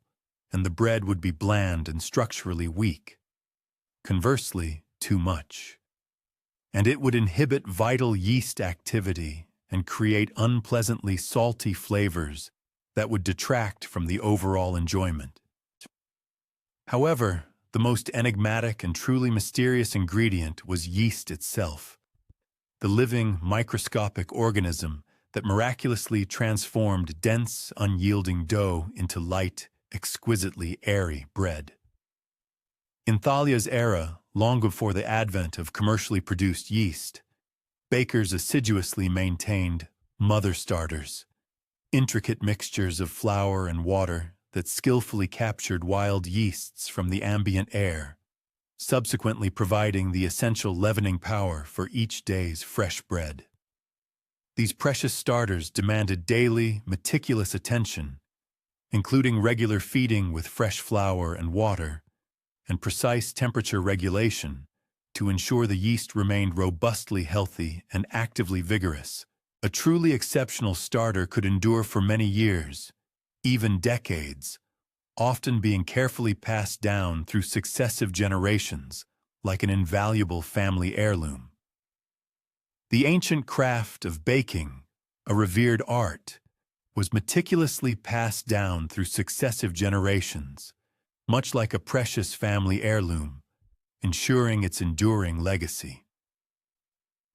and the bread would be bland and structurally weak. Conversely, too much, and it would inhibit vital yeast activity and create unpleasantly salty flavors that would detract from the overall enjoyment. However, the most enigmatic and truly mysterious ingredient was yeast itself, the living, microscopic organism that miraculously transformed dense, unyielding dough into light, exquisitely airy bread. In Thalia's era, long before the advent of commercially produced yeast, bakers assiduously maintained mother starters, intricate mixtures of flour and water that skillfully captured wild yeasts from the ambient air, subsequently providing the essential leavening power for each day's fresh bread. These precious starters demanded daily, meticulous attention, including regular feeding with fresh flour and water, and precise temperature regulation to ensure the yeast remained robustly healthy and actively vigorous. A truly exceptional starter could endure for many years, even decades, often being carefully passed down through successive generations like an invaluable family heirloom. The ancient craft of baking, a revered art, was meticulously passed down through successive generations, much like a precious family heirloom, ensuring its enduring legacy.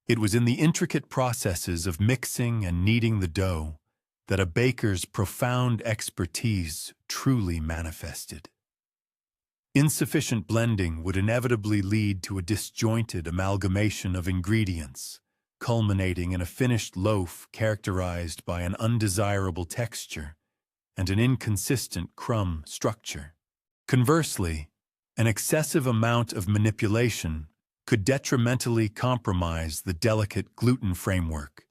It was in the intricate processes of mixing and kneading the dough that a baker's profound expertise truly manifested. Insufficient blending would inevitably lead to a disjointed amalgamation of ingredients, culminating in a finished loaf characterized by an undesirable texture and an inconsistent crumb structure. Conversely, an excessive amount of manipulation could detrimentally compromise the delicate gluten framework,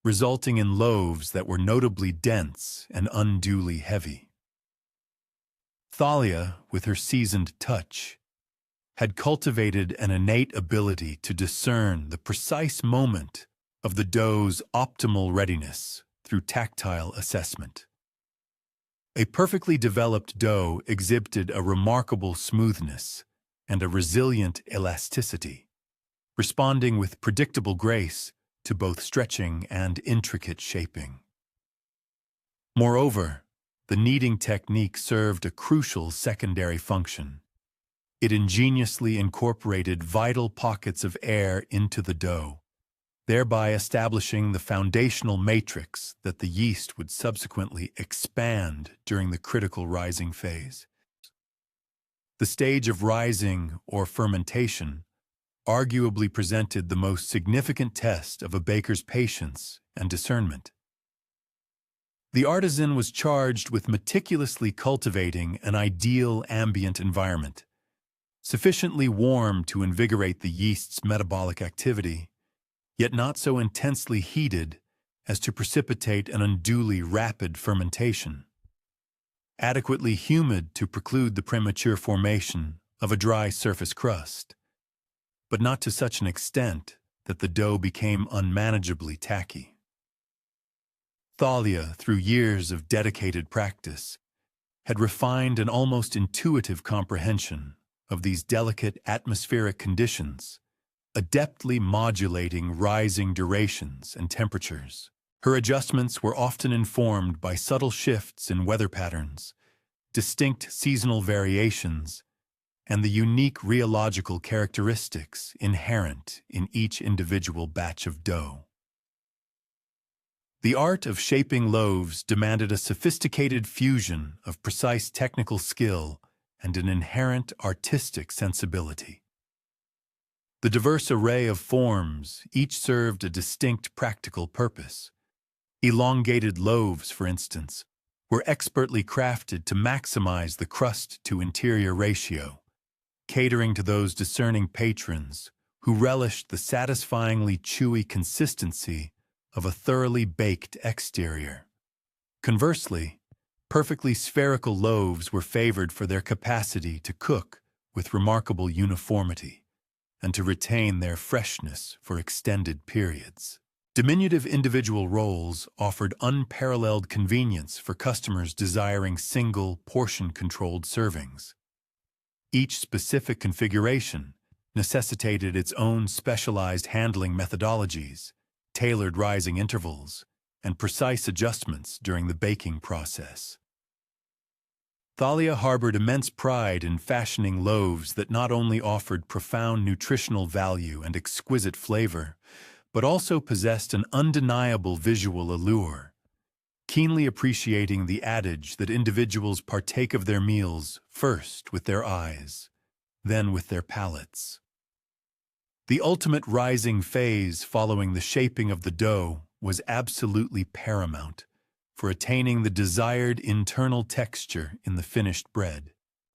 resulting in loaves that were notably dense and unduly heavy. Thalia, with her seasoned touch, had cultivated an innate ability to discern the precise moment of the dough's optimal readiness through tactile assessment. A perfectly developed dough exhibited a remarkable smoothness and a resilient elasticity, responding with predictable grace to both stretching and intricate shaping. Moreover, the kneading technique served a crucial secondary function. It ingeniously incorporated vital pockets of air into the dough, thereby establishing the foundational matrix that the yeast would subsequently expand during the critical rising phase. The stage of rising, or fermentation, arguably presented the most significant test of a baker's patience and discernment. The artisan was charged with meticulously cultivating an ideal ambient environment, sufficiently warm to invigorate the yeast's metabolic activity, yet not so intensely heated as to precipitate an unduly rapid fermentation, adequately humid to preclude the premature formation of a dry surface crust, but not to such an extent that the dough became unmanageably tacky. Thalia, through years of dedicated practice, had refined an almost intuitive comprehension of these delicate atmospheric conditions, adeptly modulating rising durations and temperatures. Her adjustments were often informed by subtle shifts in weather patterns, distinct seasonal variations, and the unique rheological characteristics inherent in each individual batch of dough. The art of shaping loaves demanded a sophisticated fusion of precise technical skill and an inherent artistic sensibility. The diverse array of forms each served a distinct practical purpose. Elongated loaves, for instance, were expertly crafted to maximize the crust-to-interior ratio, catering to those discerning patrons who relished the satisfyingly chewy consistency of a thoroughly baked exterior. Conversely, perfectly spherical loaves were favored for their capacity to cook with remarkable uniformity and to retain their freshness for extended periods. Diminutive individual rolls offered unparalleled convenience for customers desiring single, portion-controlled servings. Each specific configuration necessitated its own specialized handling methodologies, tailored rising intervals, and precise adjustments during the baking process. Thalia harbored immense pride in fashioning loaves that not only offered profound nutritional value and exquisite flavor, but also possessed an undeniable visual allure, keenly appreciating the adage that individuals partake of their meals first with their eyes, then with their palates. The ultimate rising phase following the shaping of the dough was absolutely paramount for attaining the desired internal texture in the finished bread.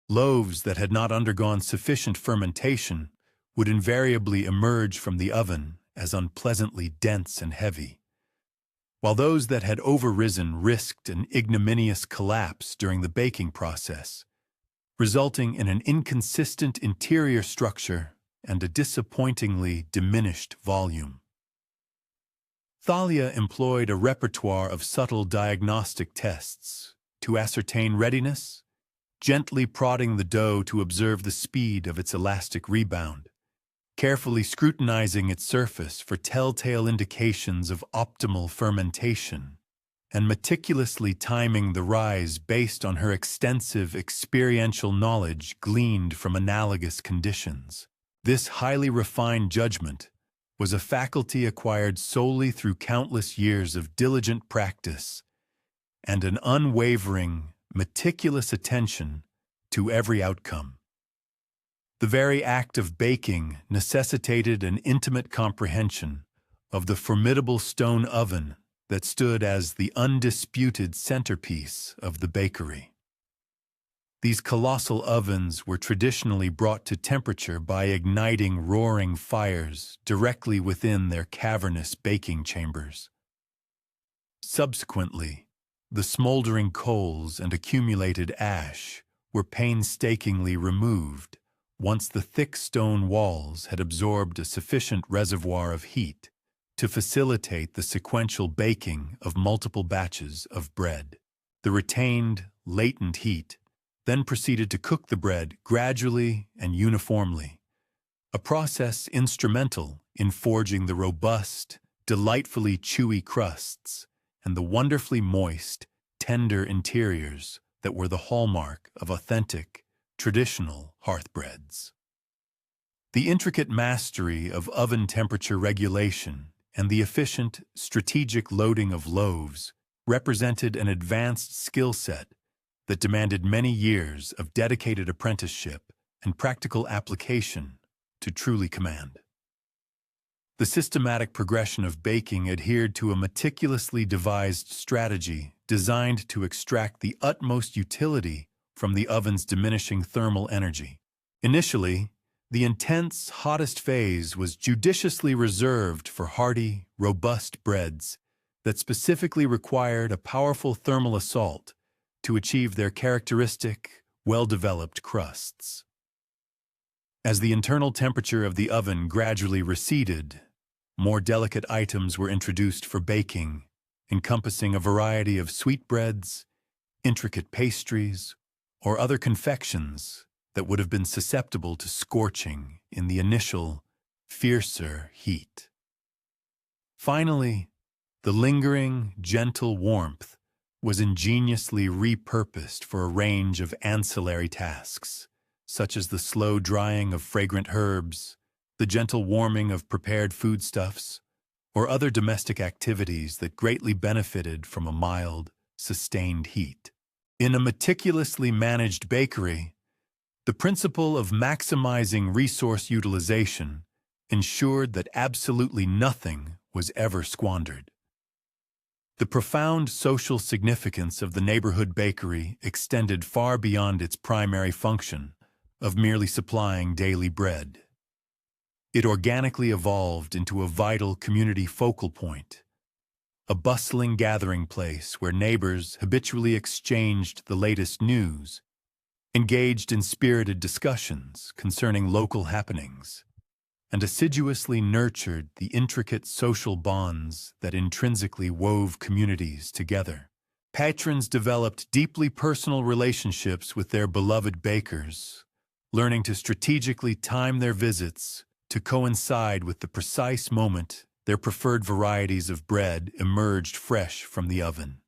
Loaves that had not undergone sufficient fermentation would invariably emerge from the oven as unpleasantly dense and heavy, while those that had overrisen risked an ignominious collapse during the baking process, resulting in an inconsistent interior structure and a disappointingly diminished volume. Thalia employed a repertoire of subtle diagnostic tests to ascertain readiness, gently prodding the dough to observe the speed of its elastic rebound, carefully scrutinizing its surface for telltale indications of optimal fermentation, and meticulously timing the rise based on her extensive experiential knowledge gleaned from analogous conditions. This highly refined judgment was a faculty acquired solely through countless years of diligent practice and an unwavering, meticulous attention to every outcome. The very act of baking necessitated an intimate comprehension of the formidable stone oven that stood as the undisputed centerpiece of the bakery. These colossal ovens were traditionally brought to temperature by igniting roaring fires directly within their cavernous baking chambers. Subsequently, the smoldering coals and accumulated ash were painstakingly removed once the thick stone walls had absorbed a sufficient reservoir of heat to facilitate the sequential baking of multiple batches of bread. The retained, latent heat then proceeded to cook the bread gradually and uniformly, a process instrumental in forging the robust, delightfully chewy crusts and the wonderfully moist, tender interiors that were the hallmark of authentic, traditional hearth breads. The intricate mastery of oven temperature regulation and the efficient, strategic loading of loaves represented an advanced skill set that demanded many years of dedicated apprenticeship and practical application to truly command. The systematic progression of baking adhered to a meticulously devised strategy designed to extract the utmost utility from the oven's diminishing thermal energy. Initially, the intense, hottest phase was judiciously reserved for hearty, robust breads that specifically required a powerful thermal assault to achieve their characteristic, well-developed crusts. As the internal temperature of the oven gradually receded, more delicate items were introduced for baking, encompassing a variety of sweetbreads, intricate pastries, or other confections that would have been susceptible to scorching in the initial, fiercer heat. Finally, the lingering, gentle warmth was ingeniously repurposed for a range of ancillary tasks, such as the slow drying of fragrant herbs, the gentle warming of prepared foodstuffs, or other domestic activities that greatly benefited from a mild, sustained heat. In a meticulously managed bakery, the principle of maximizing resource utilization ensured that absolutely nothing was ever squandered. The profound social significance of the neighborhood bakery extended far beyond its primary function of merely supplying daily bread. It organically evolved into a vital community focal point, a bustling gathering place where neighbors habitually exchanged the latest news, engaged in spirited discussions concerning local happenings, and assiduously nurtured the intricate social bonds that intrinsically wove communities together. Patrons developed deeply personal relationships with their beloved bakers, learning to strategically time their visits to coincide with the precise moment their preferred varieties of bread emerged fresh from the oven.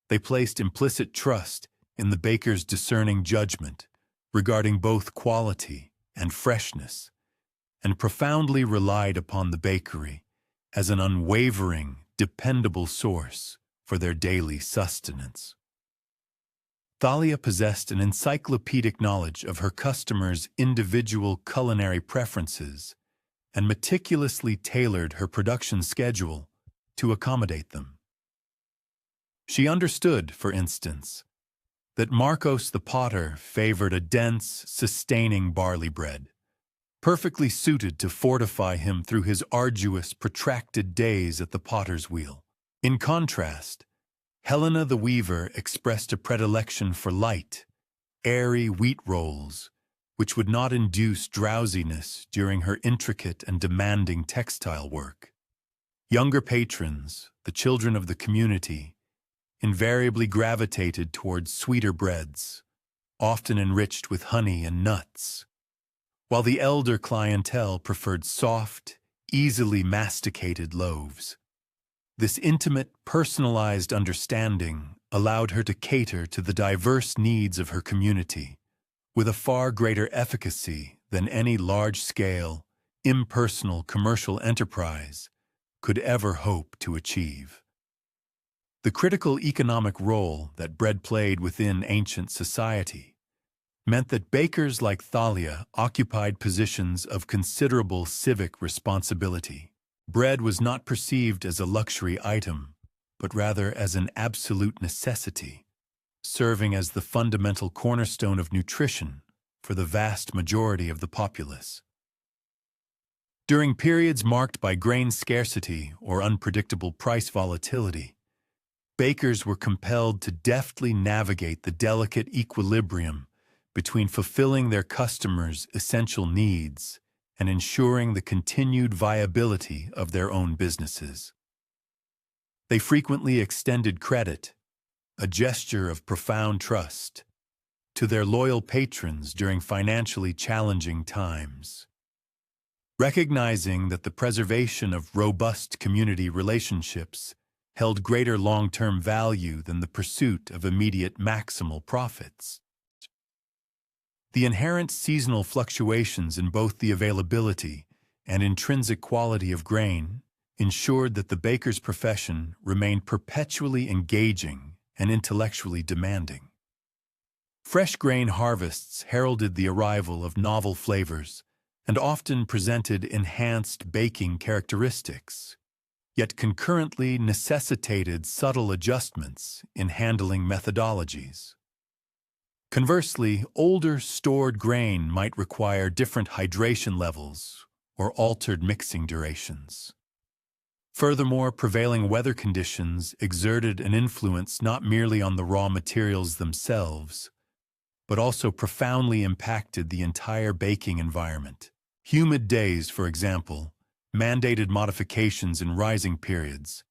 They placed implicit trust in the baker's discerning judgment regarding both quality and freshness, and profoundly relied upon the bakery as an unwavering, dependable source for their daily sustenance. Thalia possessed an encyclopedic knowledge of her customers' individual culinary preferences and meticulously tailored her production schedule to accommodate them. She understood, for instance, that Marcos the potter favored a dense, sustaining barley bread, perfectly suited to fortify him through his arduous, protracted days at the potter's wheel. In contrast, Helena the weaver expressed a predilection for light, airy wheat rolls, which would not induce drowsiness during her intricate and demanding textile work. Younger patrons, the children of the community, invariably gravitated towards sweeter breads, often enriched with honey and nuts, while the elder clientele preferred soft, easily masticated loaves. This intimate, personalized understanding allowed her to cater to the diverse needs of her community with a far greater efficacy than any large-scale, impersonal commercial enterprise could ever hope to achieve. The critical economic role that bread played within ancient society meant that bakers like Thalia occupied positions of considerable civic responsibility. Bread was not perceived as a luxury item, but rather as an absolute necessity, serving as the fundamental cornerstone of nutrition for the vast majority of the populace. During periods marked by grain scarcity or unpredictable price volatility, bakers were compelled to deftly navigate the delicate equilibrium between fulfilling their customers' essential needs and ensuring the continued viability of their own businesses. They frequently extended credit, a gesture of profound trust, to their loyal patrons during financially challenging times. Recognizing that the preservation of robust community relationships held greater long-term value than the pursuit of immediate maximal profits. The inherent seasonal fluctuations in both the availability and intrinsic quality of grain ensured that the baker's profession remained perpetually engaging and intellectually demanding. Fresh grain harvests heralded the arrival of novel flavors and often presented enhanced baking characteristics, yet concurrently necessitated subtle adjustments in handling methodologies. Conversely, older stored grain might require different hydration levels or altered mixing durations. Furthermore, prevailing weather conditions exerted an influence not merely on the raw materials themselves, but also profoundly impacted the entire baking environment. Humid days, for example, mandated modifications in rising periods,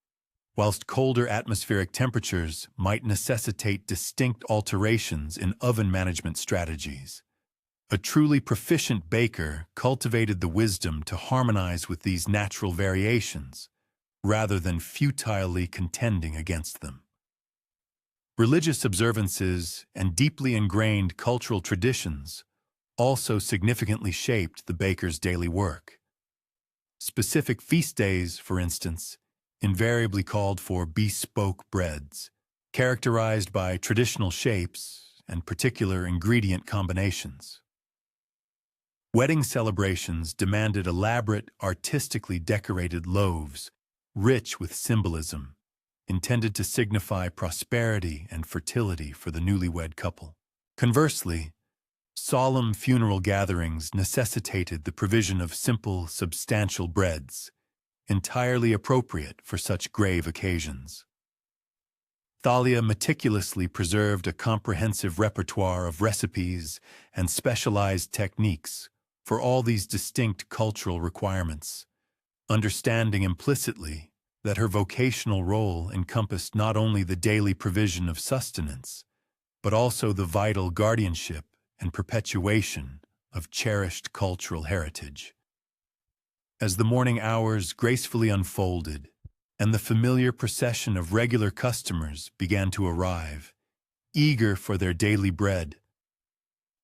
whilst colder atmospheric temperatures might necessitate distinct alterations in oven management strategies. A truly proficient baker cultivated the wisdom to harmonize with these natural variations, rather than futilely contending against them. Religious observances and deeply ingrained cultural traditions also significantly shaped the baker's daily work. Specific feast days, for instance, invariably called for bespoke breads, characterized by traditional shapes and particular ingredient combinations. Wedding celebrations demanded elaborate, artistically decorated loaves, rich with symbolism, intended to signify prosperity and fertility for the newlywed couple. Conversely, solemn funeral gatherings necessitated the provision of simple, substantial breads, entirely appropriate for such grave occasions. Thalia meticulously preserved a comprehensive repertoire of recipes and specialized techniques for all these distinct cultural requirements, understanding implicitly that her vocational role encompassed not only the daily provision of sustenance, but also the vital guardianship and perpetuation of cherished cultural heritage. As the morning hours gracefully unfolded and the familiar procession of regular customers began to arrive, eager for their daily bread,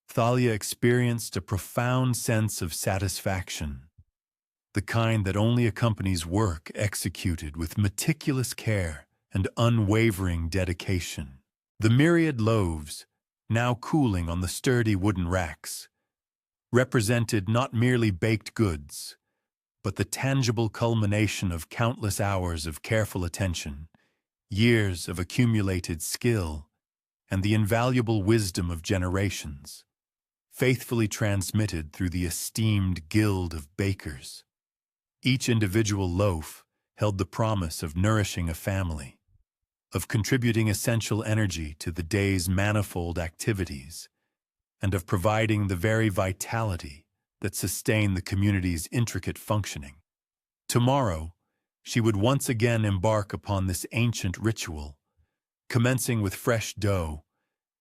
Thalia experienced a profound sense of satisfaction, the kind that only accompanies work executed with meticulous care and unwavering dedication. The myriad loaves, now cooling on the sturdy wooden racks, represented not merely baked goods, but the tangible culmination of countless hours of careful attention, years of accumulated skill, and the invaluable wisdom of generations, faithfully transmitted through the esteemed guild of bakers. Each individual loaf held the promise of nourishing a family, of contributing essential energy to the day's manifold activities, and of providing the very vitality that sustained the community's intricate functioning. Tomorrow, she would once again embark upon this ancient ritual, commencing with fresh dough,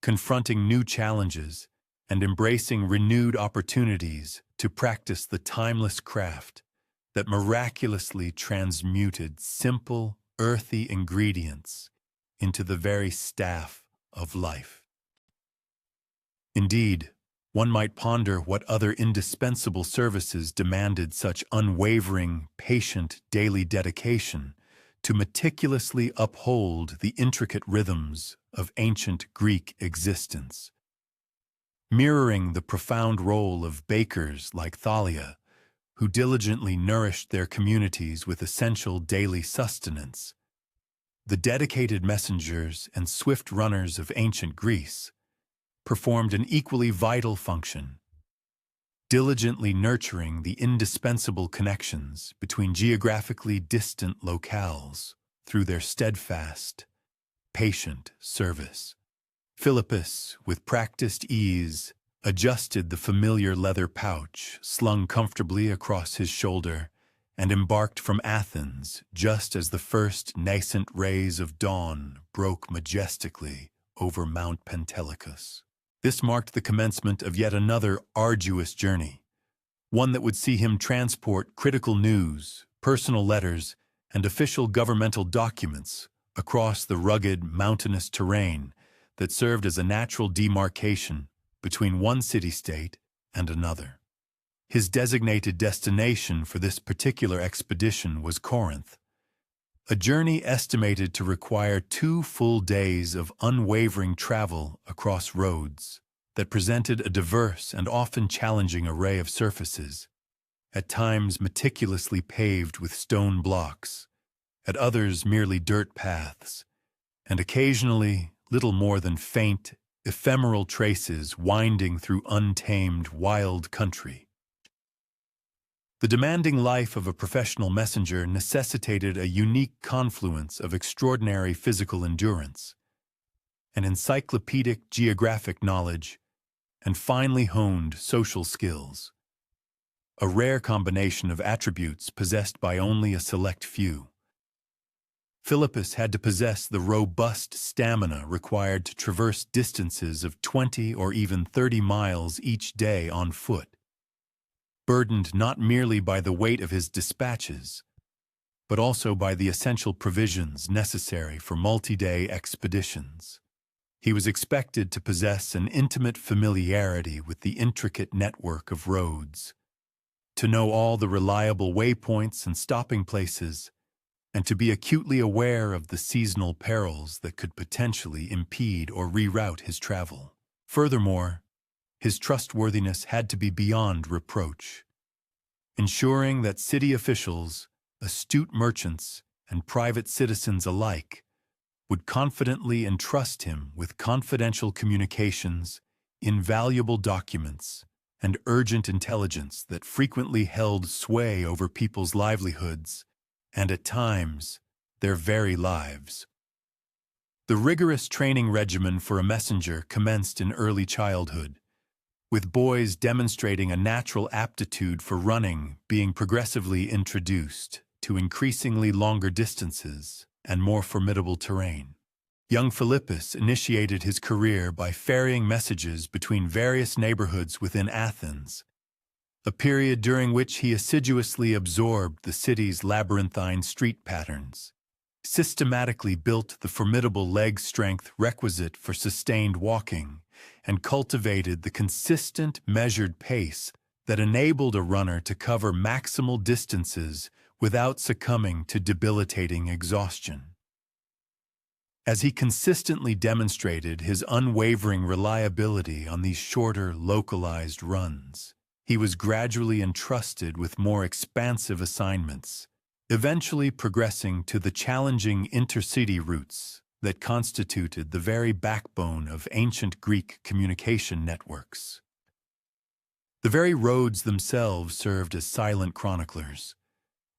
confronting new challenges, and embracing renewed opportunities to practice the timeless craft that miraculously transmuted simple, earthy ingredients into the very staff of life. Indeed, one might ponder what other indispensable services demanded such unwavering, patient daily dedication to meticulously uphold the intricate rhythms of ancient Greek existence. Mirroring the profound role of bakers like Thalia, who diligently nourished their communities with essential daily sustenance, the dedicated messengers and swift runners of ancient Greece performed an equally vital function, diligently nurturing the indispensable connections between geographically distant locales through their steadfast, patient service. Philippus, with practiced ease, adjusted the familiar leather pouch slung comfortably across his shoulder and embarked from Athens just as the first nascent rays of dawn broke majestically over Mount Pentelicus. This marked the commencement of yet another arduous journey, one that would see him transport critical news, personal letters, and official governmental documents across the rugged, mountainous terrain that served as a natural demarcation between one city-state and another. His designated destination for this particular expedition was Corinth, a journey estimated to require 2 full days of unwavering travel across roads that presented a diverse and often challenging array of surfaces, at times meticulously paved with stone blocks, at others merely dirt paths, and occasionally little more than faint, ephemeral traces winding through untamed, wild country. The demanding life of a professional messenger necessitated a unique confluence of extraordinary physical endurance, an encyclopedic geographic knowledge, and finely honed social skills, a rare combination of attributes possessed by only a select few. Philippus had to possess the robust stamina required to traverse distances of 20 or even 30 miles each day on foot, burdened not merely by the weight of his dispatches, but also by the essential provisions necessary for multi-day expeditions. He was expected to possess an intimate familiarity with the intricate network of roads, to know all the reliable waypoints and stopping places, and to be acutely aware of the seasonal perils that could potentially impede or reroute his travel. Furthermore, his trustworthiness had to be beyond reproach, ensuring that city officials, astute merchants, and private citizens alike would confidently entrust him with confidential communications, invaluable documents, and urgent intelligence that frequently held sway over people's livelihoods and at times, their very lives. The rigorous training regimen for a messenger commenced in early childhood, with boys demonstrating a natural aptitude for running being progressively introduced to increasingly longer distances and more formidable terrain. Young Philippus initiated his career by ferrying messages between various neighborhoods within Athens, a period during which he assiduously absorbed the city's labyrinthine street patterns, systematically built the formidable leg strength requisite for sustained walking, and cultivated the consistent, measured pace that enabled a runner to cover maximal distances without succumbing to debilitating exhaustion. As he consistently demonstrated his unwavering reliability on these shorter, localized runs, he was gradually entrusted with more expansive assignments, eventually progressing to the challenging intercity routes that constituted the very backbone of ancient Greek communication networks. The very roads themselves served as silent chroniclers,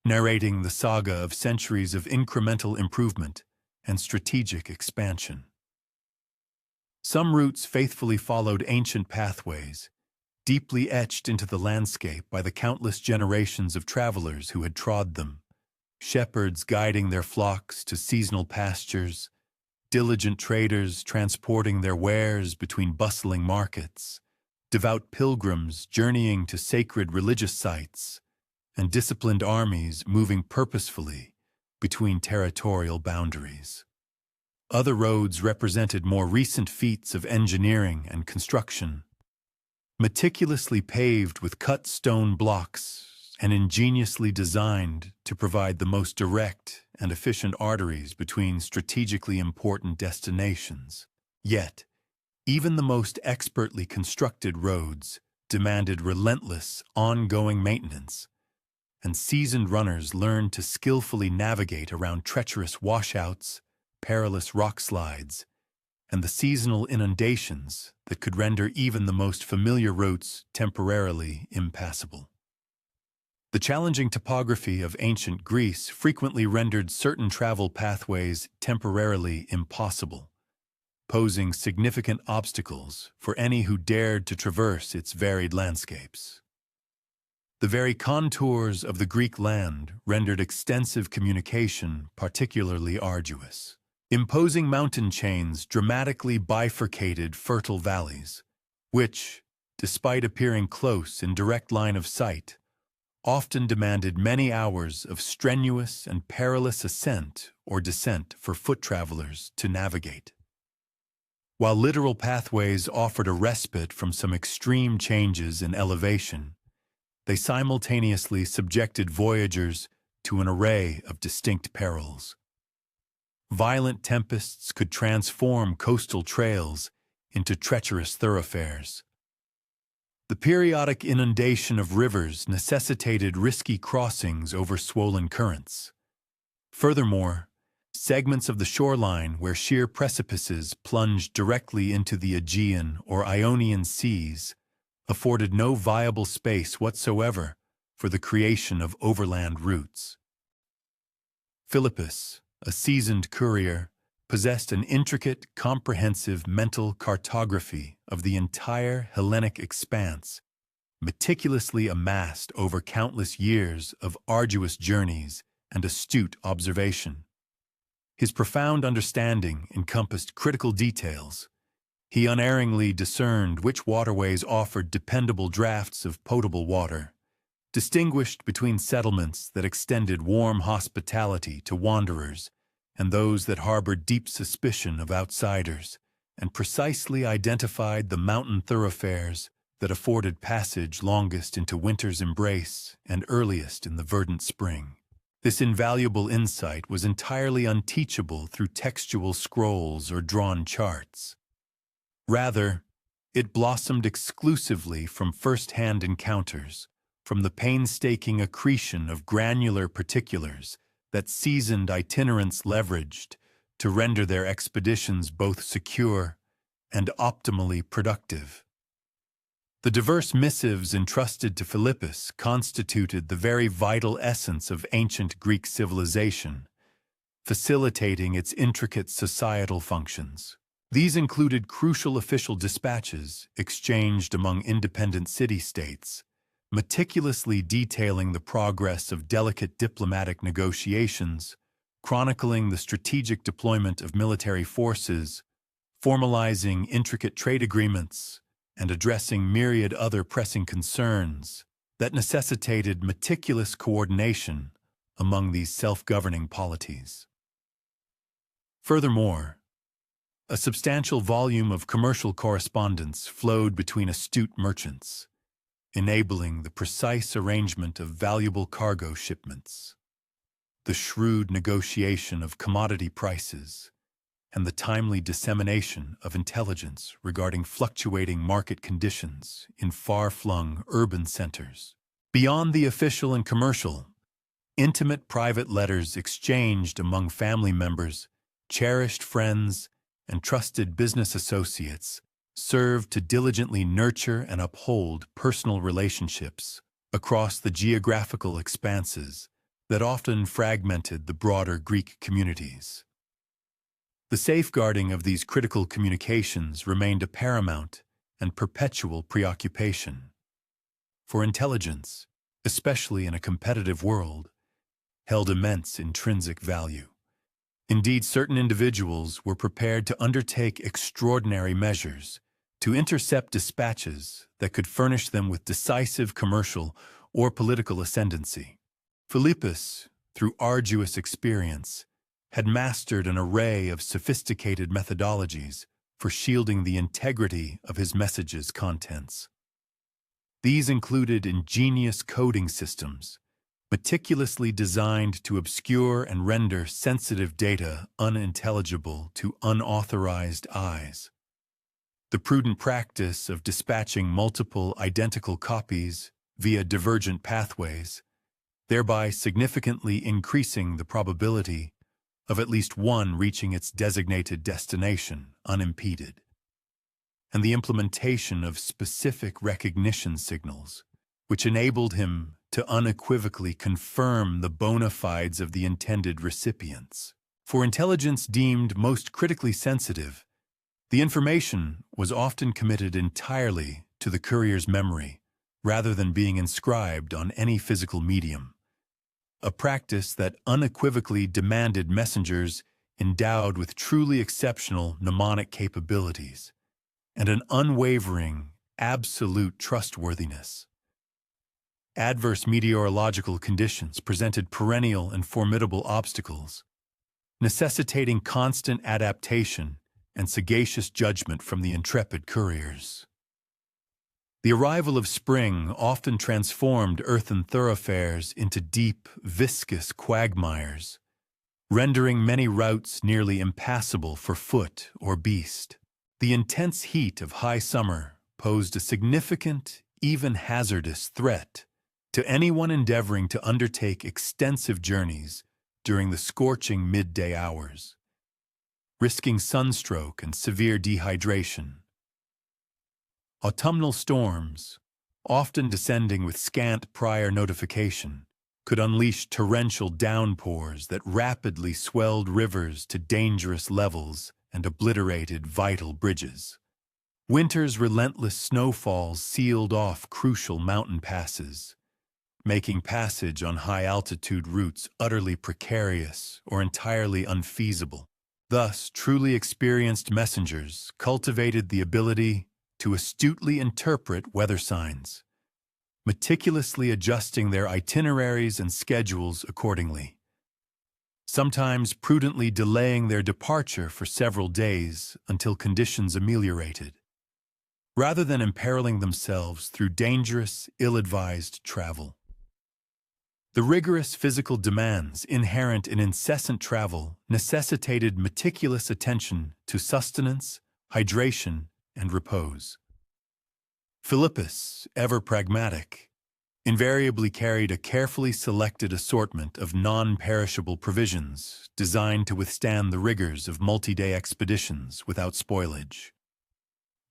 narrating the saga of centuries of incremental improvement and strategic expansion. Some routes faithfully followed ancient pathways, deeply etched into the landscape by the countless generations of travelers who had trod them, shepherds guiding their flocks to seasonal pastures, diligent traders transporting their wares between bustling markets, devout pilgrims journeying to sacred religious sites, and disciplined armies moving purposefully between territorial boundaries. Other roads represented more recent feats of engineering and construction, meticulously paved with cut stone blocks and ingeniously designed to provide the most direct and efficient arteries between strategically important destinations. Yet, even the most expertly constructed roads demanded relentless, ongoing maintenance, and seasoned runners learned to skillfully navigate around treacherous washouts, perilous rock slides, and the seasonal inundations that could render even the most familiar routes temporarily impassable. The challenging topography of ancient Greece frequently rendered certain travel pathways temporarily impossible, posing significant obstacles for any who dared to traverse its varied landscapes. The very contours of the Greek land rendered extensive communication particularly arduous. Imposing mountain chains dramatically bifurcated fertile valleys, which, despite appearing close in direct line of sight, often demanded many hours of strenuous and perilous ascent or descent for foot travelers to navigate. While literal pathways offered a respite from some extreme changes in elevation, they simultaneously subjected voyagers to an array of distinct perils. Violent tempests could transform coastal trails into treacherous thoroughfares. The periodic inundation of rivers necessitated risky crossings over swollen currents. Furthermore, segments of the shoreline where sheer precipices plunged directly into the Aegean or Ionian seas afforded no viable space whatsoever for the creation of overland routes. Philippus, a seasoned courier, possessed an intricate, comprehensive mental cartography of the entire Hellenic expanse, meticulously amassed over countless years of arduous journeys and astute observation. His profound understanding encompassed critical details. He unerringly discerned which waterways offered dependable drafts of potable water, distinguished between settlements that extended warm hospitality to wanderers and those that harbored deep suspicion of outsiders, and precisely identified the mountain thoroughfares that afforded passage longest into winter's embrace and earliest in the verdant spring. This invaluable insight was entirely unteachable through textual scrolls or drawn charts. Rather, it blossomed exclusively from first-hand encounters, from the painstaking accretion of granular particulars that seasoned itinerants leveraged to render their expeditions both secure and optimally productive. The diverse missives entrusted to Philippus constituted the very vital essence of ancient Greek civilization, facilitating its intricate societal functions. These included crucial official dispatches exchanged among independent city-states, meticulously detailing the progress of delicate diplomatic negotiations, chronicling the strategic deployment of military forces, formalizing intricate trade agreements, and addressing myriad other pressing concerns that necessitated meticulous coordination among these self-governing polities. Furthermore, a substantial volume of commercial correspondence flowed between astute merchants, enabling the precise arrangement of valuable cargo shipments, the shrewd negotiation of commodity prices, and the timely dissemination of intelligence regarding fluctuating market conditions in far-flung urban centers. Beyond the official and commercial, intimate private letters exchanged among family members, cherished friends, and trusted business associates served to diligently nurture and uphold personal relationships across the geographical expanses that often fragmented the broader Greek communities. The safeguarding of these critical communications remained a paramount and perpetual preoccupation. For intelligence, especially in a competitive world, held immense intrinsic value. Indeed, certain individuals were prepared to undertake extraordinary measures to intercept dispatches that could furnish them with decisive commercial or political ascendancy. Philippus, through arduous experience, had mastered an array of sophisticated methodologies for shielding the integrity of his messages' contents. These included ingenious coding systems, meticulously designed to obscure and render sensitive data unintelligible to unauthorized eyes. The prudent practice of dispatching multiple identical copies via divergent pathways, thereby significantly increasing the probability of at least one reaching its designated destination unimpeded, and the implementation of specific recognition signals, which enabled him to unequivocally confirm the bona fides of the intended recipients. For intelligence deemed most critically sensitive, the information was often committed entirely to the courier's memory, rather than being inscribed on any physical medium, a practice that unequivocally demanded messengers endowed with truly exceptional mnemonic capabilities and an unwavering, absolute trustworthiness. Adverse meteorological conditions presented perennial and formidable obstacles, necessitating constant adaptation and sagacious judgment from the intrepid couriers. The arrival of spring often transformed earthen thoroughfares into deep, viscous quagmires, rendering many routes nearly impassable for foot or beast. The intense heat of high summer posed a significant, even hazardous threat to anyone endeavoring to undertake extensive journeys during the scorching midday hours, risking sunstroke and severe dehydration. Autumnal storms, often descending with scant prior notification, could unleash torrential downpours that rapidly swelled rivers to dangerous levels and obliterated vital bridges. Winter's relentless snowfalls sealed off crucial mountain passes, making passage on high-altitude routes utterly precarious or entirely unfeasible. Thus, truly experienced messengers cultivated the ability to astutely interpret weather signs, meticulously adjusting their itineraries and schedules accordingly, sometimes prudently delaying their departure for several days until conditions ameliorated, rather than imperiling themselves through dangerous, ill-advised travel. The rigorous physical demands inherent in incessant travel necessitated meticulous attention to sustenance, hydration, and repose. Philippus, ever pragmatic, invariably carried a carefully selected assortment of non-perishable provisions designed to withstand the rigors of multi-day expeditions without spoilage.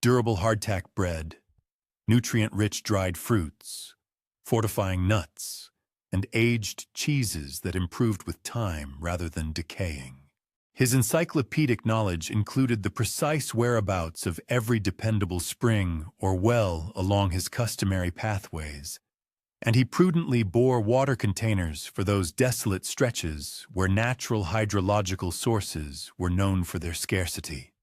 Durable hardtack bread, nutrient-rich dried fruits, fortifying nuts, and aged cheeses that improved with time rather than decaying. His encyclopedic knowledge included the precise whereabouts of every dependable spring or well along his customary pathways, and he prudently bore water containers for those desolate stretches where natural hydrological sources were known for their scarcity.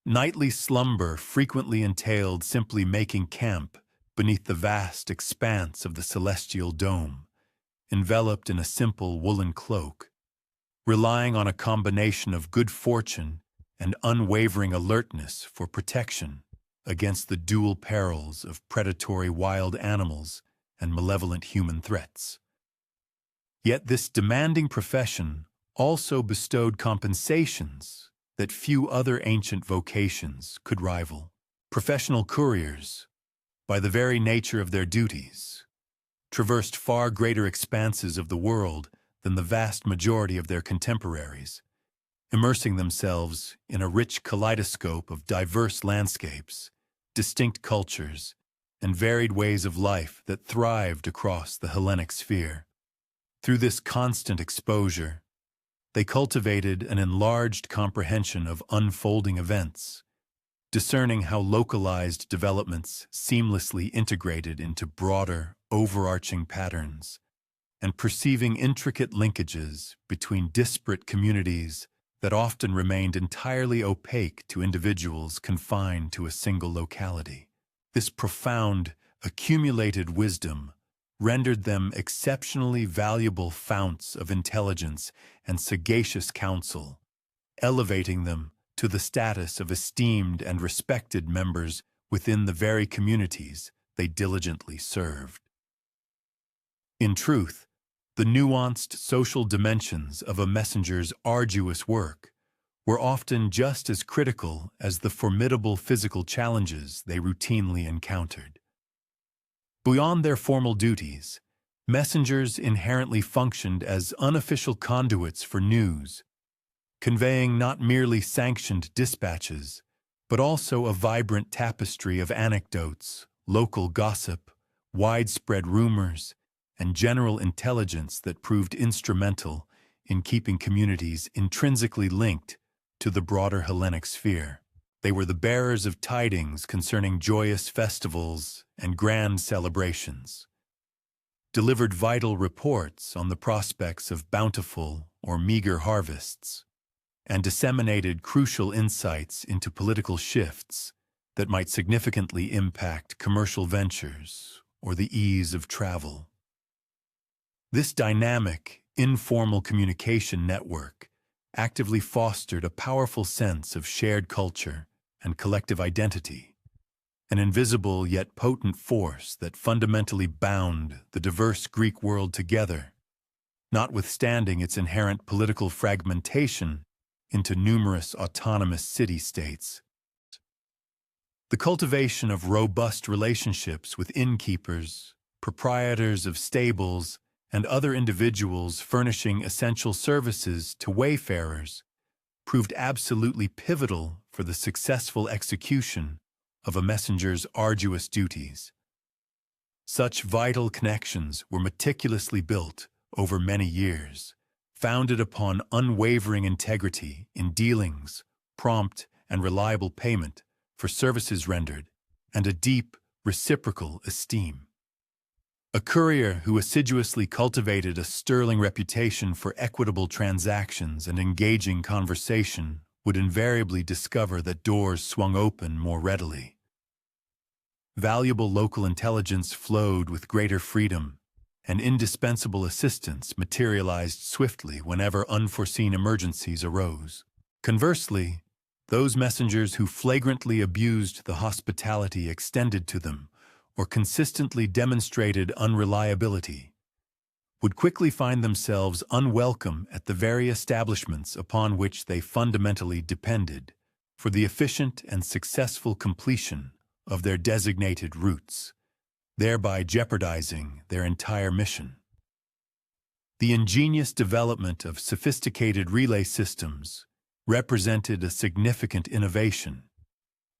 Nightly slumber frequently entailed simply making camp beneath the vast expanse of the celestial dome, enveloped in a simple woolen cloak, relying on a combination of good fortune and unwavering alertness for protection against the dual perils of predatory wild animals and malevolent human threats. Yet this demanding profession also bestowed compensations that few other ancient vocations could rival. Professional couriers, by the very nature of their duties, traversed far greater expanses of the world than the vast majority of their contemporaries, immersing themselves in a rich kaleidoscope of diverse landscapes, distinct cultures, and varied ways of life that thrived across the Hellenic sphere. Through this constant exposure, they cultivated an enlarged comprehension of unfolding events, discerning how localized developments seamlessly integrated into broader, overarching patterns, and perceiving intricate linkages between disparate communities that often remained entirely opaque to individuals confined to a single locality. This profound, accumulated wisdom rendered them exceptionally valuable founts of intelligence and sagacious counsel, elevating them to the status of esteemed and respected members within the very communities they diligently served. In truth, the nuanced social dimensions of a messenger's arduous work were often just as critical as the formidable physical challenges they routinely encountered. Beyond their formal duties, messengers inherently functioned as unofficial conduits for news, conveying not merely sanctioned dispatches, but also a vibrant tapestry of anecdotes, local gossip, widespread rumors, and general intelligence that proved instrumental in keeping communities intrinsically linked to the broader Hellenic sphere. They were the bearers of tidings concerning joyous festivals and grand celebrations, delivered vital reports on the prospects of bountiful or meager harvests, and disseminated crucial insights into political shifts that might significantly impact commercial ventures or the ease of travel. This dynamic, informal communication network actively fostered a powerful sense of shared culture and collective identity, an invisible yet potent force that fundamentally bound the diverse Greek world together, notwithstanding its inherent political fragmentation into numerous autonomous city-states. The cultivation of robust relationships with innkeepers, proprietors of stables, and other individuals furnishing essential services to wayfarers proved absolutely pivotal for the successful execution of a messenger's arduous duties. Such vital connections were meticulously built over many years, founded upon unwavering integrity in dealings, prompt and reliable payment for services rendered, and a deep, reciprocal esteem. A courier who assiduously cultivated a sterling reputation for equitable transactions and engaging conversation would invariably discover that doors swung open more readily. Valuable local intelligence flowed with greater freedom, and indispensable assistance materialized swiftly whenever unforeseen emergencies arose. Conversely, those messengers who flagrantly abused the hospitality extended to them or consistently demonstrated unreliability would quickly find themselves unwelcome at the very establishments upon which they fundamentally depended for the efficient and successful completion of their designated routes, thereby jeopardizing their entire mission. The ingenious development of sophisticated relay systems represented a significant innovation,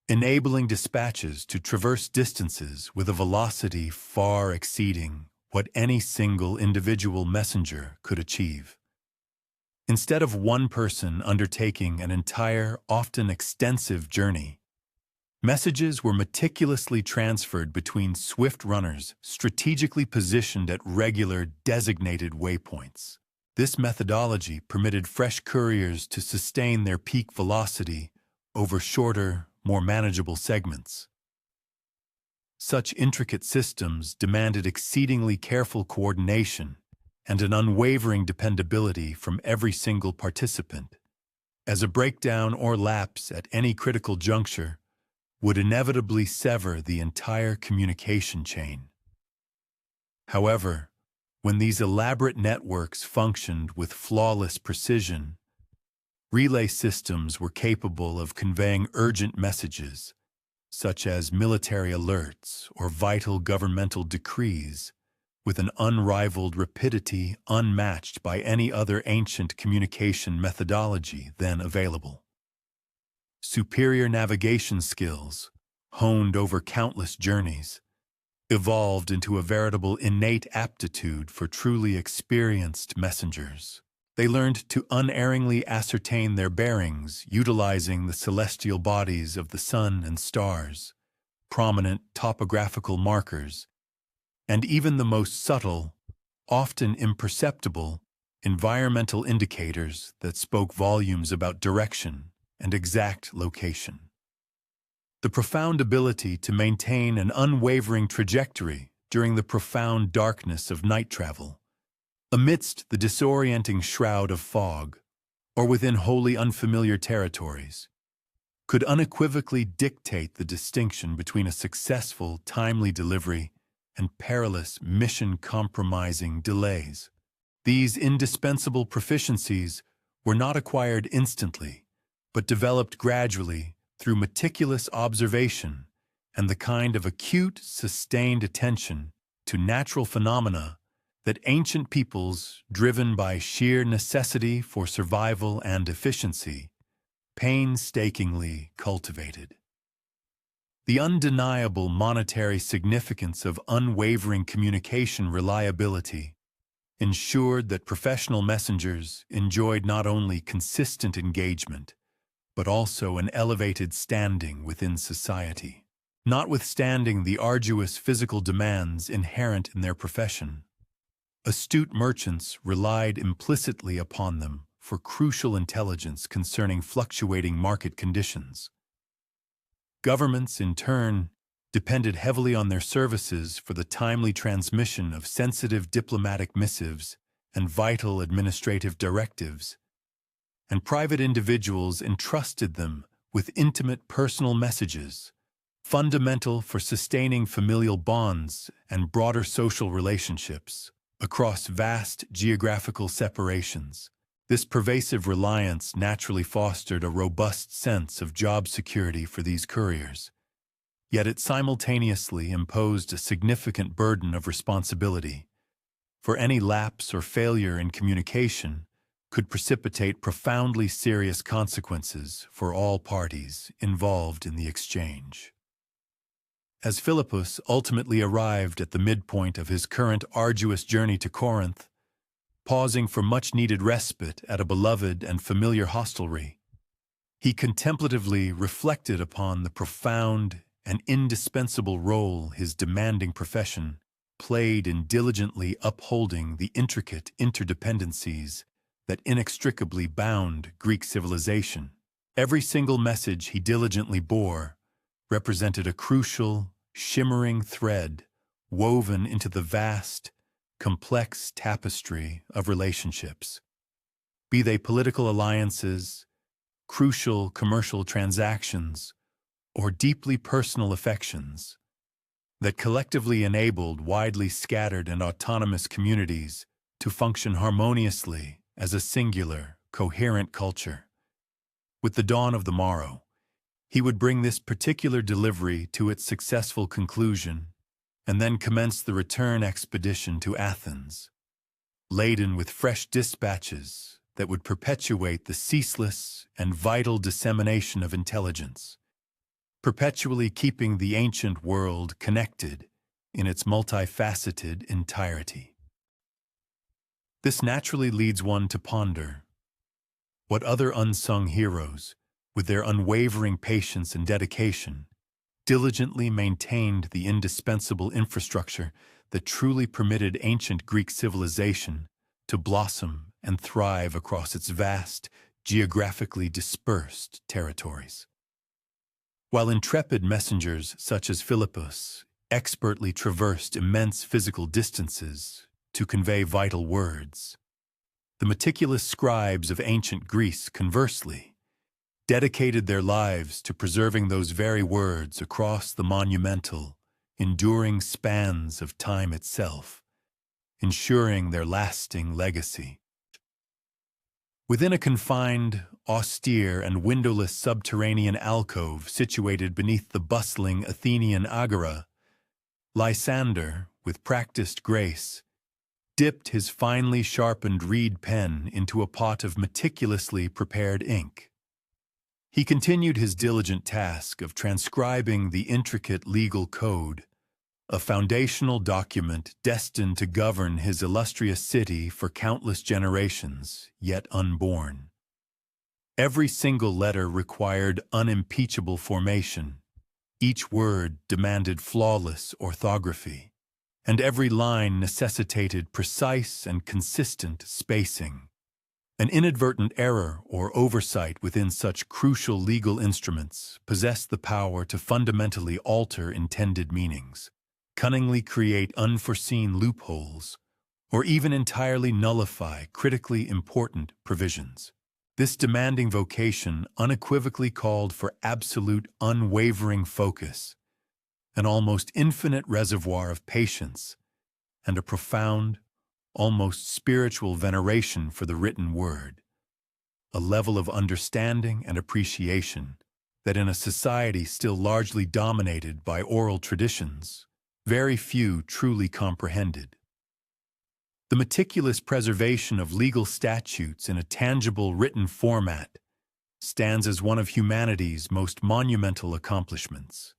enabling dispatches to traverse distances with a velocity far exceeding what any single individual messenger could achieve. Instead of one person undertaking an entire, often extensive journey, messages were meticulously transferred between swift runners strategically positioned at regular, designated waypoints. This methodology permitted fresh couriers to sustain their peak velocity over shorter, more manageable segments. Such intricate systems demanded exceedingly careful coordination and an unwavering dependability from every single participant, as a breakdown or lapse at any critical juncture would inevitably sever the entire communication chain. However, when these elaborate networks functioned with flawless precision, relay systems were capable of conveying urgent messages, such as military alerts or vital governmental decrees, with an unrivaled rapidity unmatched by any other ancient communication methodology then available. Superior navigation skills, honed over countless journeys, evolved into a veritable innate aptitude for truly experienced messengers. They learned to unerringly ascertain their bearings, utilizing the celestial bodies of the sun and stars, prominent topographical markers, and even the most subtle, often imperceptible, environmental indicators that spoke volumes about direction and exact location. The profound ability to maintain an unwavering trajectory during the profound darkness of night travel, amidst the disorienting shroud of fog, or within wholly unfamiliar territories, could unequivocally dictate the distinction between a successful, timely delivery and perilous, mission-compromising delays. These indispensable proficiencies were not acquired instantly, but developed gradually through meticulous observation and the kind of acute, sustained attention to natural phenomena that ancient peoples, driven by sheer necessity for survival and efficiency, painstakingly cultivated. The undeniable monetary significance of unwavering communication reliability ensured that professional messengers enjoyed not only consistent engagement, but also an elevated standing within society. Notwithstanding the arduous physical demands inherent in their profession, astute merchants relied implicitly upon them for crucial intelligence concerning fluctuating market conditions. Governments, in turn, depended heavily on their services for the timely transmission of sensitive diplomatic missives and vital administrative directives, and private individuals entrusted them with intimate personal messages, fundamental for sustaining familial bonds and broader social relationships across vast geographical separations. This pervasive reliance naturally fostered a robust sense of job security for these couriers, Yet it simultaneously imposed a significant burden of responsibility, for any lapse or failure in communication could precipitate profoundly serious consequences for all parties involved in the exchange. As Philippus ultimately arrived at the midpoint of his current arduous journey to Corinth, pausing for much-needed respite at a beloved and familiar hostelry, he contemplatively reflected upon the profound and indispensable role his demanding profession played in diligently upholding the intricate interdependencies that inextricably bound Greek civilization. Every single message he diligently bore represented a crucial, shimmering thread woven into the vast, complex tapestry of relationships. Be they political alliances, crucial commercial transactions, or deeply personal affections, that collectively enabled widely scattered and autonomous communities to function harmoniously as a singular, coherent culture. With the dawn of the morrow, he would bring this particular delivery to its successful conclusion and then commence the return expedition to Athens, laden with fresh dispatches that would perpetuate the ceaseless and vital dissemination of intelligence, perpetually keeping the ancient world connected in its multifaceted entirety. This naturally leads one to ponder what other unsung heroes, with their unwavering patience and dedication, diligently maintained the indispensable infrastructure that truly permitted ancient Greek civilization to blossom and thrive across its vast, geographically dispersed territories. While intrepid messengers such as Philippus expertly traversed immense physical distances to convey vital words, the meticulous scribes of ancient Greece, conversely, dedicated their lives to preserving those very words across the monumental, enduring spans of time itself, ensuring their lasting legacy. Within a confined, austere, and windowless subterranean alcove situated beneath the bustling Athenian agora, Lysander, with practiced grace, dipped his finely sharpened reed pen into a pot of meticulously prepared ink. He continued his diligent task of transcribing the intricate legal code, a foundational document destined to govern his illustrious city for countless generations, yet unborn. Every single letter required unimpeachable formation. Each word demanded flawless orthography, and every line necessitated precise and consistent spacing. An inadvertent error or oversight within such crucial legal instruments possessed the power to fundamentally alter intended meanings, cunningly create unforeseen loopholes, or even entirely nullify critically important provisions. This demanding vocation unequivocally called for absolute, unwavering focus, an almost infinite reservoir of patience, and a profound, almost spiritual veneration for the written word, a level of understanding and appreciation that in a society still largely dominated by oral traditions, very few truly comprehended. The meticulous preservation of legal statutes in a tangible written format stands as one of humanity's most monumental accomplishments,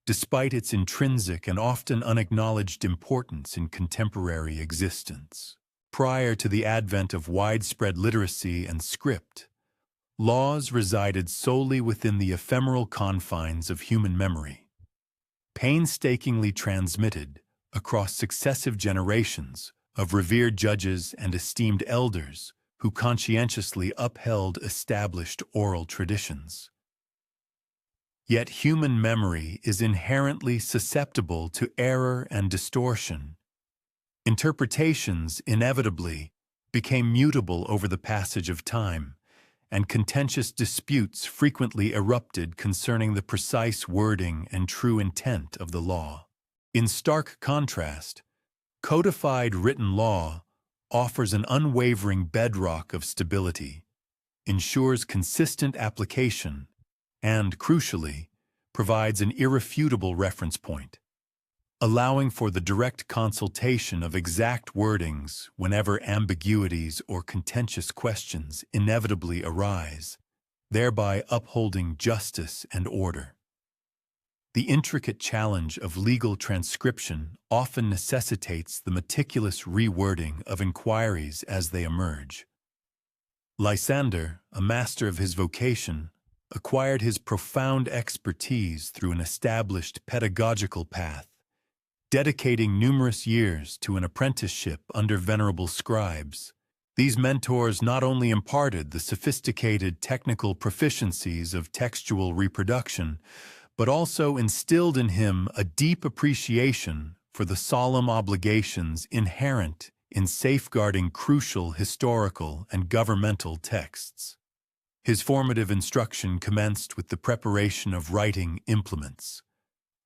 despite its intrinsic and often unacknowledged importance in contemporary existence. Prior to the advent of widespread literacy and script, laws resided solely within the ephemeral confines of human memory, painstakingly transmitted across successive generations of revered judges and esteemed elders who conscientiously upheld established oral traditions. Yet human memory is inherently susceptible to error and distortion. Interpretations inevitably became mutable over the passage of time, and contentious disputes frequently erupted concerning the precise wording and true intent of the law. In stark contrast, codified written law offers an unwavering bedrock of stability, ensures consistent application, and, crucially, provides an irrefutable reference point, allowing for the direct consultation of exact wordings whenever ambiguities or contentious questions inevitably arise, thereby upholding justice and order. The intricate challenge of legal transcription often necessitates the meticulous rewording of inquiries as they emerge. Lysander, a master of his vocation, acquired his profound expertise through an established pedagogical path, dedicating numerous years to an apprenticeship under venerable scribes. These mentors not only imparted the sophisticated technical proficiencies of textual reproduction, but also instilled in him a deep appreciation for the solemn obligations inherent in safeguarding crucial historical and governmental texts. His formative instruction commenced with the preparation of writing implements,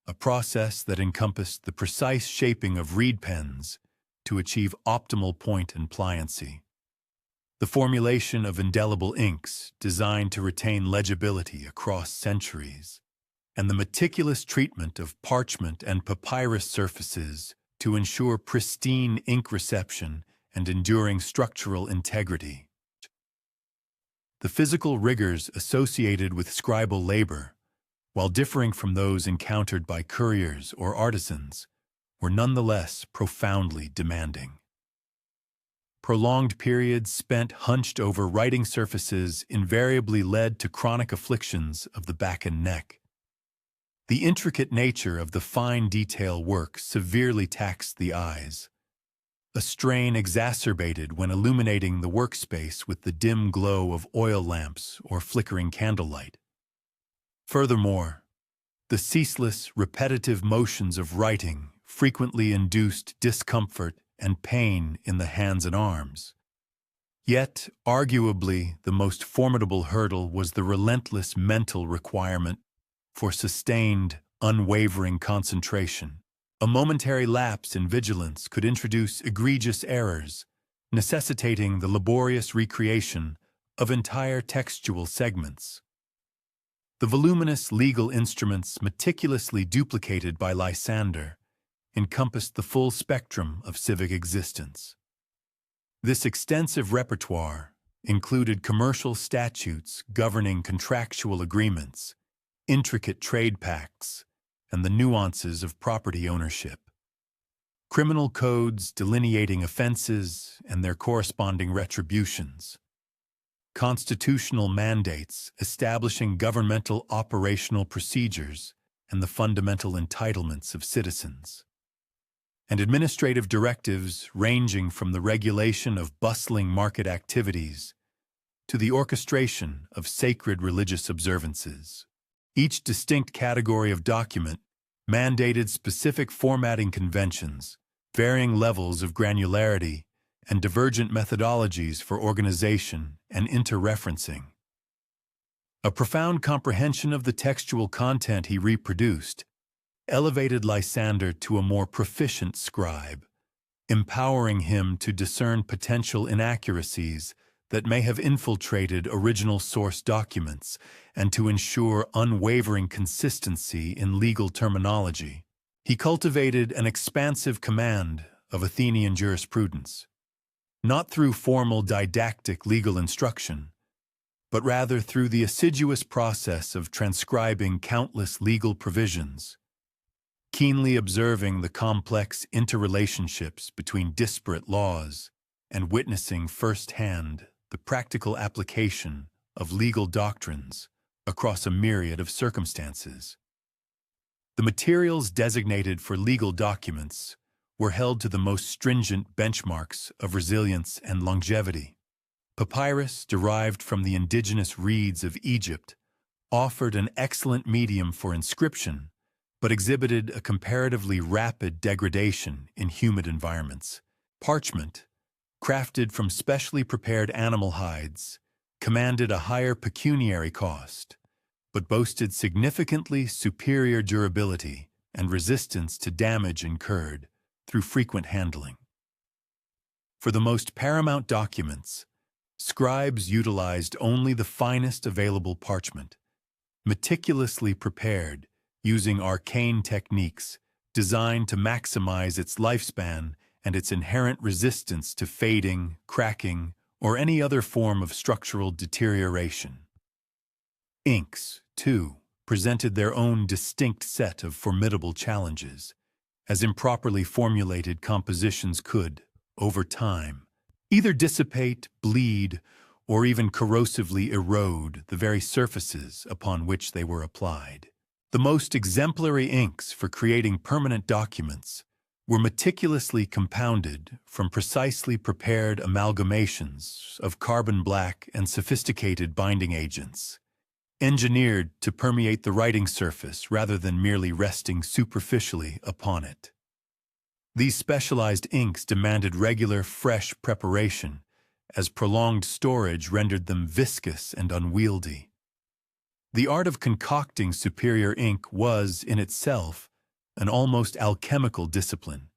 a process that encompassed the precise shaping of reed pens to achieve optimal point and pliancy, the formulation of indelible inks designed to retain legibility across centuries, and the meticulous treatment of parchment and papyrus surfaces to ensure pristine ink reception and enduring structural integrity. The physical rigors associated with scribal labor, while differing from those encountered by couriers or artisans, were nonetheless profoundly demanding. Prolonged periods spent hunched over writing surfaces invariably led to chronic afflictions of the back and neck. The intricate nature of the fine detail work severely taxed the eyes, a strain exacerbated when illuminating the workspace with the dim glow of oil lamps or flickering candlelight. Furthermore, the ceaseless, repetitive motions of writing frequently induced discomfort and pain in the hands and arms. Yet, arguably, the most formidable hurdle was the relentless mental requirement for sustained, unwavering concentration. A momentary lapse in vigilance could introduce egregious errors, necessitating the laborious recreation of entire textual segments. The voluminous legal instruments meticulously duplicated by Lysander encompassed the full spectrum of civic existence. This extensive repertoire included commercial statutes governing contractual agreements, intricate trade pacts, and the nuances of property ownership, criminal codes delineating offenses and their corresponding retributions, constitutional mandates establishing governmental operational procedures and the fundamental entitlements of citizens, and administrative directives ranging from the regulation of bustling market activities to the orchestration of sacred religious observances. Each distinct category of document mandated specific formatting conventions, varying levels of granularity, and divergent methodologies for organization and interreferencing. A profound comprehension of the textual content he reproduced elevated Lysander to a more proficient scribe, empowering him to discern potential inaccuracies that may have infiltrated original source documents and to ensure unwavering consistency in legal terminology. He cultivated an expansive command of Athenian jurisprudence, not through formal didactic legal instruction, but rather through the assiduous process of transcribing countless legal provisions, keenly observing the complex interrelationships between disparate laws and witnessing firsthand the practical application of legal doctrines across a myriad of circumstances. The materials designated for legal documents were held to the most stringent benchmarks of resilience and longevity. Papyrus, derived from the indigenous reeds of Egypt, offered an excellent medium for inscription, but exhibited a comparatively rapid degradation in humid environments. Parchment, crafted from specially prepared animal hides, commanded a higher pecuniary cost, but boasted significantly superior durability and resistance to damage incurred through frequent handling. For the most paramount documents, scribes utilized only the finest available parchment, meticulously prepared using arcane techniques designed to maximize its lifespan and its inherent resistance to fading, cracking, or any other form of structural deterioration. Inks, too, presented their own distinct set of formidable challenges, as improperly formulated compositions could, over time, either dissipate, bleed, or even corrosively erode the very surfaces upon which they were applied. The most exemplary inks for creating permanent documents were meticulously compounded from precisely prepared amalgamations of carbon black and sophisticated binding agents, engineered to permeate the writing surface rather than merely resting superficially upon it. These specialized inks demanded regular, fresh preparation, as prolonged storage rendered them viscous and unwieldy. The art of concocting superior ink was, in itself, an almost alchemical discipline,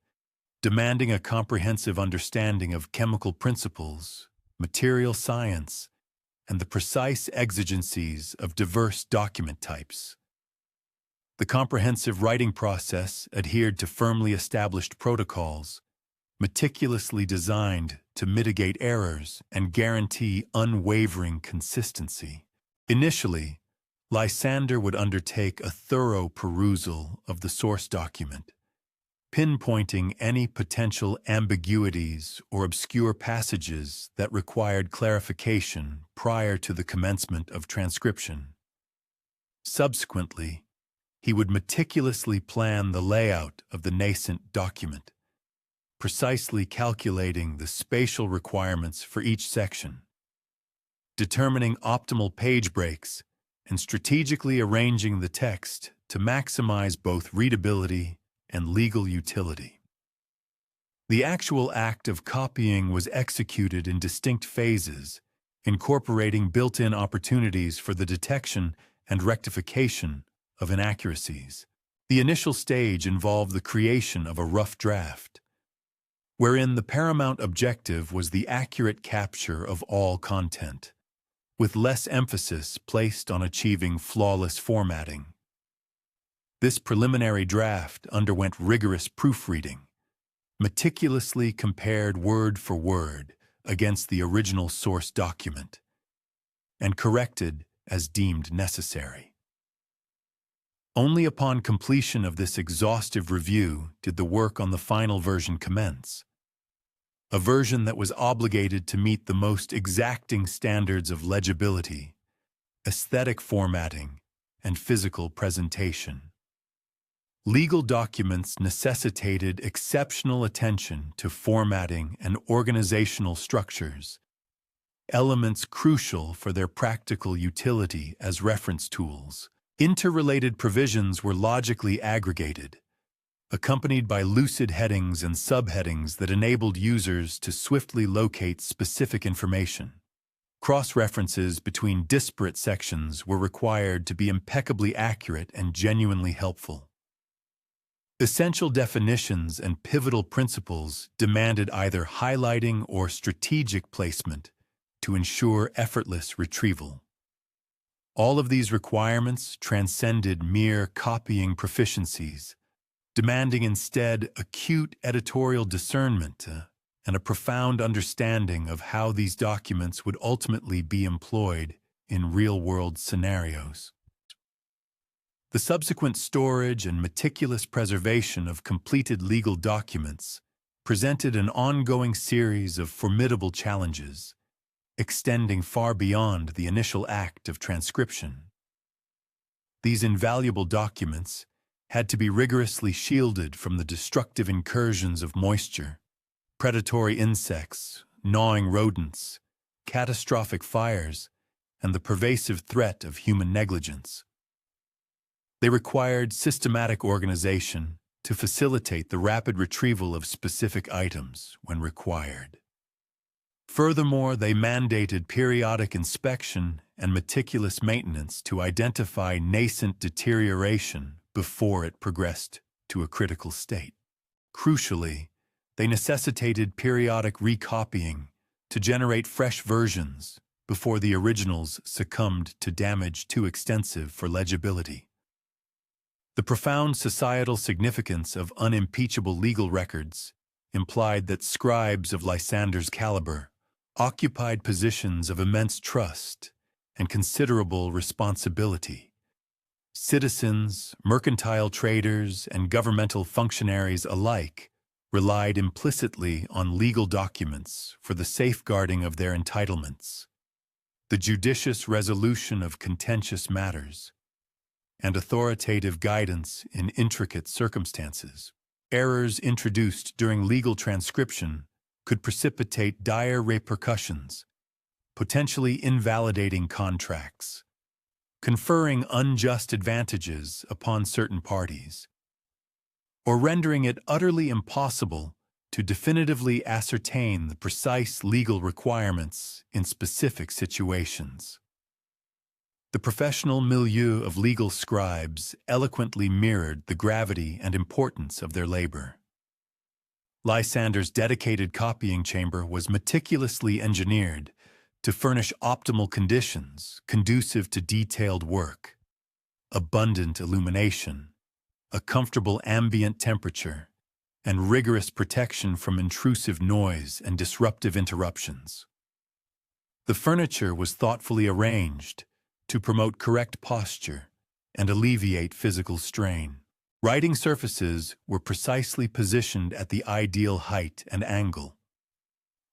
demanding a comprehensive understanding of chemical principles, material science, and the precise exigencies of diverse document types. The comprehensive writing process adhered to firmly established protocols, meticulously designed to mitigate errors and guarantee unwavering consistency. Initially, Lysander would undertake a thorough perusal of the source document, pinpointing any potential ambiguities or obscure passages that required clarification prior to the commencement of transcription. Subsequently, he would meticulously plan the layout of the nascent document, precisely calculating the spatial requirements for each section, determining optimal page breaks, and strategically arranging the text to maximize both readability and legal utility. The actual act of copying was executed in distinct phases, incorporating built-in opportunities for the detection and rectification of inaccuracies. The initial stage involved the creation of a rough draft, wherein the paramount objective was the accurate capture of all content, with less emphasis placed on achieving flawless formatting. This preliminary draft underwent rigorous proofreading, meticulously compared word for word against the original source document, and corrected as deemed necessary. Only upon completion of this exhaustive review did the work on the final version commence, a version that was obligated to meet the most exacting standards of legibility, aesthetic formatting, and physical presentation. Legal documents necessitated exceptional attention to formatting and organizational structures, elements crucial for their practical utility as reference tools. Interrelated provisions were logically aggregated, accompanied by lucid headings and subheadings that enabled users to swiftly locate specific information. Cross-references between disparate sections were required to be impeccably accurate and genuinely helpful. Essential definitions and pivotal principles demanded either highlighting or strategic placement to ensure effortless retrieval. All of these requirements transcended mere copying proficiencies, demanding instead acute editorial discernment and a profound understanding of how these documents would ultimately be employed in real-world scenarios. The subsequent storage and meticulous preservation of completed legal documents presented an ongoing series of formidable challenges, extending far beyond the initial act of transcription. These invaluable documents had to be rigorously shielded from the destructive incursions of moisture, predatory insects, gnawing rodents, catastrophic fires, and the pervasive threat of human negligence. They required systematic organization to facilitate the rapid retrieval of specific items when required. Furthermore, they mandated periodic inspection and meticulous maintenance to identify nascent deterioration before it progressed to a critical state. Crucially, they necessitated periodic recopying to generate fresh versions before the originals succumbed to damage too extensive for legibility. The profound societal significance of unimpeachable legal records implied that scribes of Lysander's caliber occupied positions of immense trust and considerable responsibility. Citizens, mercantile traders, and governmental functionaries alike relied implicitly on legal documents for the safeguarding of their entitlements, the judicious resolution of contentious matters, and authoritative guidance in intricate circumstances. Errors introduced during legal transcription could precipitate dire repercussions, potentially invalidating contracts, conferring unjust advantages upon certain parties, or rendering it utterly impossible to definitively ascertain the precise legal requirements in specific situations. The professional milieu of legal scribes eloquently mirrored the gravity and importance of their labor. Lysander's dedicated copying chamber was meticulously engineered to furnish optimal conditions conducive to detailed work, abundant illumination, a comfortable ambient temperature, and rigorous protection from intrusive noise and disruptive interruptions. The furniture was thoughtfully arranged to promote correct posture and alleviate physical strain. Writing surfaces were precisely positioned at the ideal height and angle.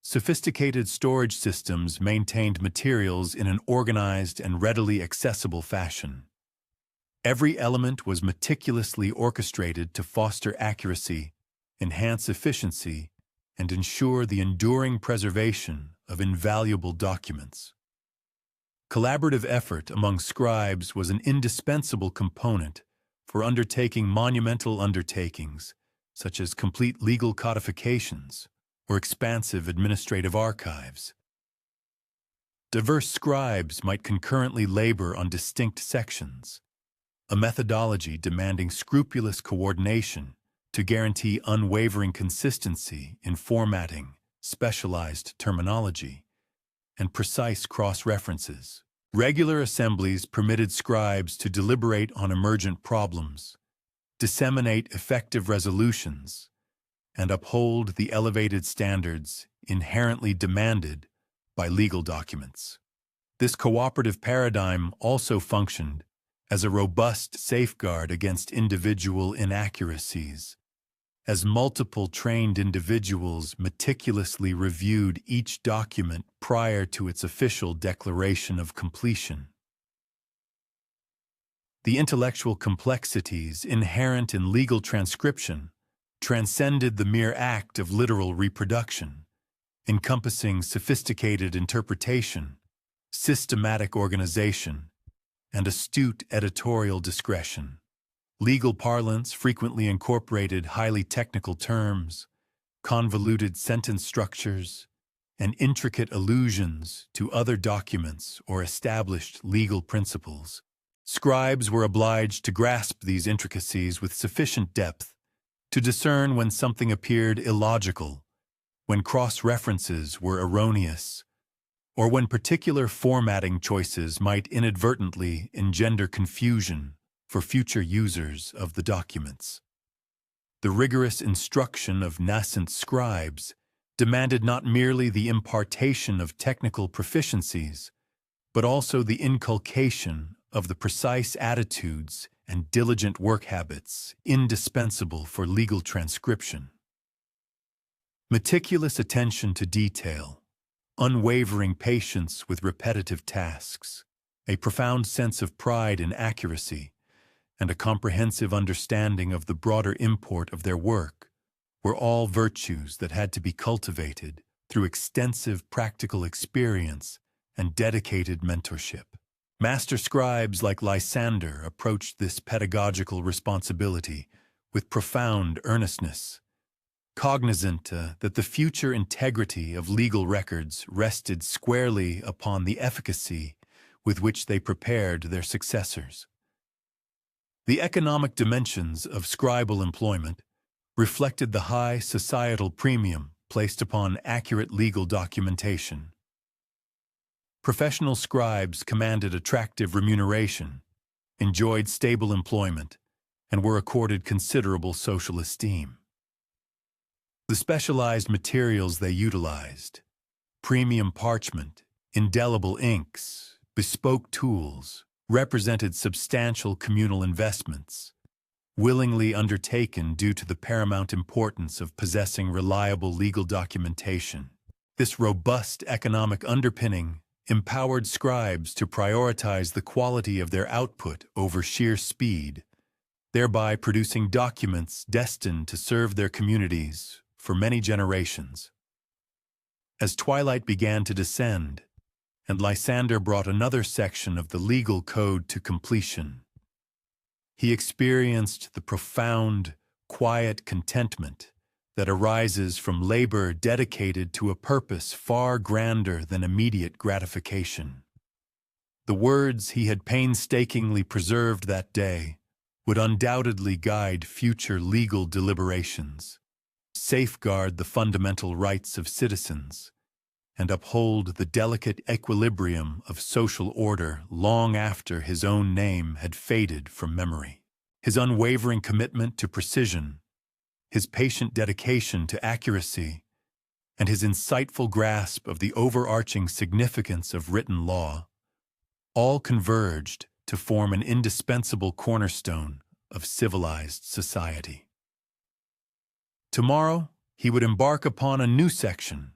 Sophisticated storage systems maintained materials in an organized and readily accessible fashion. Every element was meticulously orchestrated to foster accuracy, enhance efficiency, and ensure the enduring preservation of invaluable documents. Collaborative effort among scribes was an indispensable component for undertaking monumental undertakings, such as complete legal codifications or expansive administrative archives. Diverse scribes might concurrently labor on distinct sections, a methodology demanding scrupulous coordination to guarantee unwavering consistency in formatting, specialized terminology, and precise cross-references. Regular assemblies permitted scribes to deliberate on emergent problems, disseminate effective resolutions, and uphold the elevated standards inherently demanded by legal documents. This cooperative paradigm also functioned as a robust safeguard against individual inaccuracies, as multiple trained individuals meticulously reviewed each document prior to its official declaration of completion. The intellectual complexities inherent in legal transcription transcended the mere act of literal reproduction, encompassing sophisticated interpretation, systematic organization, and astute editorial discretion. Legal parlance frequently incorporated highly technical terms, convoluted sentence structures, and intricate allusions to other documents or established legal principles. Scribes were obliged to grasp these intricacies with sufficient depth to discern when something appeared illogical, when cross-references were erroneous, or when particular formatting choices might inadvertently engender confusion for future users of the documents. The rigorous instruction of nascent scribes demanded not merely the impartation of technical proficiencies, but also the inculcation of the precise attitudes and diligent work habits indispensable for legal transcription. Meticulous attention to detail, unwavering patience with repetitive tasks, a profound sense of pride in accuracy, and a comprehensive understanding of the broader import of their work were all virtues that had to be cultivated through extensive practical experience and dedicated mentorship. Master scribes like Lysander approached this pedagogical responsibility with profound earnestness, cognizant that the future integrity of legal records rested squarely upon the efficacy with which they prepared their successors. The economic dimensions of scribal employment reflected the high societal premium placed upon accurate legal documentation. Professional scribes commanded attractive remuneration, enjoyed stable employment, and were accorded considerable social esteem. The specialized materials they utilized, premium parchment, indelible inks, bespoke tools, represented substantial communal investments, willingly undertaken due to the paramount importance of possessing reliable legal documentation. This robust economic underpinning empowered scribes to prioritize the quality of their output over sheer speed, thereby producing documents destined to serve their communities for many generations. As twilight began to descend, and Lysander brought another section of the legal code to completion, he experienced the profound, quiet contentment that arises from labor dedicated to a purpose far grander than immediate gratification. The words he had painstakingly preserved that day would undoubtedly guide future legal deliberations, safeguard the fundamental rights of citizens, and uphold the delicate equilibrium of social order long after his own name had faded from memory. His unwavering commitment to precision, his patient dedication to accuracy, and his insightful grasp of the overarching significance of written law all converged to form an indispensable cornerstone of civilized society. Tomorrow, he would embark upon a new section,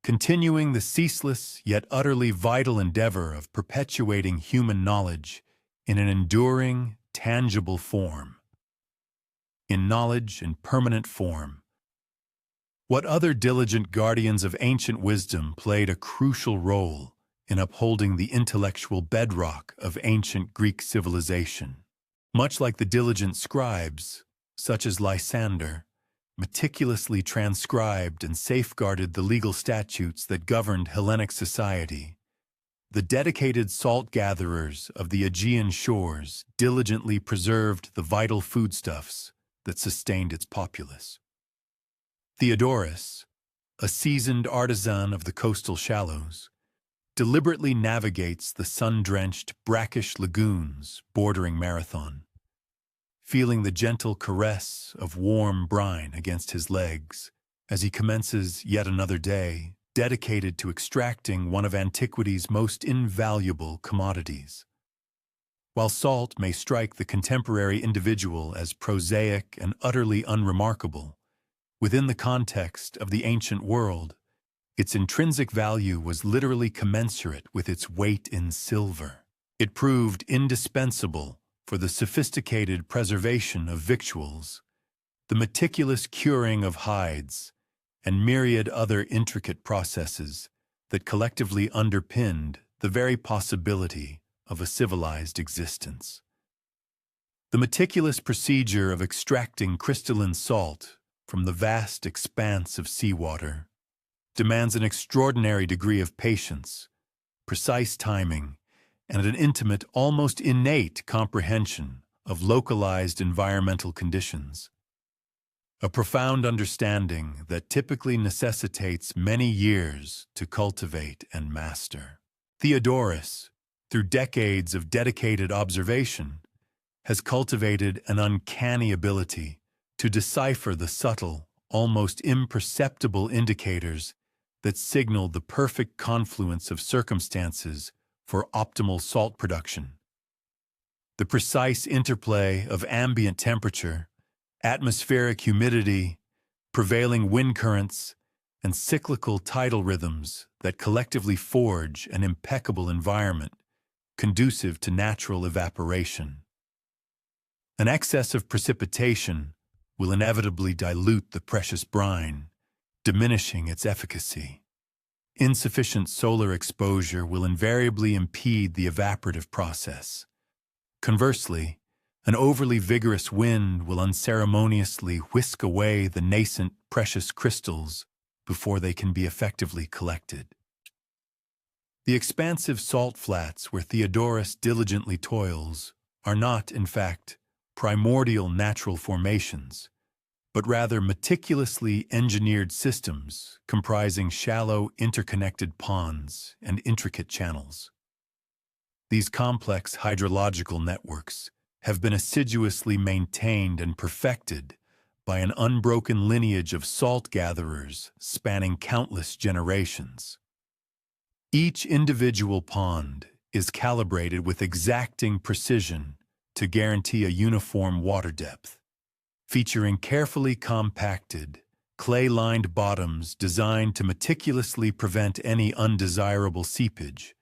continuing the ceaseless yet utterly vital endeavor of perpetuating human knowledge in an enduring, tangible form. In knowledge in permanent form. What other diligent guardians of ancient wisdom played a crucial role in upholding the intellectual bedrock of ancient Greek civilization? Much like the diligent scribes, such as Lysander, meticulously transcribed and safeguarded the legal statutes that governed Hellenic society, the dedicated salt-gatherers of the Aegean shores diligently preserved the vital foodstuffs that sustained its populace. Theodorus, a seasoned artisan of the coastal shallows, deliberately navigates the sun-drenched, brackish lagoons bordering Marathon, feeling the gentle caress of warm brine against his legs as he commences yet another day dedicated to extracting one of antiquity's most invaluable commodities. While salt may strike the contemporary individual as prosaic and utterly unremarkable, within the context of the ancient world, its intrinsic value was literally commensurate with its weight in silver. It proved indispensable for the sophisticated preservation of victuals, the meticulous curing of hides, and myriad other intricate processes that collectively underpinned the very possibility of a civilized existence. The meticulous procedure of extracting crystalline salt from the vast expanse of seawater demands an extraordinary degree of patience, precise timing, and an intimate, almost innate comprehension of localized environmental conditions. A profound understanding that typically necessitates many years to cultivate and master. Theodorus, through decades of dedicated observation, has cultivated an uncanny ability to decipher the subtle, almost imperceptible indicators that signal the perfect confluence of circumstances for optimal salt production. The precise interplay of ambient temperature, atmospheric humidity, prevailing wind currents, and cyclical tidal rhythms that collectively forge an impeccable environment conducive to natural evaporation. An excess of precipitation will inevitably dilute the precious brine, diminishing its efficacy. Insufficient solar exposure will invariably impede the evaporative process. Conversely, an overly vigorous wind will unceremoniously whisk away the nascent precious crystals before they can be effectively collected. The expansive salt flats where Theodorus diligently toils are not, in fact, primordial natural formations, but rather meticulously engineered systems comprising shallow, interconnected ponds and intricate channels. These complex hydrological networks have been assiduously maintained and perfected by an unbroken lineage of salt gatherers spanning countless generations. Each individual pond is calibrated with exacting precision to guarantee a uniform water depth, featuring carefully compacted, clay-lined bottoms designed to meticulously prevent any undesirable seepage,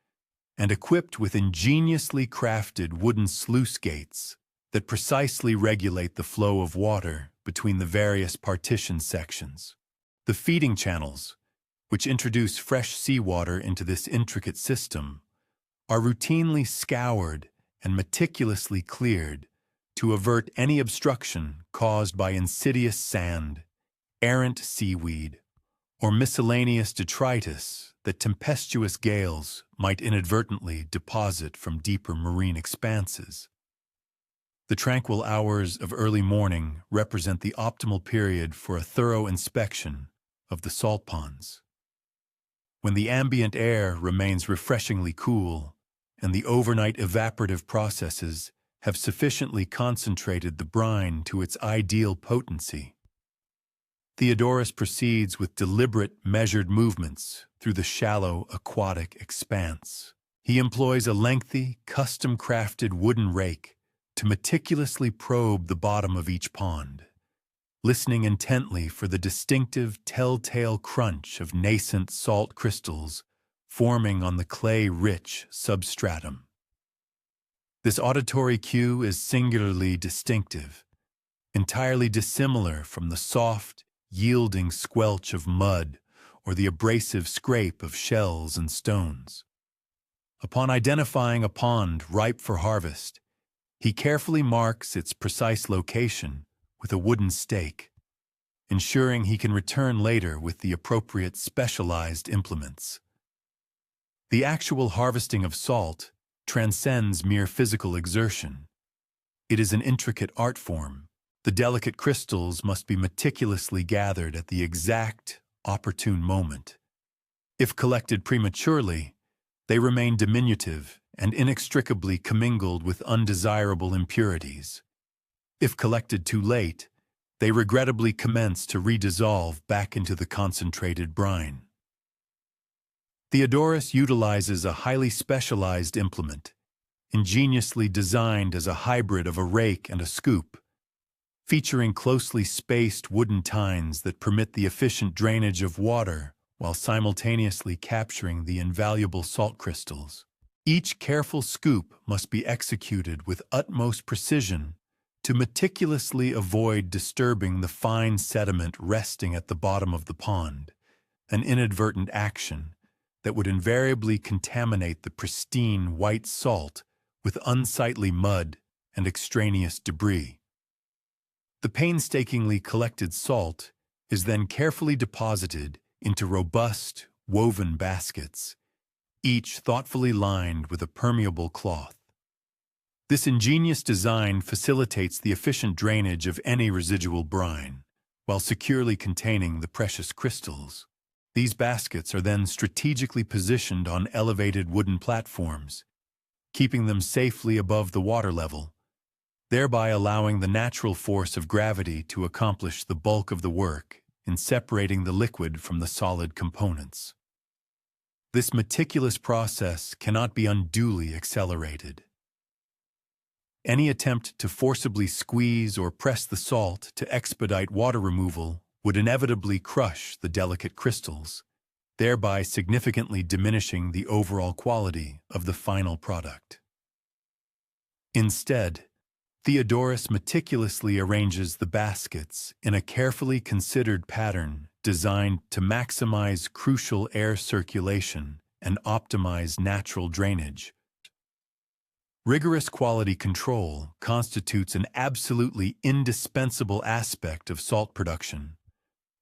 and equipped with ingeniously crafted wooden sluice gates that precisely regulate the flow of water between the various partition sections. The feeding channels, which introduce fresh seawater into this intricate system, are routinely scoured and meticulously cleared to avert any obstruction caused by insidious sand, errant seaweed, or miscellaneous detritus that tempestuous gales might inadvertently deposit from deeper marine expanses. The tranquil hours of early morning represent the optimal period for a thorough inspection of the salt ponds. When the ambient air remains refreshingly cool and the overnight evaporative processes have sufficiently concentrated the brine to its ideal potency, Theodorus proceeds with deliberate, measured movements through the shallow aquatic expanse. He employs a lengthy, custom-crafted wooden rake to meticulously probe the bottom of each pond, listening intently for the distinctive telltale crunch of nascent salt crystals forming on the clay-rich substratum. This auditory cue is singularly distinctive, entirely dissimilar from the soft, yielding squelch of mud or the abrasive scrape of shells and stones. Upon identifying a pond ripe for harvest, he carefully marks its precise location with a wooden stake, ensuring he can return later with the appropriate specialized implements. The actual harvesting of salt transcends mere physical exertion. It is an intricate art form. The delicate crystals must be meticulously gathered at the exact, opportune moment. If collected prematurely, they remain diminutive and inextricably commingled with undesirable impurities. If collected too late, they regrettably commence to redissolve back into the concentrated brine. Theodorus utilizes a highly specialized implement, ingeniously designed as a hybrid of a rake and a scoop, featuring closely spaced wooden tines that permit the efficient drainage of water while simultaneously capturing the invaluable salt crystals. Each careful scoop must be executed with utmost precision to meticulously avoid disturbing the fine sediment resting at the bottom of the pond, an inadvertent action that would invariably contaminate the pristine white salt with unsightly mud and extraneous debris. The painstakingly collected salt is then carefully deposited into robust, woven baskets, each thoughtfully lined with a permeable cloth. This ingenious design facilitates the efficient drainage of any residual brine, while securely containing the precious crystals. These baskets are then strategically positioned on elevated wooden platforms, keeping them safely above the water level, thereby allowing the natural force of gravity to accomplish the bulk of the work in separating the liquid from the solid components. This meticulous process cannot be unduly accelerated. Any attempt to forcibly squeeze or press the salt to expedite water removal would inevitably crush the delicate crystals, thereby significantly diminishing the overall quality of the final product. Instead, Theodorus meticulously arranges the baskets in a carefully considered pattern designed to maximize crucial air circulation and optimize natural drainage. Rigorous quality control constitutes an absolutely indispensable aspect of salt production,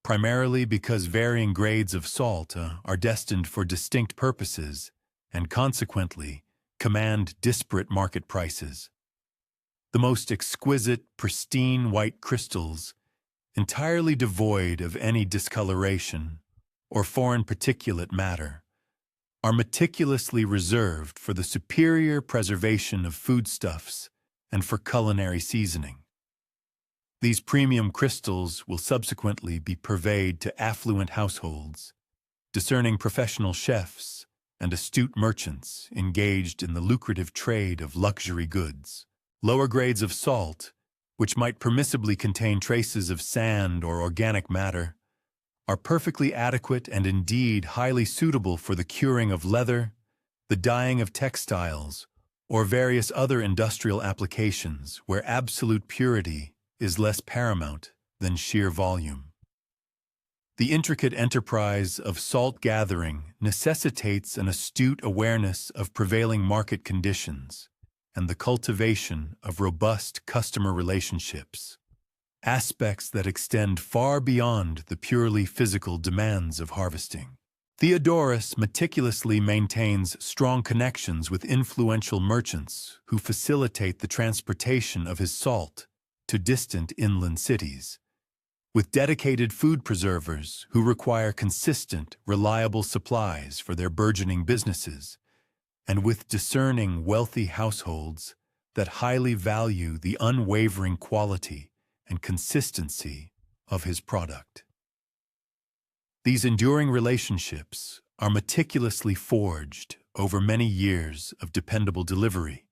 primarily because varying grades of salt are destined for distinct purposes and consequently command disparate market prices. The most exquisite, pristine white crystals, entirely devoid of any discoloration or foreign particulate matter, are meticulously reserved for the superior preservation of foodstuffs and for culinary seasoning. These premium crystals will subsequently be purveyed to affluent households, discerning professional chefs and astute merchants engaged in the lucrative trade of luxury goods. Lower grades of salt, which might permissibly contain traces of sand or organic matter, are perfectly adequate and indeed highly suitable for the curing of leather, the dyeing of textiles, or various other industrial applications where absolute purity is less paramount than sheer volume. The intricate enterprise of salt gathering necessitates an astute awareness of prevailing market conditions and the cultivation of robust customer relationships, aspects that extend far beyond the purely physical demands of harvesting. Theodorus meticulously maintains strong connections with influential merchants who facilitate the transportation of his salt to distant inland cities, with dedicated food preservers who require consistent, reliable supplies for their burgeoning businesses, and with discerning, wealthy households that highly value the unwavering quality and consistency of his product. These enduring relationships are meticulously forged over many years of dependable delivery,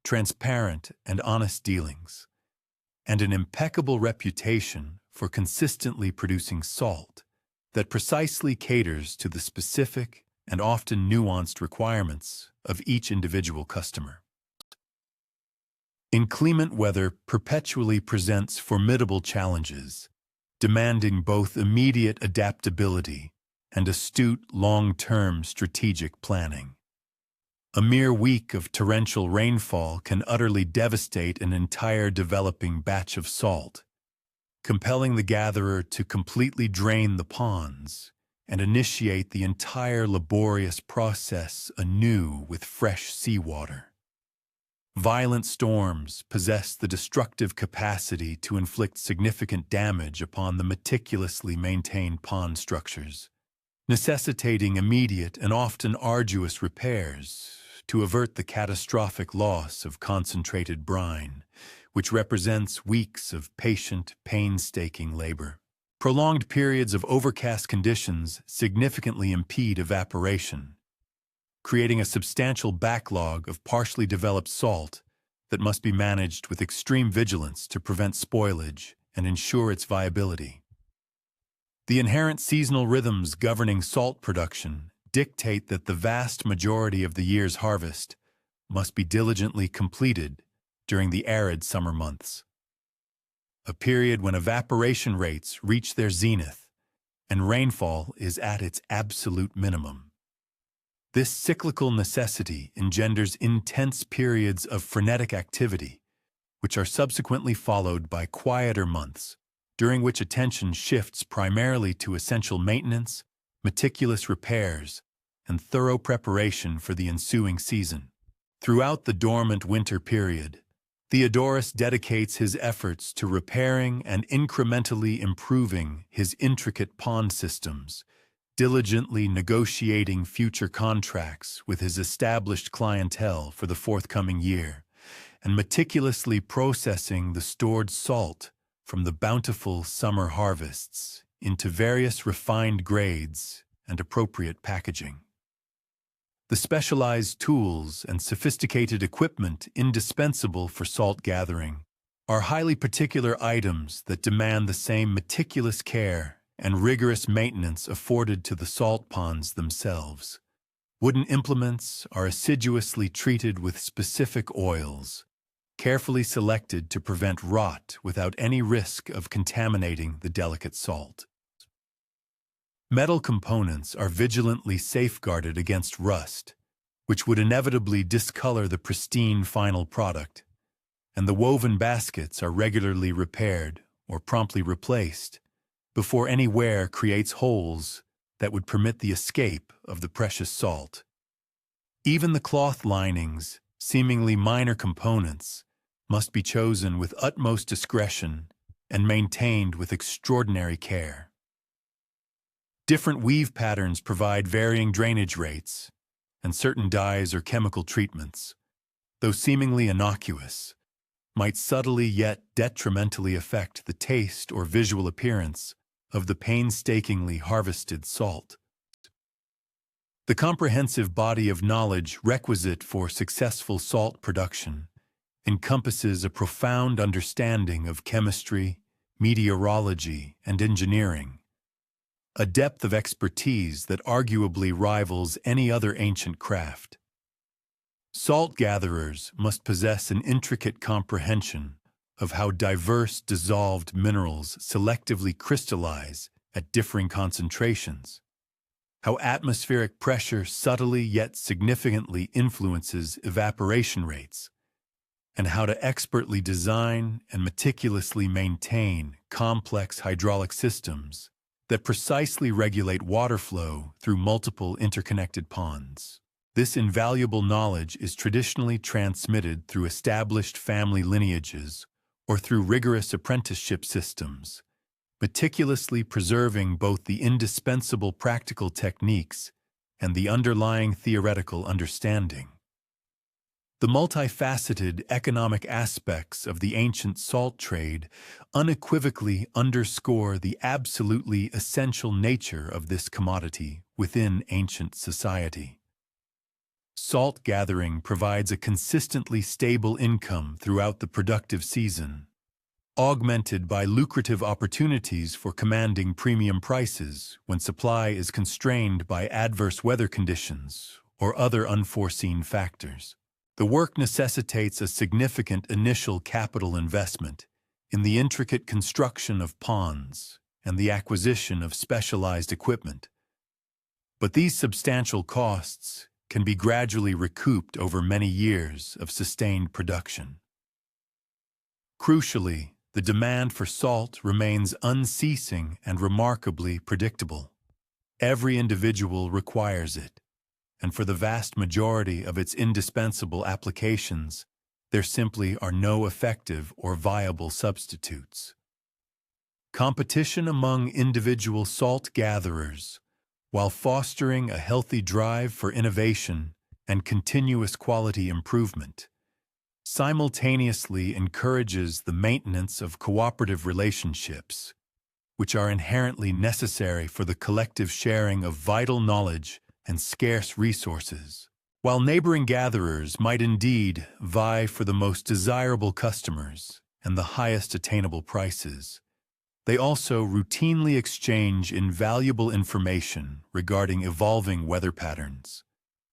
transparent and honest dealings, and an impeccable reputation for consistently producing salt that precisely caters to the specific and often nuanced requirements of each individual customer. Inclement weather perpetually presents formidable challenges, demanding both immediate adaptability and astute long-term strategic planning. A mere week of torrential rainfall can utterly devastate an entire developing batch of salt, compelling the gatherer to completely drain the ponds and initiate the entire laborious process anew with fresh seawater. Violent storms possess the destructive capacity to inflict significant damage upon the meticulously maintained pond structures, necessitating immediate and often arduous repairs to avert the catastrophic loss of concentrated brine, which represents weeks of patient, painstaking labor. Prolonged periods of overcast conditions significantly impede evaporation, creating a substantial backlog of partially developed salt that must be managed with extreme vigilance to prevent spoilage and ensure its viability. The inherent seasonal rhythms governing salt production dictate that the vast majority of the year's harvest must be diligently completed during the arid summer months, a period when evaporation rates reach their zenith and rainfall is at its absolute minimum. This cyclical necessity engenders intense periods of frenetic activity, which are subsequently followed by quieter months, during which attention shifts primarily to essential maintenance, meticulous repairs, and thorough preparation for the ensuing season. Throughout the dormant winter period, Theodorus dedicates his efforts to repairing and incrementally improving his intricate pond systems, diligently negotiating future contracts with his established clientele for the forthcoming year, and meticulously processing the stored salt from the bountiful summer harvests into various refined grades and appropriate packaging. The specialized tools and sophisticated equipment indispensable for salt gathering are highly particular items that demand the same meticulous care and rigorous maintenance afforded to the salt ponds themselves. Wooden implements are assiduously treated with specific oils, carefully selected to prevent rot without any risk of contaminating the delicate salt. Metal components are vigilantly safeguarded against rust, which would inevitably discolor the pristine final product, and the woven baskets are regularly repaired or promptly replaced before any wear creates holes that would permit the escape of the precious salt. Even the cloth linings, seemingly minor components, must be chosen with utmost discretion and maintained with extraordinary care. Different weave patterns provide varying drainage rates, and certain dyes or chemical treatments, though seemingly innocuous, might subtly yet detrimentally affect the taste or visual appearance of the painstakingly harvested salt. The comprehensive body of knowledge requisite for successful salt production encompasses a profound understanding of chemistry, meteorology, and engineering, a depth of expertise that arguably rivals any other ancient craft. Salt gatherers must possess an intricate comprehension of how diverse dissolved minerals selectively crystallize at differing concentrations, how atmospheric pressure subtly yet significantly influences evaporation rates, and how to expertly design and meticulously maintain complex hydraulic systems that precisely regulate water flow through multiple interconnected ponds. This invaluable knowledge is traditionally transmitted through established family lineages or through rigorous apprenticeship systems, meticulously preserving both the indispensable practical techniques and the underlying theoretical understanding. The multifaceted economic aspects of the ancient salt trade unequivocally underscore the absolutely essential nature of this commodity within ancient society. Salt gathering provides a consistently stable income throughout the productive season, augmented by lucrative opportunities for commanding premium prices when supply is constrained by adverse weather conditions or other unforeseen factors. The work necessitates a significant initial capital investment in the intricate construction of ponds and the acquisition of specialized equipment. But these substantial costs can be gradually recouped over many years of sustained production. Crucially, the demand for salt remains unceasing and remarkably predictable. Every individual requires it, and for the vast majority of its indispensable applications, there simply are no effective or viable substitutes. Competition among individual salt gatherers, while fostering a healthy drive for innovation and continuous quality improvement, simultaneously encourages the maintenance of cooperative relationships, which are inherently necessary for the collective sharing of vital knowledge and scarce resources. While neighboring gatherers might indeed vie for the most desirable customers and the highest attainable prices, they also routinely exchange invaluable information regarding evolving weather patterns,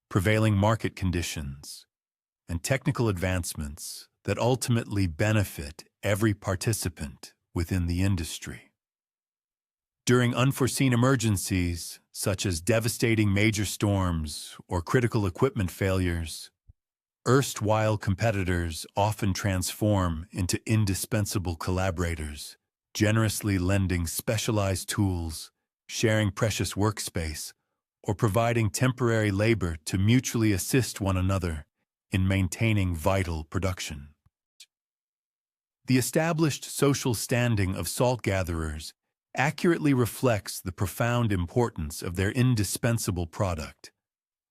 prevailing market conditions, and technical advancements that ultimately benefit every participant within the industry. During unforeseen emergencies, such as devastating major storms or critical equipment failures, erstwhile competitors often transform into indispensable collaborators, generously lending specialized tools, sharing precious workspace, or providing temporary labor to mutually assist one another in maintaining vital production. The established social standing of salt gatherers accurately reflects the profound importance of their indispensable product,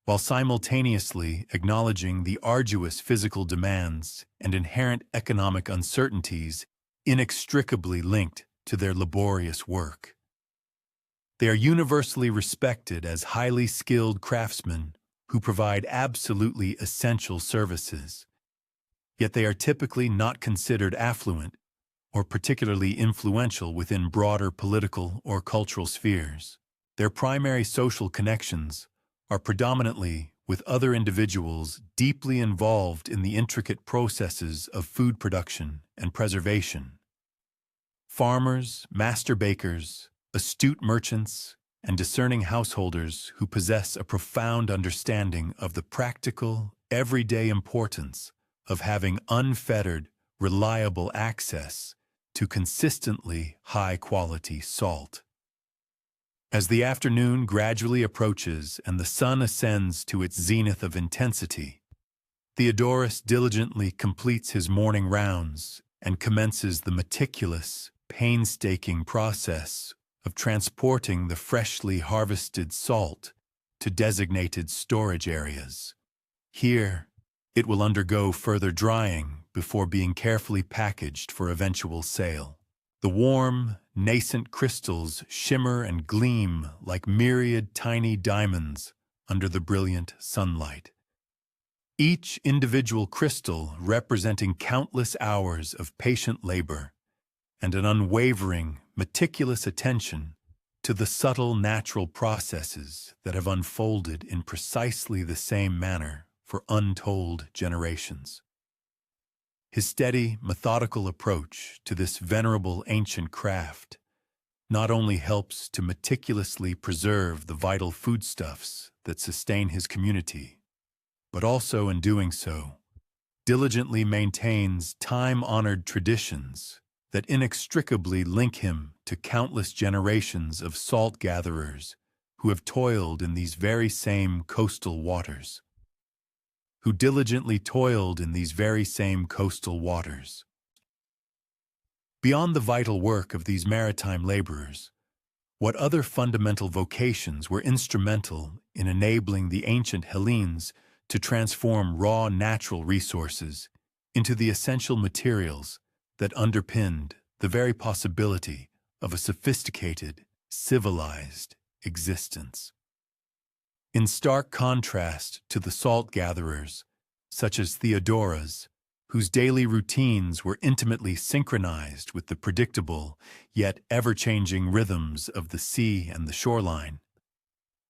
while simultaneously acknowledging the arduous physical demands and inherent economic uncertainties inextricably linked to their laborious work. They are universally respected as highly skilled craftsmen who provide absolutely essential services, yet they are typically not considered affluent or particularly influential within broader political or cultural spheres. Their primary social connections are predominantly with other individuals deeply involved in the intricate processes of food production and preservation. Farmers, master bakers, astute merchants, and discerning householders who possess a profound understanding of the practical, everyday importance of having unfettered, reliable access to consistently high-quality salt. As the afternoon gradually approaches and the sun ascends to its zenith of intensity, Theodorus diligently completes his morning rounds and commences the meticulous, painstaking process of transporting the freshly harvested salt to designated storage areas. Here, it will undergo further drying before being carefully packaged for eventual sale. The warm, nascent crystals shimmer and gleam like myriad tiny diamonds under the brilliant sunlight. Each individual crystal representing countless hours of patient labor and an unwavering, meticulous attention to the subtle natural processes that have unfolded in precisely the same manner for untold generations. His steady, methodical approach to this venerable ancient craft not only helps to meticulously preserve the vital foodstuffs that sustain his community, but also in doing so, diligently maintains time-honored traditions that inextricably link him to countless generations of salt gatherers who have toiled in these very same coastal waters. Beyond the vital work of these maritime laborers, what other fundamental vocations were instrumental in enabling the ancient Hellenes to transform raw natural resources into the essential materials that underpinned the very possibility of a sophisticated, civilized existence? In stark contrast to the salt gatherers, such as Theodoras, whose daily routines were intimately synchronized with the predictable yet ever-changing rhythms of the sea and the shoreline,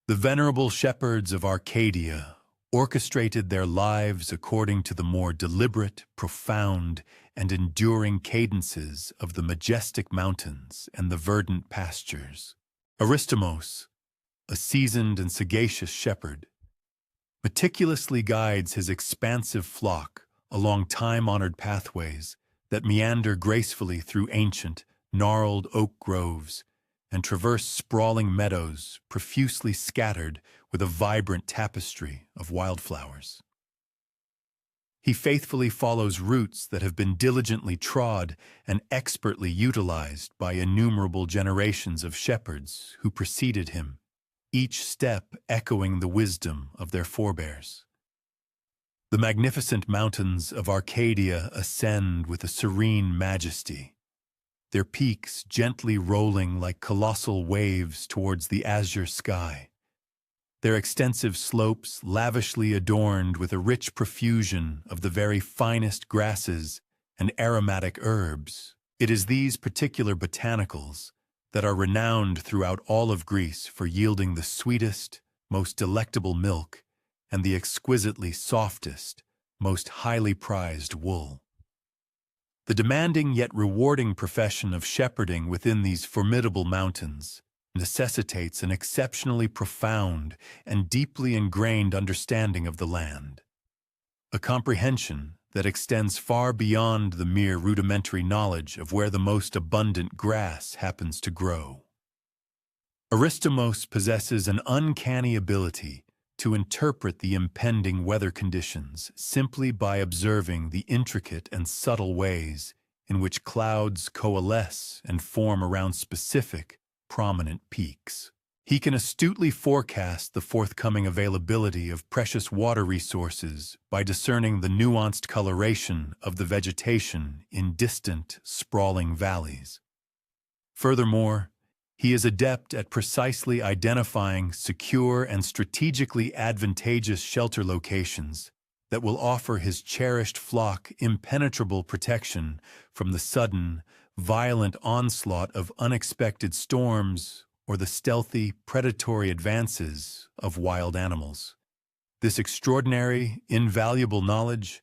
the venerable shepherds of Arcadia orchestrated their lives according to the more deliberate, profound, and enduring cadences of the majestic mountains and the verdant pastures. Aristomos, a seasoned and sagacious shepherd, meticulously guides his expansive flock along time-honored pathways that meander gracefully through ancient, gnarled oak groves and traverse sprawling meadows profusely scattered with a vibrant tapestry of wildflowers. He faithfully follows routes that have been diligently trod and expertly utilized by innumerable generations of shepherds who preceded him, each step echoing the wisdom of their forebears. The magnificent mountains of Arcadia ascend with a serene majesty, their peaks gently rolling like colossal waves towards the azure sky, their extensive slopes lavishly adorned with a rich profusion of the very finest grasses and aromatic herbs. It is these particular botanicals that are renowned throughout all of Greece for yielding the sweetest, most delectable milk and the exquisitely softest, most highly prized wool. The demanding yet rewarding profession of shepherding within these formidable mountains necessitates an exceptionally profound and deeply ingrained understanding of the land, a comprehension that extends far beyond the mere rudimentary knowledge of where the most abundant grass happens to grow. Aristomos possesses an uncanny ability to interpret the impending weather conditions simply by observing the intricate and subtle ways in which clouds coalesce and form around specific, prominent peaks. He can astutely forecast the forthcoming availability of precious water resources by discerning the nuanced coloration of the vegetation in distant, sprawling valleys. Furthermore, he is adept at precisely identifying secure and strategically advantageous shelter locations that will offer his cherished flock impenetrable protection from the sudden, violent onslaught of unexpected storms or the stealthy, predatory advances of wild animals. This extraordinary, invaluable knowledge,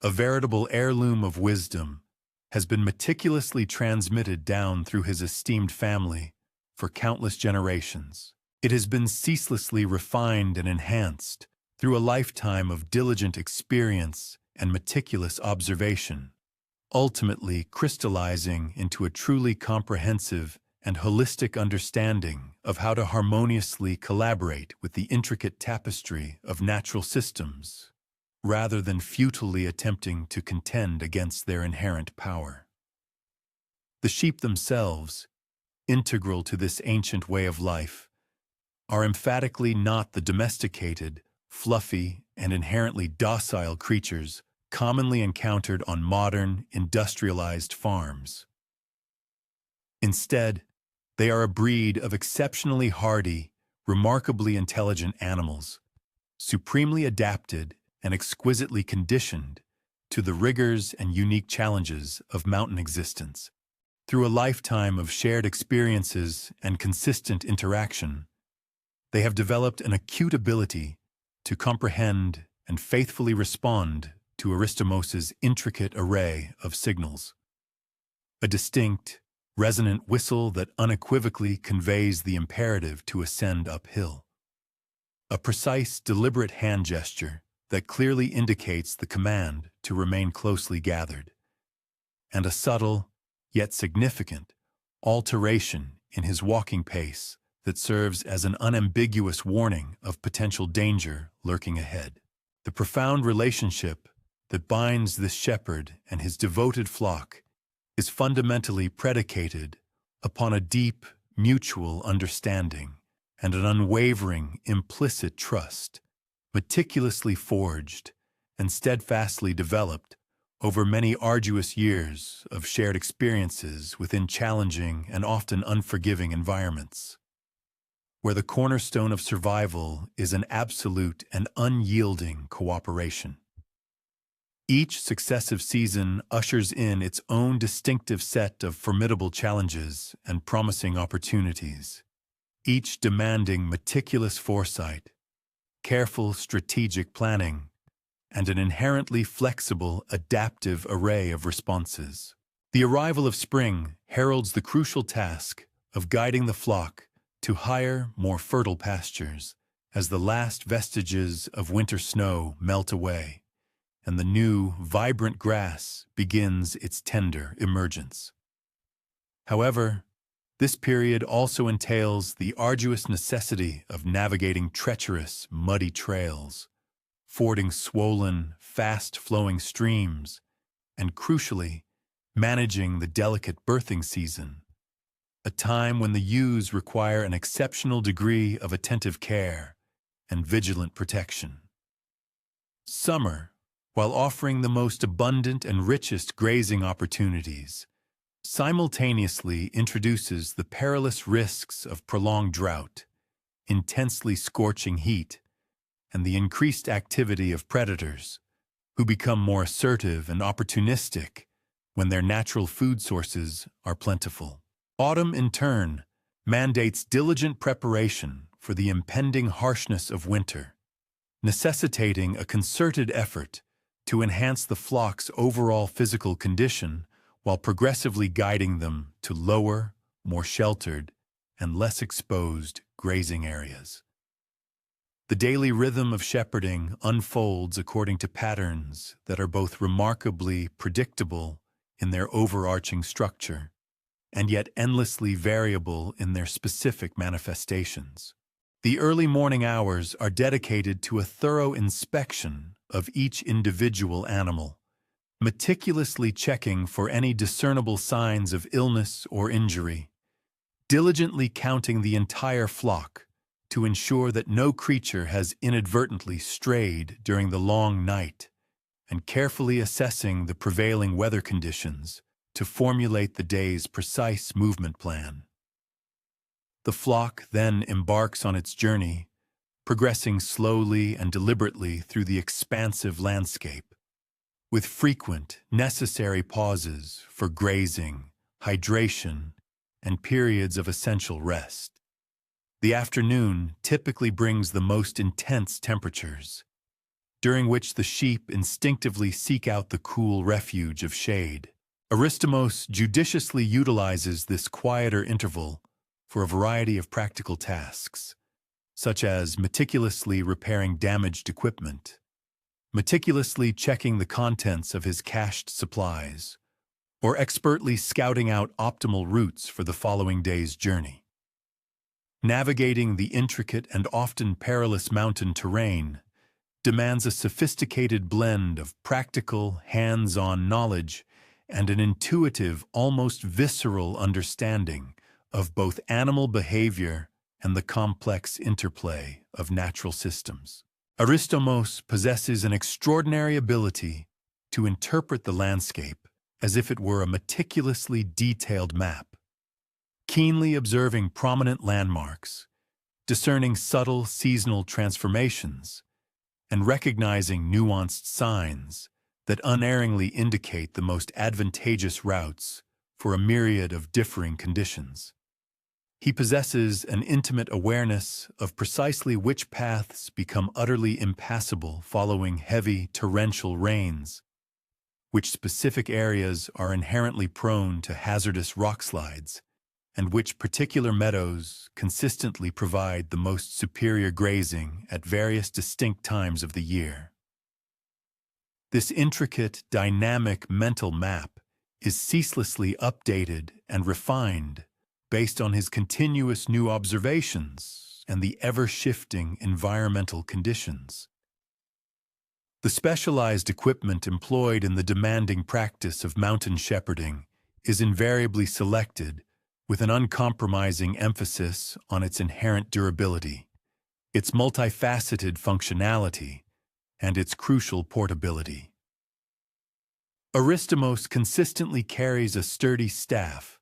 a veritable heirloom of wisdom, has been meticulously transmitted down through his esteemed family for countless generations. It has been ceaselessly refined and enhanced through a lifetime of diligent experience and meticulous observation, ultimately crystallizing into a truly comprehensive and holistic understanding of how to harmoniously collaborate with the intricate tapestry of natural systems, rather than futilely attempting to contend against their inherent power. The sheep themselves, integral to this ancient way of life, are emphatically not the domesticated, fluffy, and inherently docile creatures commonly encountered on modern, industrialized farms. Instead, they are a breed of exceptionally hardy, remarkably intelligent animals, supremely adapted and exquisitely conditioned to the rigors and unique challenges of mountain existence. Through a lifetime of shared experiences and consistent interaction, they have developed an acute ability to comprehend and faithfully respond to Aristomos' intricate array of signals. A distinct, resonant whistle that unequivocally conveys the imperative to ascend uphill. A precise, deliberate hand gesture that clearly indicates the command to remain closely gathered. And a subtle, yet significant, alteration in his walking pace that serves as an unambiguous warning of potential danger lurking ahead. The profound relationship that binds this shepherd and his devoted flock is fundamentally predicated upon a deep, mutual understanding and an unwavering, implicit trust, meticulously forged and steadfastly developed over many arduous years of shared experiences within challenging and often unforgiving environments, where the cornerstone of survival is an absolute and unyielding cooperation. Each successive season ushers in its own distinctive set of formidable challenges and promising opportunities, each demanding meticulous foresight, careful strategic planning, and an inherently flexible, adaptive array of responses. The arrival of spring heralds the crucial task of guiding the flock to higher, more fertile pastures as the last vestiges of winter snow melt away and the new, vibrant grass begins its tender emergence. However, this period also entails the arduous necessity of navigating treacherous, muddy trails, fording swollen, fast-flowing streams, and crucially, managing the delicate birthing season, a time when the ewes require an exceptional degree of attentive care and vigilant protection. Summer, while offering the most abundant and richest grazing opportunities, simultaneously introduces the perilous risks of prolonged drought, intensely scorching heat, and the increased activity of predators, who become more assertive and opportunistic when their natural food sources are plentiful. Autumn, in turn, mandates diligent preparation for the impending harshness of winter, necessitating a concerted effort to enhance the flock's overall physical condition while progressively guiding them to lower, more sheltered, and less exposed grazing areas. The daily rhythm of shepherding unfolds according to patterns that are both remarkably predictable in their overarching structure and yet endlessly variable in their specific manifestations. The early morning hours are dedicated to a thorough inspection of each individual animal, meticulously checking for any discernible signs of illness or injury, diligently counting the entire flock to ensure that no creature has inadvertently strayed during the long night, and carefully assessing the prevailing weather conditions to formulate the day's precise movement plan. The flock then embarks on its journey, progressing slowly and deliberately through the expansive landscape, with frequent, necessary pauses for grazing, hydration, and periods of essential rest. The afternoon typically brings the most intense temperatures, during which the sheep instinctively seek out the cool refuge of shade. Aristomos judiciously utilizes this quieter interval for a variety of practical tasks, such as meticulously repairing damaged equipment, meticulously checking the contents of his cached supplies, or expertly scouting out optimal routes for the following day's journey. Navigating the intricate and often perilous mountain terrain demands a sophisticated blend of practical, hands-on knowledge and an intuitive, almost visceral understanding of both animal behavior and the complex interplay of natural systems. Aristomos possesses an extraordinary ability to interpret the landscape as if it were a meticulously detailed map, keenly observing prominent landmarks, discerning subtle seasonal transformations, and recognizing nuanced signs that unerringly indicate the most advantageous routes for a myriad of differing conditions. He possesses an intimate awareness of precisely which paths become utterly impassable following heavy torrential rains, which specific areas are inherently prone to hazardous rockslides, and which particular meadows consistently provide the most superior grazing at various distinct times of the year. This intricate, dynamic mental map is ceaselessly updated and refined based on his continuous new observations and the ever-shifting environmental conditions. The specialized equipment employed in the demanding practice of mountain shepherding is invariably selected with an uncompromising emphasis on its inherent durability, its multifaceted functionality, and its crucial portability. Aristomos consistently carries a sturdy staff,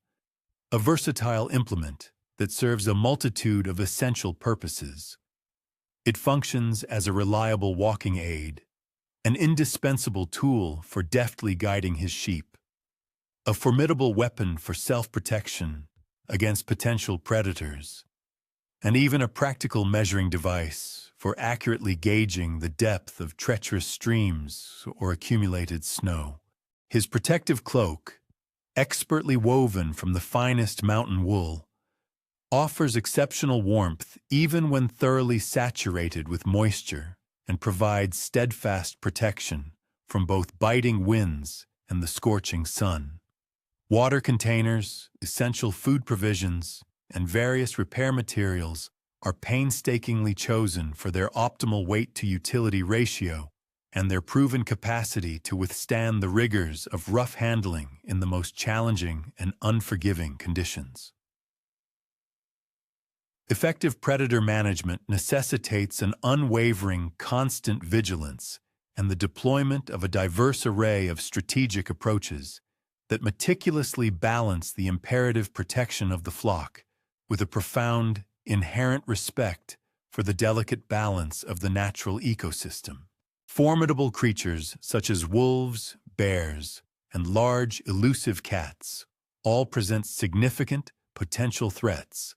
a versatile implement that serves a multitude of essential purposes. It functions as a reliable walking aid, an indispensable tool for deftly guiding his sheep, a formidable weapon for self-protection against potential predators, and even a practical measuring device for accurately gauging the depth of treacherous streams or accumulated snow. His protective cloak, expertly woven from the finest mountain wool, offers exceptional warmth even when thoroughly saturated with moisture and provides steadfast protection from both biting winds and the scorching sun. Water containers, essential food provisions, and various repair materials are painstakingly chosen for their optimal weight-to-utility ratio and their proven capacity to withstand the rigors of rough handling in the most challenging and unforgiving conditions. Effective predator management necessitates an unwavering, constant vigilance and the deployment of a diverse array of strategic approaches that meticulously balance the imperative protection of the flock with a profound, inherent respect for the delicate balance of the natural ecosystem. Formidable creatures such as wolves, bears, and large, elusive cats all present significant potential threats,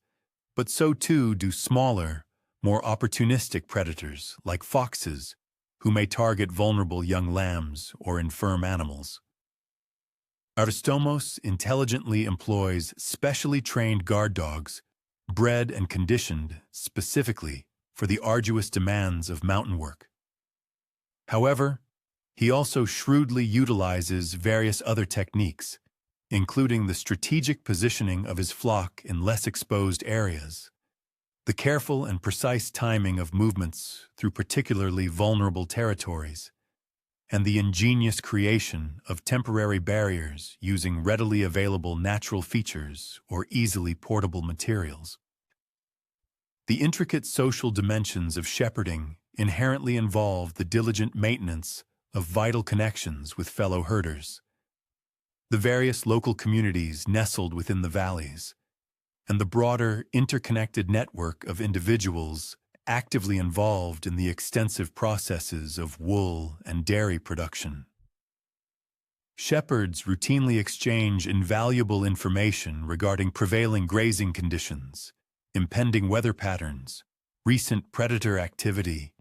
but so too do smaller, more opportunistic predators like foxes, who may target vulnerable young lambs or infirm animals. Aristomos intelligently employs specially trained guard dogs, bred and conditioned specifically for the arduous demands of mountain work. However, he also shrewdly utilizes various other techniques, including the strategic positioning of his flock in less exposed areas, the careful and precise timing of movements through particularly vulnerable territories, and the ingenious creation of temporary barriers using readily available natural features or easily portable materials. The intricate social dimensions of shepherding inherently involve the diligent maintenance of vital connections with fellow herders, the various local communities nestled within the valleys, and the broader interconnected network of individuals actively involved in the extensive processes of wool and dairy production. Shepherds routinely exchange invaluable information regarding prevailing grazing conditions, impending weather patterns, recent predator activity,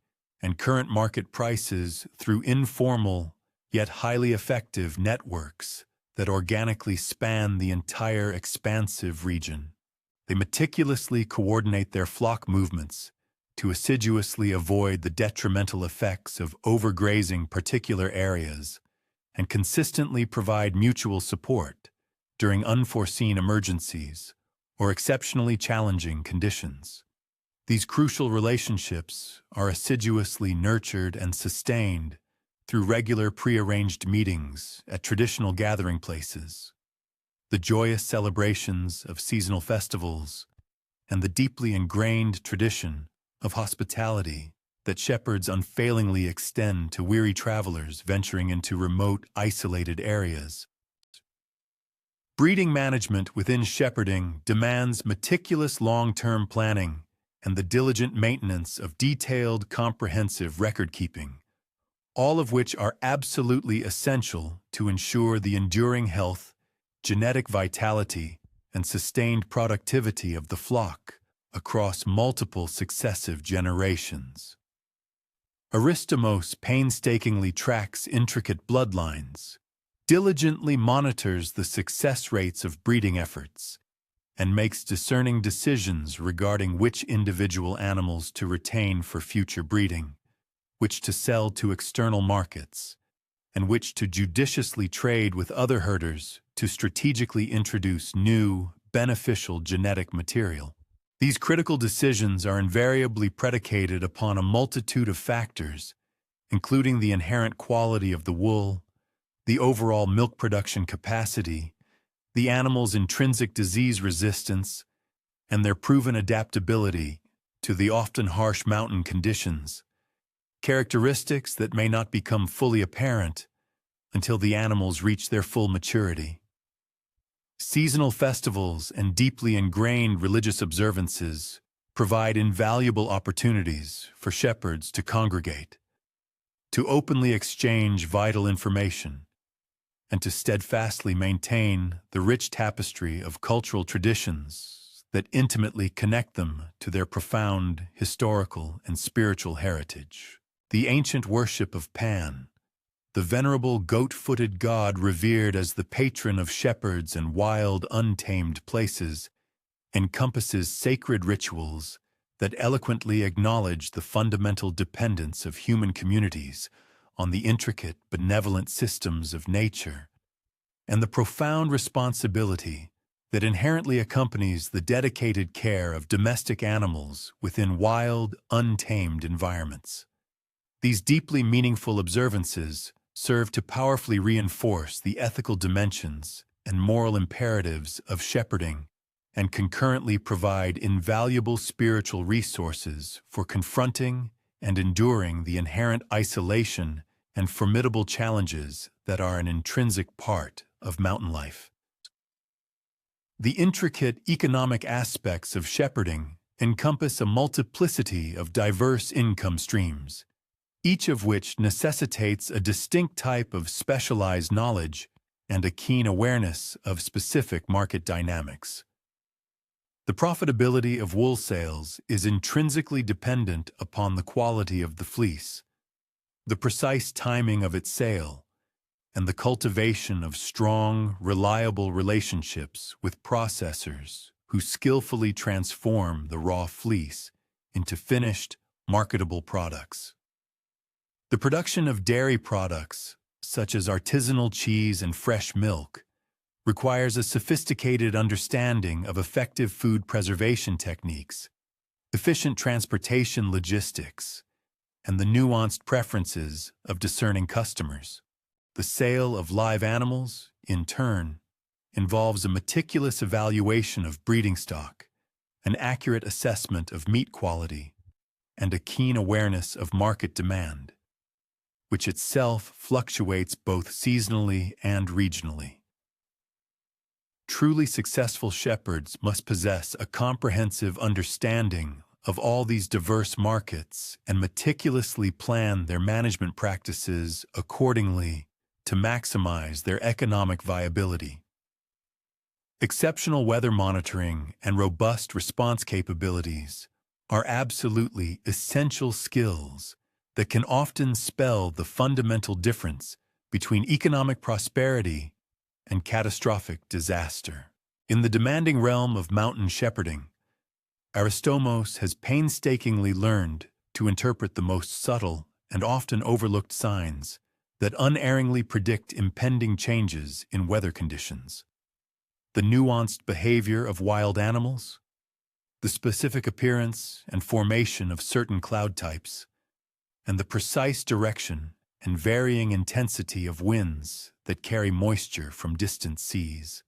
and current market prices through informal yet highly effective networks that organically span the entire expansive region. They meticulously coordinate their flock movements to assiduously avoid the detrimental effects of overgrazing particular areas and consistently provide mutual support during unforeseen emergencies or exceptionally challenging conditions. These crucial relationships are assiduously nurtured and sustained through regular prearranged meetings at traditional gathering places, the joyous celebrations of seasonal festivals, and the deeply ingrained tradition of hospitality that shepherds unfailingly extend to weary travelers venturing into remote, isolated areas. Breeding management within shepherding demands meticulous long-term planning and the diligent maintenance of detailed, comprehensive record-keeping, all of which are absolutely essential to ensure the enduring health, genetic vitality, and sustained productivity of the flock across multiple successive generations. Aristomos painstakingly tracks intricate bloodlines, diligently monitors the success rates of breeding efforts, and makes discerning decisions regarding which individual animals to retain for future breeding, which to sell to external markets, and which to judiciously trade with other herders to strategically introduce new, beneficial genetic material. These critical decisions are invariably predicated upon a multitude of factors, including the inherent quality of the wool, the overall milk production capacity, the animal's intrinsic disease resistance, and their proven adaptability to the often harsh mountain conditions, characteristics that may not become fully apparent until the animals reach their full maturity. Seasonal festivals and deeply ingrained religious observances provide invaluable opportunities for shepherds to congregate, to openly exchange vital information, and to steadfastly maintain the rich tapestry of cultural traditions that intimately connect them to their profound historical and spiritual heritage. The ancient worship of Pan, the venerable goat-footed god revered as the patron of shepherds and wild, untamed places, encompasses sacred rituals that eloquently acknowledge the fundamental dependence of human communities on the intricate, benevolent systems of nature, and the profound responsibility that inherently accompanies the dedicated care of domestic animals within wild, untamed environments. These deeply meaningful observances serve to powerfully reinforce the ethical dimensions and moral imperatives of shepherding and concurrently provide invaluable spiritual resources for confronting and enduring the inherent isolation and formidable challenges that are an intrinsic part of mountain life. The intricate economic aspects of shepherding encompass a multiplicity of diverse income streams, each of which necessitates a distinct type of specialized knowledge and a keen awareness of specific market dynamics. The profitability of wool sales is intrinsically dependent upon the quality of the fleece, the precise timing of its sale, and the cultivation of strong, reliable relationships with processors who skillfully transform the raw fleece into finished, marketable products. The production of dairy products, such as artisanal cheese and fresh milk, requires a sophisticated understanding of effective food preservation techniques, efficient transportation logistics, and the nuanced preferences of discerning customers. The sale of live animals, in turn, involves a meticulous evaluation of breeding stock, an accurate assessment of meat quality, and a keen awareness of market demand, which itself fluctuates both seasonally and regionally. Truly successful shepherds must possess a comprehensive understanding of all these diverse markets and meticulously plan their management practices accordingly to maximize their economic viability. Exceptional weather monitoring and robust response capabilities are absolutely essential skills that can often spell the fundamental difference between economic prosperity and catastrophic disaster. In the demanding realm of mountain shepherding, Aristomos has painstakingly learned to interpret the most subtle and often overlooked signs that unerringly predict impending changes in weather conditions. The nuanced behavior of wild animals, the specific appearance and formation of certain cloud types, and the precise direction and varying intensity of winds that carry moisture from distant seas.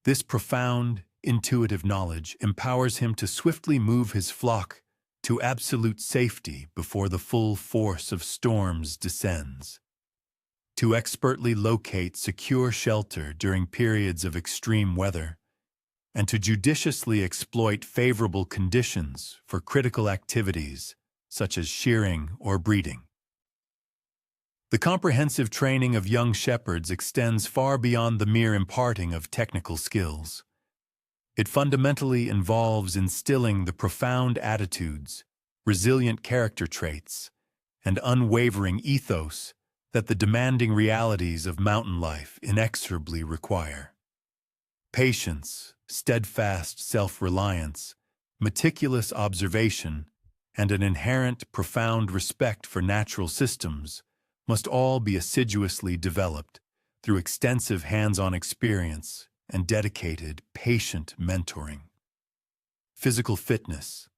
This profound, intuitive knowledge empowers him to swiftly move his flock to absolute safety before the full force of storms descends, to expertly locate secure shelter during periods of extreme weather, and to judiciously exploit favorable conditions for critical activities such as shearing or breeding. The comprehensive training of young shepherds extends far beyond the mere imparting of technical skills. It fundamentally involves instilling the profound attitudes, resilient character traits, and unwavering ethos that the demanding realities of mountain life inexorably require. Patience, steadfast self-reliance, meticulous observation, and an inherent profound respect for natural systems must all be assiduously developed through extensive hands-on experience and dedicated, patient mentoring. Physical fitness,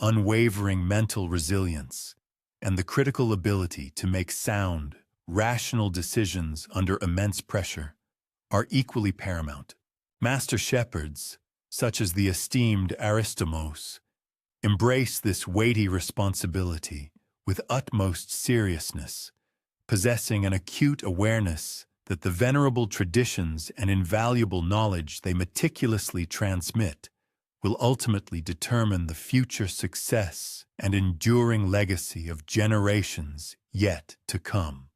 unwavering mental resilience, and the critical ability to make sound, rational decisions under immense pressure are equally paramount. Master shepherds, such as the esteemed Aristomos, embrace this weighty responsibility with utmost seriousness, possessing an acute awareness that the venerable traditions and invaluable knowledge they meticulously transmit will ultimately determine the future success and enduring legacy of generations yet to come.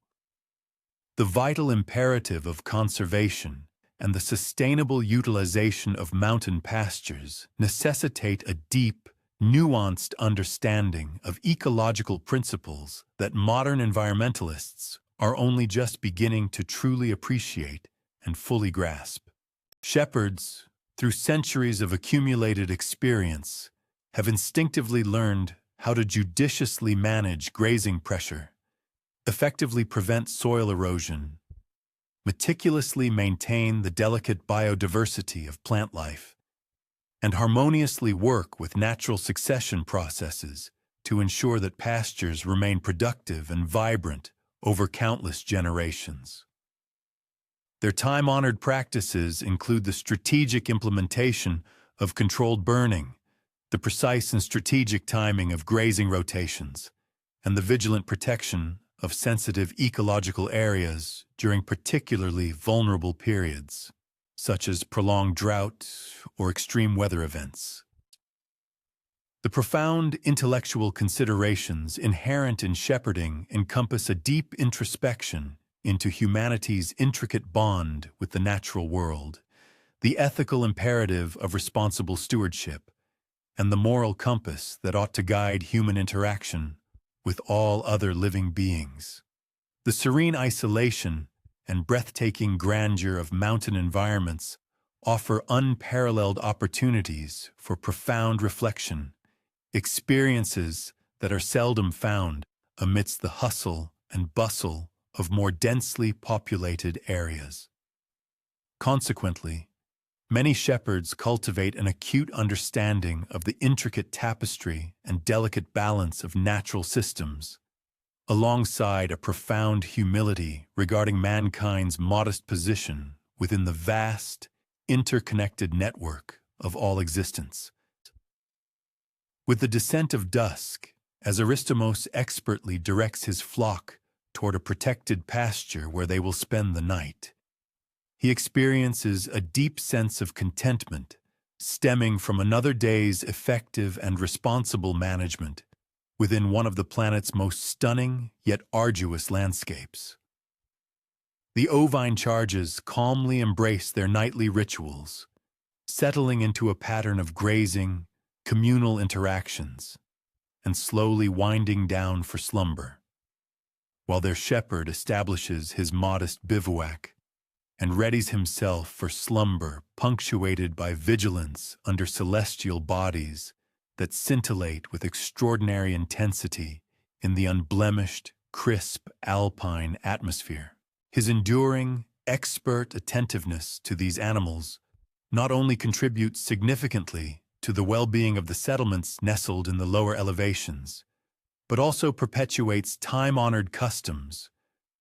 The vital imperative of conservation and the sustainable utilization of mountain pastures necessitate a deep, nuanced understanding of ecological principles that modern environmentalists are only just beginning to truly appreciate and fully grasp. Shepherds, through centuries of accumulated experience, have instinctively learned how to judiciously manage grazing pressure, effectively prevent soil erosion, meticulously maintain the delicate biodiversity of plant life, and harmoniously work with natural succession processes to ensure that pastures remain productive and vibrant over countless generations. Their time-honored practices include the strategic implementation of controlled burning, the precise and strategic timing of grazing rotations, and the vigilant protection of sensitive ecological areas during particularly vulnerable periods, such as prolonged drought or extreme weather events. The profound intellectual considerations inherent in shepherding encompass a deep introspection into humanity's intricate bond with the natural world, the ethical imperative of responsible stewardship, and the moral compass that ought to guide human interaction with all other living beings. The serene isolation and breathtaking grandeur of mountain environments offer unparalleled opportunities for profound reflection, experiences that are seldom found amidst the hustle and bustle of more densely populated areas. Consequently, many shepherds cultivate an acute understanding of the intricate tapestry and delicate balance of natural systems, alongside a profound humility regarding mankind's modest position within the vast, interconnected network of all existence. With the descent of dusk, as Aristomos expertly directs his flock toward a protected pasture where they will spend the night, he experiences a deep sense of contentment stemming from another day's effective and responsible management within one of the planet's most stunning yet arduous landscapes. The ovine charges calmly embrace their nightly rituals, settling into a pattern of grazing, communal interactions, and slowly winding down for slumber, while their shepherd establishes his modest bivouac and readies himself for slumber punctuated by vigilance under celestial bodies that scintillate with extraordinary intensity in the unblemished, crisp alpine atmosphere. His enduring, expert attentiveness to these animals not only contributes significantly to the well-being of the settlements nestled in the lower elevations, but also perpetuates time-honored customs,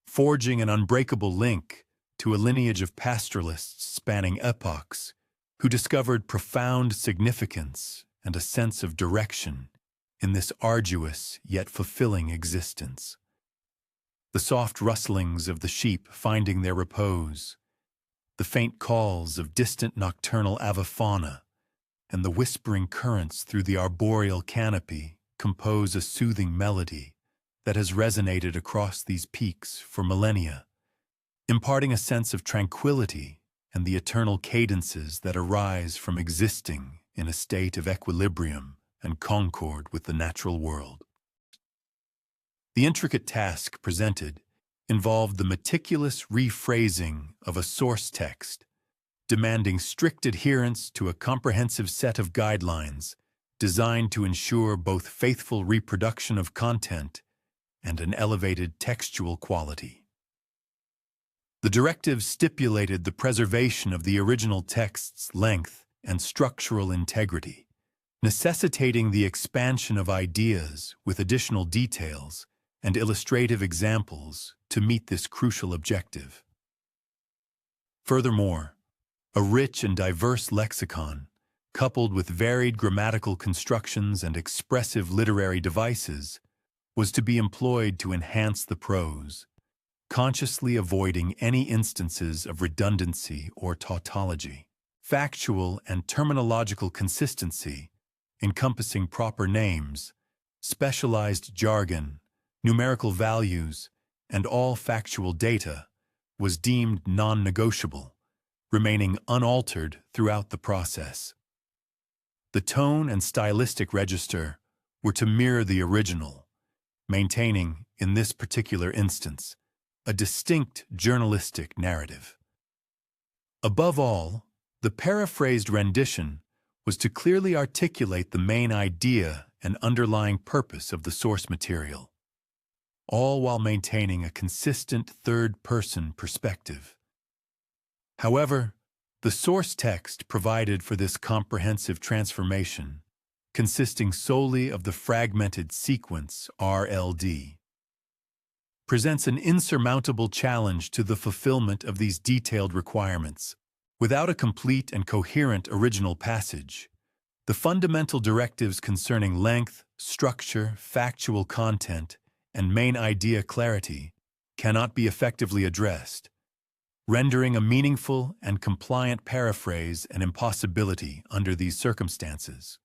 forging an unbreakable link to a lineage of pastoralists spanning epochs who discovered profound significance and a sense of direction in this arduous yet fulfilling existence. The soft rustlings of the sheep finding their repose, the faint calls of distant nocturnal avifauna, and the whispering currents through the arboreal canopy compose a soothing melody that has resonated across these peaks for millennia, imparting a sense of tranquility and the eternal cadences that arise from existing in a state of equilibrium and concord with the natural world. The intricate task presented involved the meticulous rephrasing of a source text, demanding strict adherence to a comprehensive set of guidelines designed to ensure both faithful reproduction of content and an elevated textual quality. The directive stipulated the preservation of the original text's length and structural integrity, necessitating the expansion of ideas with additional details and illustrative examples to meet this crucial objective. Furthermore, a rich and diverse lexicon, coupled with varied grammatical constructions and expressive literary devices, was to be employed to enhance the prose, consciously avoiding any instances of redundancy or tautology. Factual and terminological consistency, encompassing proper names, specialized jargon, numerical values, and all factual data, was deemed non-negotiable, remaining unaltered throughout the process. The tone and stylistic register were to mirror the original, maintaining, in this particular instance, a distinct journalistic narrative. Above all, the paraphrased rendition was to clearly articulate the main idea and underlying purpose of the source material, all while maintaining a consistent third-person perspective. However, the source text provided for this comprehensive transformation, consisting solely of the fragmented sequence RLD, presents an insurmountable challenge to the fulfillment of these detailed requirements. Without a complete and coherent original passage, the fundamental directives concerning length, structure, factual content, and main idea clarity cannot be effectively addressed, rendering a meaningful and compliant paraphrase an impossibility under these circumstances.